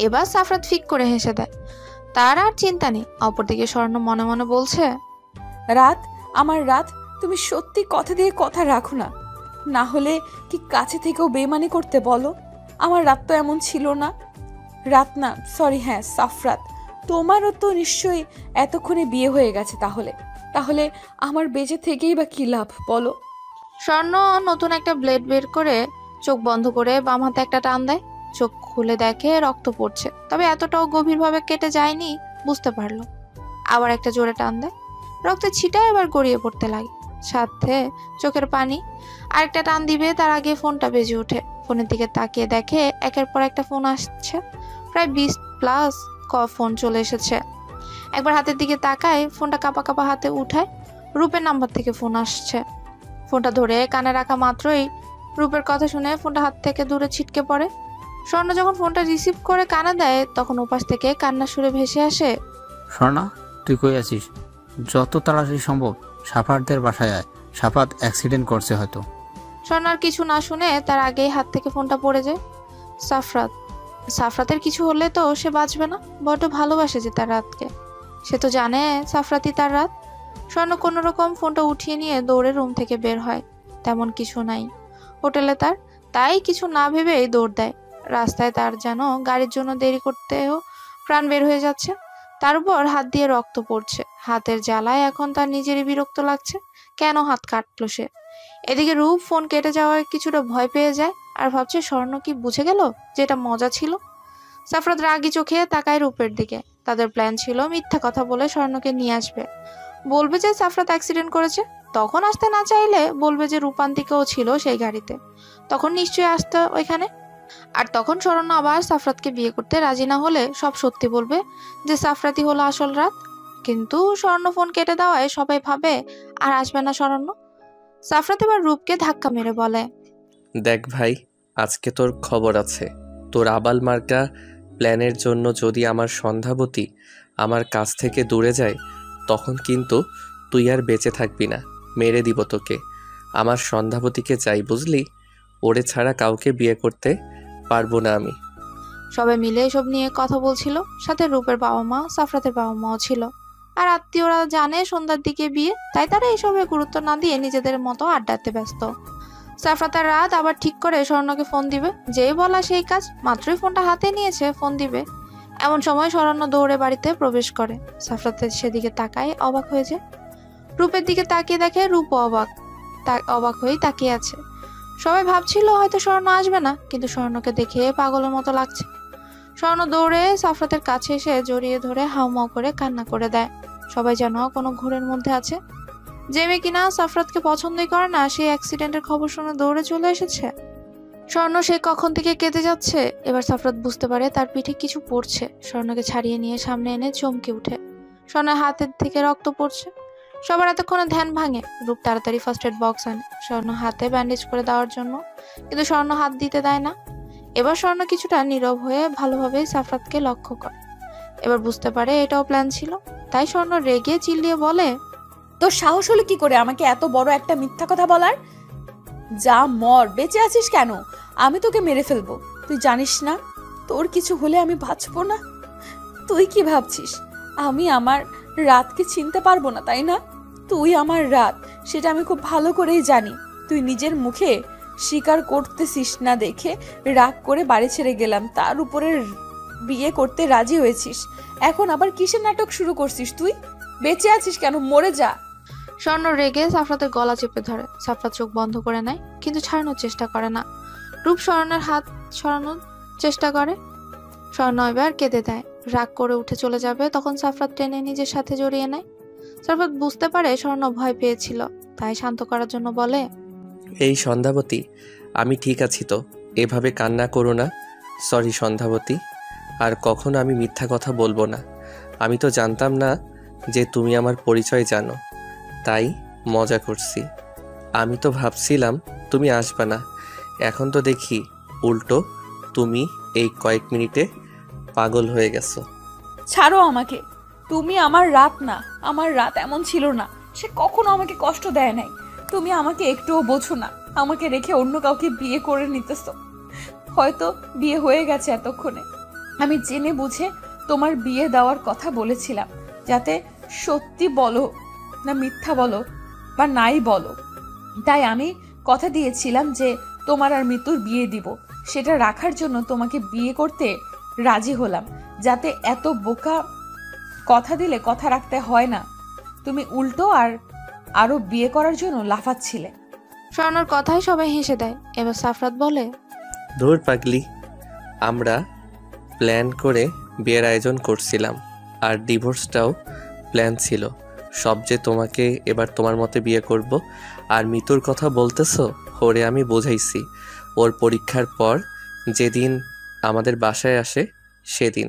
এবার সাফরাত ফিক করে হেসে দেয়, তার আর চিন্তা নেই। অপরদিকে স্বর্ণ মনে মনে বলছে, রাত, আমার রাত, তুমি সত্যি কথা দিয়ে কথা রাখো না, না হলে কি কাছে থেকেও বেমানি করতে বলো? আমার রাত তো এমন ছিল না। রাত না, সরি, হ্যাঁ সাফরাত, তোমারও তো নিশ্চয়ই এতক্ষণে বিয়ে হয়ে গেছে। তাহলে আমার বেঁচে থেকেই বা কি লাভ বলো? স্বর্ণ নতুন একটা ব্লেড বের করে চোখ বন্ধ করে বাম হাতে একটা টান দেয়। চোখ খুলে দেখে রক্ত পড়ছে, তবে এতটাও গভীরভাবে কেটে যায়নি, বুঝতে পারলো। আবার একটা জোরে টান দেয়, রক্তের ছিটা এবার গড়িয়ে পড়তে লাগে, সাথে চোখের পানি। আরেকটা টান দিবে তার আগে ফোনটা বেজে ওঠে। ফোনের দিকে তাকিয়ে দেখে একের পর একটা ফোন আসছে, প্রায় 20+ ফোন চলে এসেছে। একবার হাতের দিকে তাকায়, ফোনটা কাঁপা কাঁপা হাতে উঠায়, রূপের নাম্বার থেকে ফোন আসছে। ফোনটা ধরে কানে রাখা মাত্রই রূপের কথা শুনে ফোনটা হাত থেকে দূরে ছিটকে পড়ে। স্বর্ণ যখন ফোনটা রিসিভ করে কানে দেয়, তখন ওপাশ থেকে কান্না সুরে ভেসে আসে, স্বর্ণা, তুই কই আছিস? যত তাড়াতাড়ি সম্ভব সাফাতদের বাসায় আয়, সাফাত অ্যাক্সিডেন্ট করছে হয়তো। স্বর্ণ আর কিছু না শুনে তার আগেই হাত থেকে ফোনটা পড়ে যায়। সাফরাতের কিছু হলে তো সে বাঁচবে না, বড্ড ভালোবাসে যে তার রাতকে। সে তো জানে সাফরাতই তার রাত। স্বর্ণ কোনো রকম ফোনটা উঠিয়ে নিয়ে দৌড়ে রুম থেকে বের হয়। তেমন কিছু নাই হোটেলে তার, তাই কিছু না ভেবেই দৌড় দেয়। রাস্তায় তার যেন গাড়ির জন্য দেরি করতেও প্রাণ বের হয়ে যাচ্ছে। তার উপর হাত দিয়ে রক্ত পড়ছে, হাতের জ্বালায় এখন তার নিজেরই বিরক্ত লাগছে, কেন হাত কাটলো সে। এদিকে রূপ ফোন কেটে যাওয়ায় কিছুটা ভয় পেয়ে যায়, আর ভাবছে স্বর্ণ কি বুঝে গেল যে এটা মজা ছিল। সাফরাত রাগি চোখে তাকায় রূপের দিকে। তাদের প্ল্যান ছিল মিথ্যা কথা বলে স্বর্ণকে নিয়ে আসবে, বলবে যে সাফরাত অ্যাক্সিডেন্ট করেছে। তখন আসতে না চাইলে বলবে যে রূপান্তিকাও ছিল সেই গাড়িতে, তখন নিশ্চয়ই আসতে ওইখানে। আর তখন স্বর্ণ আবার সাফরাতকে বিয়ে করতে রাজি না হলে সব সত্যি বলবে যে সাফরাতই হলো আসল রাত। কিন্তু স্বর্ণ ফোন কেটে দেওয়ায় সবাই ভাবে আর আসবে না স্বর্ণ। সাফরাত এবার রূপকে ধাক্কা মেরে বলে, দেখ ভাই, আজকে তোর খবর আছে। তোর আবাল মার্কা প্ল্যানের জন্য যদি আমার সন্ধ্যাবতী আমার কাছ থেকে দূরে যায়, তখন কিন্তু তুই আর বেঁচে থাকবি না, মেরে দিব তোকে। আমার সন্ধ্যাবতীকে চাই, বুঝলি? ওরে ছাড়া কাউকে বিয়ে করতে পারবো না আমি। সবাই মিলে এসব নিয়ে কথা বলছিল, সাথে রূপের বাবা মা, সাফরাতের বাবা মাও ছিল। আর আত্মীয়রা জানে সন্ধ্যার দিকে বিয়ে, তাই তারা এইসবে গুরুত্ব না দিয়ে নিজেদের মতো আড্ডাতে ব্যস্ত। সাফরাতের রাত আবার ঠিক করে স্বর্ণকে ফোন দিবে, যেই বলা সেই কাজ। মাত্রই ফোনটা হাতে নিয়েছে, ফোন দিবে এমন সময় স্বর্ণ দৌড়ে বাড়িতে প্রবেশ করে। সাফরাতের সেদিকে তাকায়, অবাক হয়ে যায়। রূপের দিকে তাকিয়ে দেখে রূপও অবাক হয়েই তাকিয়ে আছে। সবাই ভাবছিল হয়তো স্বর্ণ আসবে না, কিন্তু স্বর্ণকে দেখে পাগলের মতো লাগছে। স্বর্ণ দৌড়ে সাফরাতের কাছে এসে জড়িয়ে ধরে হাউমাউ করে কান্না করে দেয়। সবাই যেন কোনো ঘোরের মধ্যে আছে। যে মেয়ে কিনা সাফরাতকে পছন্দই করে না, সেই অ্যাক্সিডেন্টের খবর শুনে দৌড়ে চলে এসেছে। স্বর্ণ সে কখন থেকে কেঁদে যাচ্ছে। এবার সাফরাত বুঝতে পারে তার পিঠে কিছু পড়ছে। স্বর্ণকে ছাড়িয়ে নিয়ে সামনে এনে চমকে উঠে। স্বর্ণের হাতের থেকে রক্ত পড়ছে। সবার এতক্ষণে ধ্যান ভাঙে। রূপ তাড়াতাড়ি ফার্স্ট এড বক্স আনে স্বর্ণ হাতে ব্যান্ডেজ করে দেওয়ার জন্য, কিন্তু স্বর্ণ হাত দিতে দেয় না। এবার স্বর্ণ কিছুটা নীরব হয়ে ভালোভাবেই সাফরাতকে লক্ষ্য করে। এবার বুঝতে পারে এটাও প্ল্যান ছিল, তাই স্বর্ণ রেগে চিল্লিয়ে বলে, তোর সাহস হলো কি করে আমাকে এত বড় একটা মিথ্যা কথা বলার? যা মর, বেঁচে আছিস কেন? আমি তোকে মেরে ফেলবো। তুই জানিস না তোর কিছু হলে আমি বাঁচবো না? তুই কি ভাবছিস আমি আমার রাতকে চিনতে পারবো না, তাই না? তুই আমার রাত, সেটা আমি খুব ভালো করেই জানি। তুই নিজের মুখে স্বীকার করতেছিস না দেখে রাগ করে বাড়ি ছেড়ে গেলাম, তার উপরে বিয়ে করতে রাজি হয়েছিস। এখন আবার কিসের নাটক শুরু করছিস? তুই বেঁচে আছিস কেন? মরে যা। স্বর্ণ রেগে সাফরাতের গলা চেপে ধরে। সাফরাত চোখ বন্ধ করে নেয়, কিন্তু ছাড়ানোর চেষ্টা করে না। রূপ স্বর্ণের হাত সরানোর চেষ্টা করে। স্বর্ণ এবার কেঁদে দেয়, রাগ করে উঠে চলে যাবে, তখন সাফরাত টেনে নিজের সাথে জড়িয়ে নেয়। সাফরাত বুঝতে পারে স্বর্ণ ভয় পেয়েছিল, তাই শান্ত করার জন্য বলে, এই সন্ধ্যাবতী, আমি ঠিক আছি তো, এভাবে কান্না করো না। সরি সন্ধ্যাবতী, আর কখনো আমি মিথ্যা কথা বলবো না। আমি তো জানতাম না যে তুমি আমার পরিচয় জানো, তাই মজা করছি। আমি তো ভাবছিলাম তুমি আসবে না, এখন তো দেখি উল্টো তুমি এই কয়েক মিনিটে পাগল হয়ে গেছো। ছাড়ো আমাকে। তুমি আমার রাত না, আমার রাত এমন ছিল না, সে কখনো আমাকে কষ্ট দেয় নাই। তুমি আমাকে একটুও বোঝো না, আমাকে রেখে অন্য কাউকে বিয়ে করে নিতেছো। হয়তো বিয়ে হয়ে গেছে এতক্ষণে। আমি জেনে বুঝে তোমার বিয়ে দেওয়ার কথা বলেছিলাম, যাতে সত্যি বলো না মিথ্যা বলো বা নাই বলো। তাই আমি কথা দিয়েছিলাম যে তোমার আর মৃত্যুর বিয়ে দিব, সেটা রাখার জন্য তোমাকে বিয়ে করতে রাজি হলাম, যাতে এত বোকা কথা দিলে কথা রাখতে হয় না। তুমি উল্টো আরো বিয়ে করার জন্য লাফাচ্ছিলে। স্বর্ণর কথায় সবাই হেসে দেয়। এবার সাফরাত বলে, ধুর পাগলি, আমরা প্ল্যান করে বিয়ের আয়োজন করছিলাম, আর ডিভোর্সটাও প্ল্যান ছিল। সব যে তোমাকে এবার তোমার মতে বিয়ে করব। আর মিতুর কথা বলতেছো, ওরে আমি বোঝাইছি। ওর পরীক্ষার পর যেদিন আমাদের বাসায় আসে সেদিন।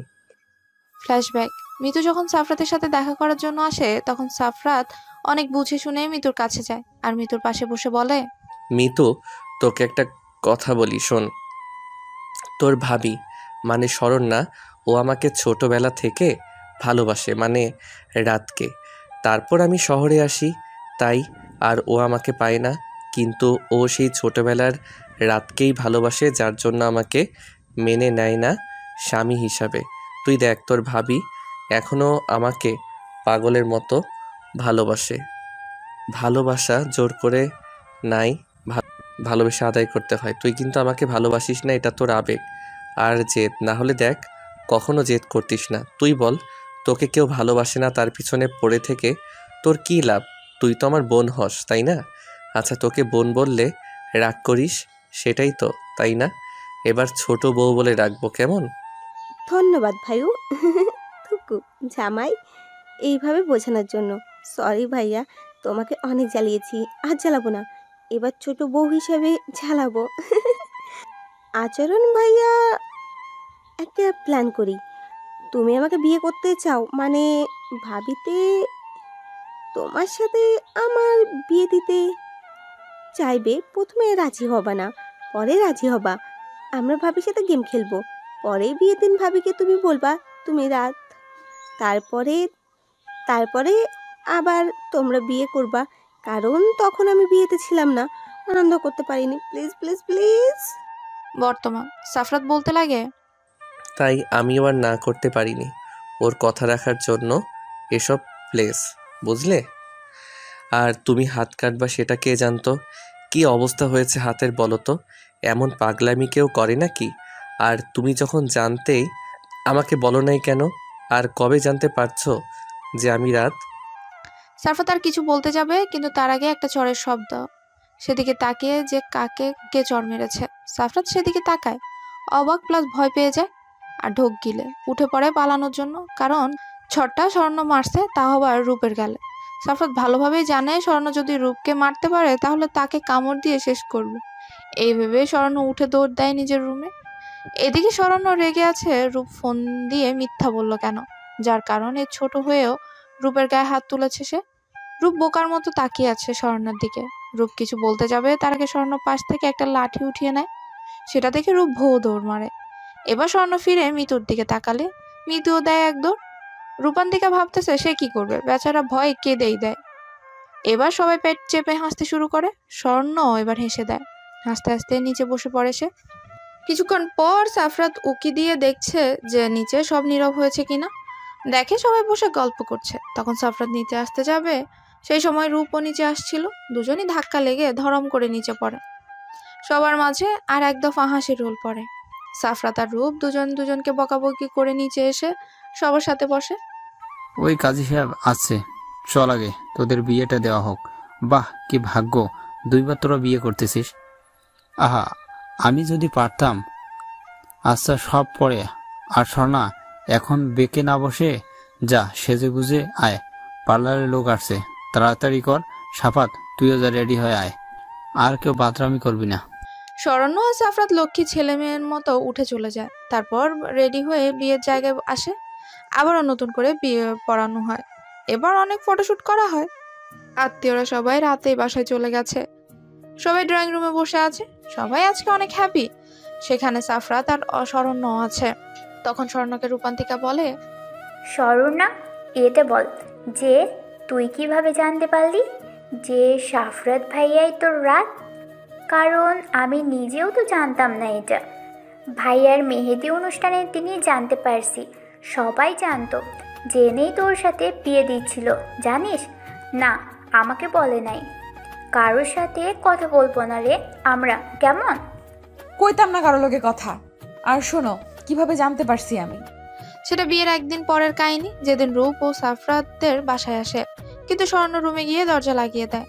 ফ্ল্যাশব্যাক। মিতু যখন সাফরাতের সাথে দেখা করার জন্য আসে, তখন সাফরাত অনেক বুঝে শুনে মিতুর কাছে যায় আর মিতুর পাশে বসে বলে, মিতু, তোকে একটা কথা বলি শোন। তোর ভাবি মানে শরণ না, ও আমাকে ছোটবেলা থেকে ভালোবাসে, মানে রাতকে। তারপর আমি শহরে আসি, তাই আর ও আমাকে পায় না, কিন্তু ও সেই ছোটবেলার রাতকেই ভালোবাসে, যার জন্য আমাকে মেনে নেয় না স্বামী হিসাবে। তুই দেখ, তোর ভাবি এখনও আমাকে পাগলের মতো ভালোবাসে। ভালোবাসা জোর করে নাই, ভালোবেসে আদায় করতে হয়। তুই কিন্তু আমাকে ভালোবাসিস না, এটা তোর আবেগ আর জেদ। না হলে দেখ, কখনো জেদ করতিস না। তুই বল, তোকে কেউ ভালোবাসে না, তার পিছনে পড়ে থেকে তোর কী লাভ? তুই তো আমার বোন হস, তাই না? আচ্ছা, তোকে বোন বললে রাগ করিস, সেটাই তো, তাই না? এবার ছোট বউ বলে রাখবো, কেমন? ধন্যবাদ ভাইউ। থুকু জামাই এইভাবে বোঝানোর জন্য। সরি ভাইয়া, তোমাকে অনেক জ্বালিয়েছি, আর জ্বালাবো না। এবার ছোট বউ হিসেবে জ্বালাবো। আচরণ ভাইয়া, একটা প্ল্যান করি। তুমি আমাকে বিয়ে করতে চাও মানে ভাবিতে তোমার সাথে আমার বিয়ে দিতে চাইবে। প্রথমে রাজি হবা না, পরে রাজি হবা। আমরা ভাবির সাথে গেম খেলবো, পরে বিয়ের দিন ভাবিকে তুমি বলবা তুমি রাত। তারপরে তারপরে আবার তোমরা বিয়ে করবা, কারণ তখন আমি বিয়েতে ছিলাম না, আনন্দ করতে পারিনি। Please please please. বর্তমান। সাফরাত বলতে লাগে, তাই আমিও আর না করতে পারিনি ওর কথা রাখার জন্য এসব প্লেস, বুঝলে? আর তুমি হাত কাটবা সেটা কে জানতো? কি অবস্থা হয়েছে হাতের বলো তো? এমন পাগলামি কেউ করে নাকি? আর তুমি যখন জানতেই আমাকে বলো নাই কেন? আর কবে জানতে পারছো যে আমি রাত? সাফরাত আর কিছু বলতে যাবে, কিন্তু তার আগে একটা চড়ের শব্দ। সেদিকে তাকিয়ে যে কাকে কে চড় মেরেছে। সাফরাত সেদিকে তাকায়, অবাক প্লাস ভয় পেয়ে যায়, আর ঢোক গিলে উঠে পড়ে পালানোর জন্য, কারণ ছটটা স্বর্ণ মারছে, তাও আবার রূপের গালে। সাফরাত ভালোভাবেই জানে স্বর্ণ যদি রূপকে মারতে পারে তাহলে তাকে কামড় দিয়ে শেষ করবে। এই ভেবে স্বর্ণ উঠে দৌড় দেয় নিজের রুমে। এদিকে স্বর্ণ রেগে আছে রূপ ফোন দিয়ে মিথ্যা বলল কেন, যার কারণে ছোট হয়েও রূপের গায়ে হাত তুলেছে সে। রূপ বোকার মতো তাকিয়ে আছে স্বর্ণের দিকে। রূপ কিছু বলতে যাবে, তার আগে স্বর্ণ পাশ থেকে একটা লাঠি উঠিয়ে নেয়। সেটা দেখে রূপ ভৌ দৌড় মারে। এবার স্বর্ণ ফিরে মিতুর দিকে তাকালে মিতুও দেয় এক দৌড়। রূপান্তিকা ভাবতেছে সে কি করবে, বেচারা ভয়ে কেঁদেই দেয়। এবার সবাই পেট চেপে হাসতে শুরু করে। স্বর্ণ এবার হেসে দেয়, হাসতে হাসতে নিচে বসে পড়ে সে। কিছুক্ষণ পর সাফরাত উকি দিয়ে দেখছে যে নিচে সব নীরব হয়েছে কিনা। দেখে সবাই বসে গল্প করছে। তখন সাফরাত নিচে আসতে যাবে, সেই সময় রূপও নিচে আসছিল। দুজনই ধাক্কা লেগে ধরম করে নিচে পড়ে। সবার মাঝে আর এক দফা হাসির রোল পড়ে। সাফরাত আর রূপ দুজনকে বকাবকি করে নিচে এসে সবার সাথে বসে। ওই কাজী সাহেব আছে, চল আগে তোদের বিয়েটা দেওয়া হোক। বাহ, কি ভাগ্য, দুইবার তোরা বিয়ে করতেছিস। আহা, আমি যদি পারতাম। আচ্ছা, সব পরে। আর শোনা, এখন বেঁকে না বসে যা, সেজে গুজে আয়। পার্লারের লোক আসছে, তাড়াতাড়ি কর। সাফাত, তুইও যা, রেডি হয়ে আয়। আর কেউ বাতরামি করবি না। শরণ্য আর সাফরাত লক্ষ্মী ছেলে মেয়ের মতো উঠে চলে যায়। তারপর রেডি হয়ে বিয়ের জায়গায় আসে। আবারও নতুন করে বিয়ে পড়ানো হয়। এবার অনেক ফটোশুট করা হয়। আত্মীয়রা সবাই রাতেই বাসায় চলে গেছে। সবাই ড্রয়িং রুমে বসে আছে। সবাই আজকে অনেক হ্যাপি। সেখানে সাফরাত আর শরণ্য আছে। তখন শরণ্যকে রূপান্তিকা বলে, শরণ্যা, এটা বল যে তুই কিভাবে জানতে পারলি যে সাফরাত ভাইয়াই তোর রাত? কারণ আমি নিজেও তো জানতাম না এটা। ভাইয়ার মেহেদি অনুষ্ঠানে তিনি জানতে পারছি, সবাই জানতো, জেনেই তোর সাথে বিয়ে দিচ্ছিল, জানিস না? আমাকে বলে নাই। কারোর সাথে কথা বলবো না রে আমরা, কেমন? কইতাম না কারো লোকে কথা। আর শোনো, কিভাবে জানতে পারছি আমি? সেটা বিয়ের একদিন পরের কাহিনী, যেদিন রূপ ও সাফরাতের বাসায় আসে। কিন্তু শরণ্য রুমে গিয়ে দরজা লাগিয়ে দেয়।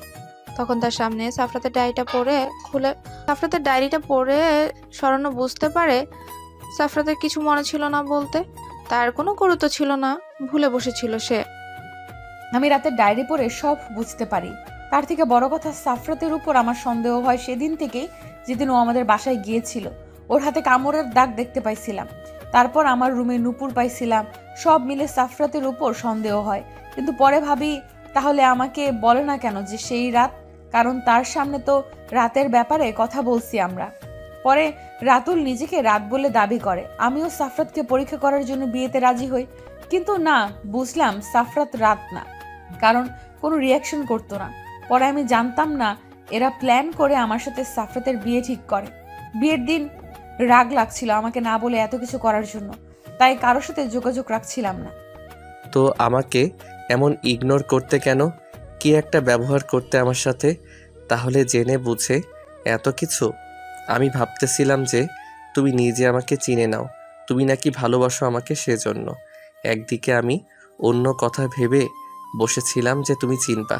তখন তার সামনে সাফরাতের ডায়েরিটা পড়ে শরণ্য বুঝতে পারে সাফরাতের কিছু মনে ছিল না বলতে। তার কোনো গুরুত্ব ছিল না, ভুলে বসেছিল সে। আমি রাতের ডায়েরি পড়ে সব বুঝতে পারি। তার থেকে বড় কথা, সাফরাতের উপর আমার সন্দেহ হয় সেদিন থেকেই, যেদিন ও আমাদের বাসায় গিয়েছিল। ওর হাতে কামড়ের দাগ দেখতে পাইছিলাম। তারপর আমার রুমে নুপুর পাইছিলাম। সব মিলে সাফরাতের উপর সন্দেহ হয়। কিন্তু পরে ভাবি, তাহলে আমাকে বলে না কেন যে সেই রাত? কারণ তার সামনে তো রাতের ব্যাপারে কথা বলছি আমরা। পরে রাতুল নিজেকে রাত বলে দাবি করে। আমিও সাফরাতকে পরীক্ষা করার জন্য বিয়েতে রাজি হই। কিন্তু না, বুঝলাম সাফরাত রাত না, কারণ কোনো রিয়াকশন করতো না। পরে আমি জানতাম না এরা প্ল্যান করে আমার সাথে সাফরাতের বিয়ে ঠিক করে। বিয়ের দিন রাগ লাগছিল আমাকে না বলে এত কিছু করার জন্য, তাই কারোর সাথে যোগাযোগ রাখছিলাম না। তো আমাকে এমন ইগনোর করতে কেন? কি একটা ব্যবহার করতে আমার সাথে? তাহলে জেনে বুঝে এত কিছু? আমি ভাবতেছিলাম যে তুমি নিজে আমাকে চিনে নাও, তুমি নাকি ভালোবাসো আমাকে, সেজন্য। একদিকে আমি অন্য কথা ভেবে বসেছিলাম যে তুমি চিনবা,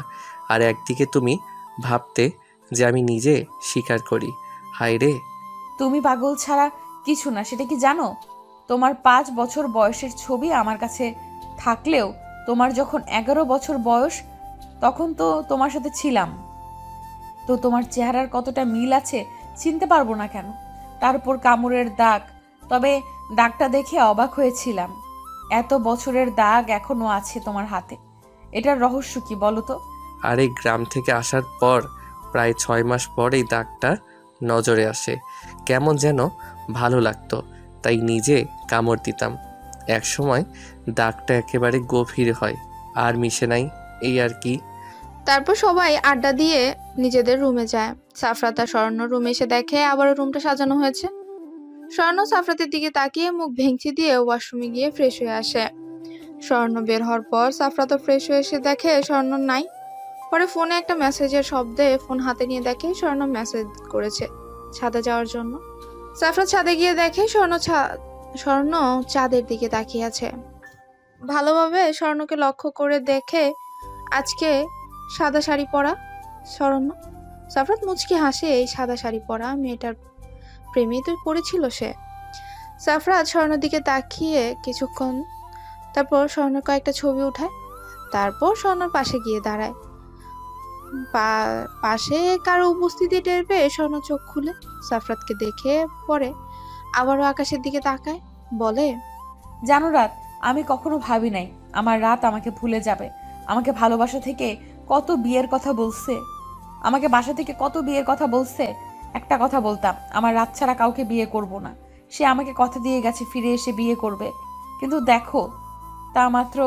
আর একদিকে তুমি ভাবতে যে আমি নিজে স্বীকার করি। হায় রে, তুমি পাগল ছাড়া কিছু না, সেটা কি জানো? তোমার 5 বছর বয়সের ছবি আমার কাছে থাকলেও তোমার যখন 11 বছর বয়স, তখন তো তোমার সাথে ছিলাম। তো তোমার চেহারার কতটা মিল আছে চিনতে পারবো না কেন? তারপর কামড়ের দাগ, তবে দাগটা দেখে অবাক হয়েছিলাম। এত বছরের দাগ এখনো আছে তোমার হাতে, এটার রহস্য কি বলো তো? আর এই গ্রাম থেকে আসার পর প্রায় 6 মাস পর এই দাগটা নজরে আসে। কেমন যেন ভালো লাগতো, তাই নিজে কামড় দিতাম। এক সময় দাগটা একেবারে গভীর হয়, আর মিশে নাই, এই আর কি। তারপর সবাই আড্ডা দিয়ে নিজেদের রুমে যায়। সাফরাত আর শরণ্য রুমে এসে দেখে আবারও রুমটা সাজানো হয়েছে। শরণ্য সাফরাতের দিকে তাকিয়ে মুখ ভেঙচি দিয়ে ওয়াশরুমে গিয়ে ফ্রেশ হয়ে আসে। শরণ্য বের হওয়ার পর সাফরাতও ফ্রেশ হয়ে এসে দেখে শরণ্য নাই। পরে ফোনে একটা মেসেজের শব্দে ফোন হাতে নিয়ে দেখে শরণ্য মেসেজ করেছে ছাদে যাওয়ার জন্য। সাফরাত ছাদে গিয়ে দেখে স্বর্ণ চাঁদের দিকে তাকিয়ে আছে। ভালোভাবে স্বর্ণকে লক্ষ্য করে দেখে আজকে সাদা শাড়ি পরা স্বর্ণ। সাফরাত মুচকি হাসে, এই সাদা শাড়ি পরা মেয়েটার প্রেমেই তো পড়েছিল সে। সাফরাত স্বর্ণের দিকে তাকিয়ে কিছুক্ষণ, তারপর স্বর্ণের কয়েকটা ছবি উঠায়। তারপর স্বর্ণের পাশে গিয়ে দাঁড়ায়। পাশে কারো উপস্থিতি টের পেয়ে স্বর্ণ চোখ খুলে সাফরাতকে দেখে পরে আবারও আকাশের দিকে তাকায়, বলে, জানো রাত, আমি কখনো ভাবি নাই আমার রাত আমাকে ভুলে যাবে। আমাকে ভালোবাসা থেকে কত বিয়ের কথা বলছে, আমাকে বাসা থেকে কত বিয়ের কথা বলছে। একটা কথা বলতাম, আমার রাত ছাড়া কাউকে বিয়ে করব না। সে আমাকে কথা দিয়ে গেছে ফিরে এসে বিয়ে করবে। কিন্তু দেখো, তা মাত্র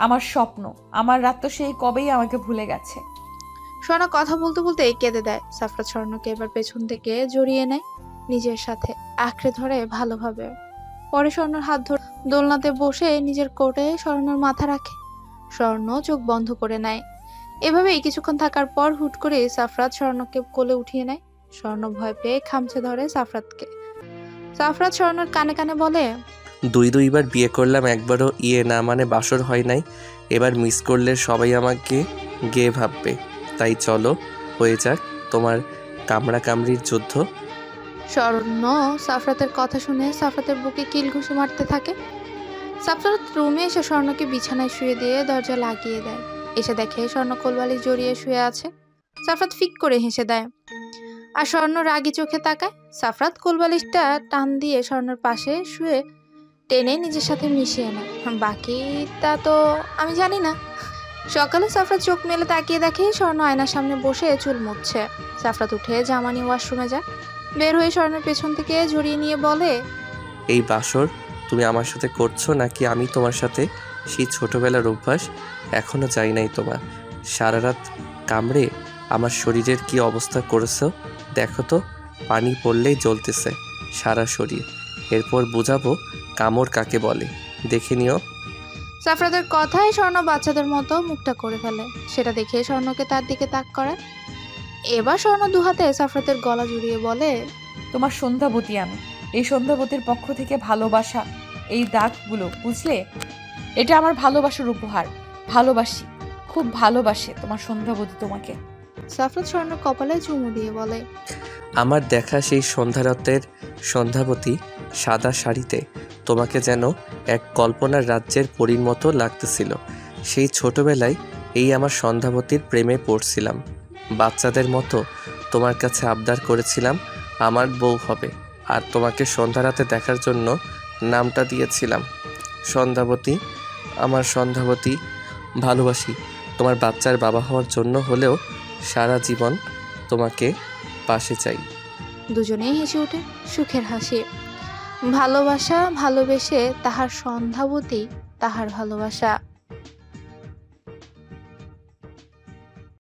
আমার স্বপ্ন। আমার রাত তো সেই কবেই আমাকে ভুলে গেছে। স্বর্ণ কথা বলতে বলতে কেঁদে দেয়। সাফরাত স্বর্ণকে এবার পেছন থেকে জড়িয়ে নেয়, নিজের সাথে আঁকড়ে ধরে ভালোভাবে। পরে স্বর্ণর হাত ধরে দোলনাতে বসে নিজের কোটে স্বর্ণর মাথা রাখে। স্বর্ণ চোখ বন্ধ করে নেয়। এভাবেই কিছুক্ষণ থাকার পর হুট করে সাফরাত স্বর্ণকে কোলে উঠিয়ে নেয়। স্বর্ণ ভয় পেয়ে খামচে ধরে সাফরাতকে। সাফরাত স্বর্ণর কানে কানে বলে, দুইবার বিয়ে করলাম, একবারও না মানে বাসর হয় নাই। এবার মিস করলে সবাই আমাকে গেয়ে ভাববে। তাই চলো হয়ে যাক তোমার কামড়া কামড়ির যুদ্ধ। স্বর্ণ সাফরাতের কথা শুনে সাফরাতের বুকে কিল ঘুষি মারতে থাকে। সাফরাত রুমে এসে স্বর্ণকে বিছানায় শুয়ে দিয়ে দরজা লাগিয়ে দেয়। এসে দেখে স্বর্ণ কোলবালিশ জড়িয়ে শুয়ে আছে। সাফরাত ফিক করে হেসে দেয় আর স্বর্ণ রাগী চোখে তাকায়। সাফরাত কোলবালিশটা টান দিয়ে স্বর্ণের পাশে শুয়ে টেনে নিজের সাথে মিশিয়ে নেয়। বাকিটা তো আমি জানি না। সকালে সাফরাত চোখ মেলে তাকিয়ে দেখে স্বর্ণ আয়নার সামনে বসে চুল মুছছে। সাফরাত উঠে জামা নিয়ে ওয়াশরুমে যায়। বের হয়ে স্বর্ণের পেছন থেকে জড়িয়ে নিয়ে বলে, এই বাসর তুমি আমার সাথে করছো নাকি আমি তোমার সাথে? সেই ছোটবেলার অভ্যাস এখনো যাই নাই তোমার। সারা রাত কামড়ে আমার শরীরের কি অবস্থা করেছো দেখো তো। পানি পড়লেই জ্বলতেছে সারা শরীর। এরপর বুঝাবো কামড় কাকে বলে, দেখে নিও। সাফরাতের কথায় স্বর্ণ বাচ্চাদের মতো মুখটা করে ফেলে। সেটা দেখে স্বর্ণকে তার দিকে তাক করে। এবার স্বর্ণ দুহাতে সাফরাতের গলা জড়িয়ে বলে, তোমার সন্ধ্যাবতী আমি। এই সন্ধ্যাবতীর পক্ষ থেকে ভালোবাসা, এই দাগগুলো বুঝলে? এটা আমার ভালোবাসার উপহার। ভালোবাসি, খুব ভালোবাসে তোমার সন্ধ্যাবতী তোমাকে। সাফরাত স্বর্ণের কপালে চুমু দিয়ে বলে, আমার দেখা সেই সন্ধ্যারতের সন্ধ্যাবতী সাদা শাড়িতে তোমাকে যেন এক কল্পনার রাজ্যের পরীর মতো লাগতেছিল। সেই ছোটবেলায় এই আমার সন্ধ্যাবতীর প্রেমে পড়ছিলাম। বাচ্চাদের মতো তোমার কাছে আবদার করেছিলাম আমার বউ হবে, আর তোমাকে সন্ধ্যারাতে দেখার জন্য নামটা দিয়েছিলাম সন্ধ্যাবতী। আমার সন্ধ্যাবতী, ভালোবাসি। তোমার বাচ্চার বাবা হওয়ার জন্য হলেও সারা জীবন তোমাকে পাশে চাই। দুজনেই হেসে ওঠে সুখের হাসি। ভালোবাসা ভালোবেসে তাহার সন্ধ্যাবতী তাহার ভালোবাসা।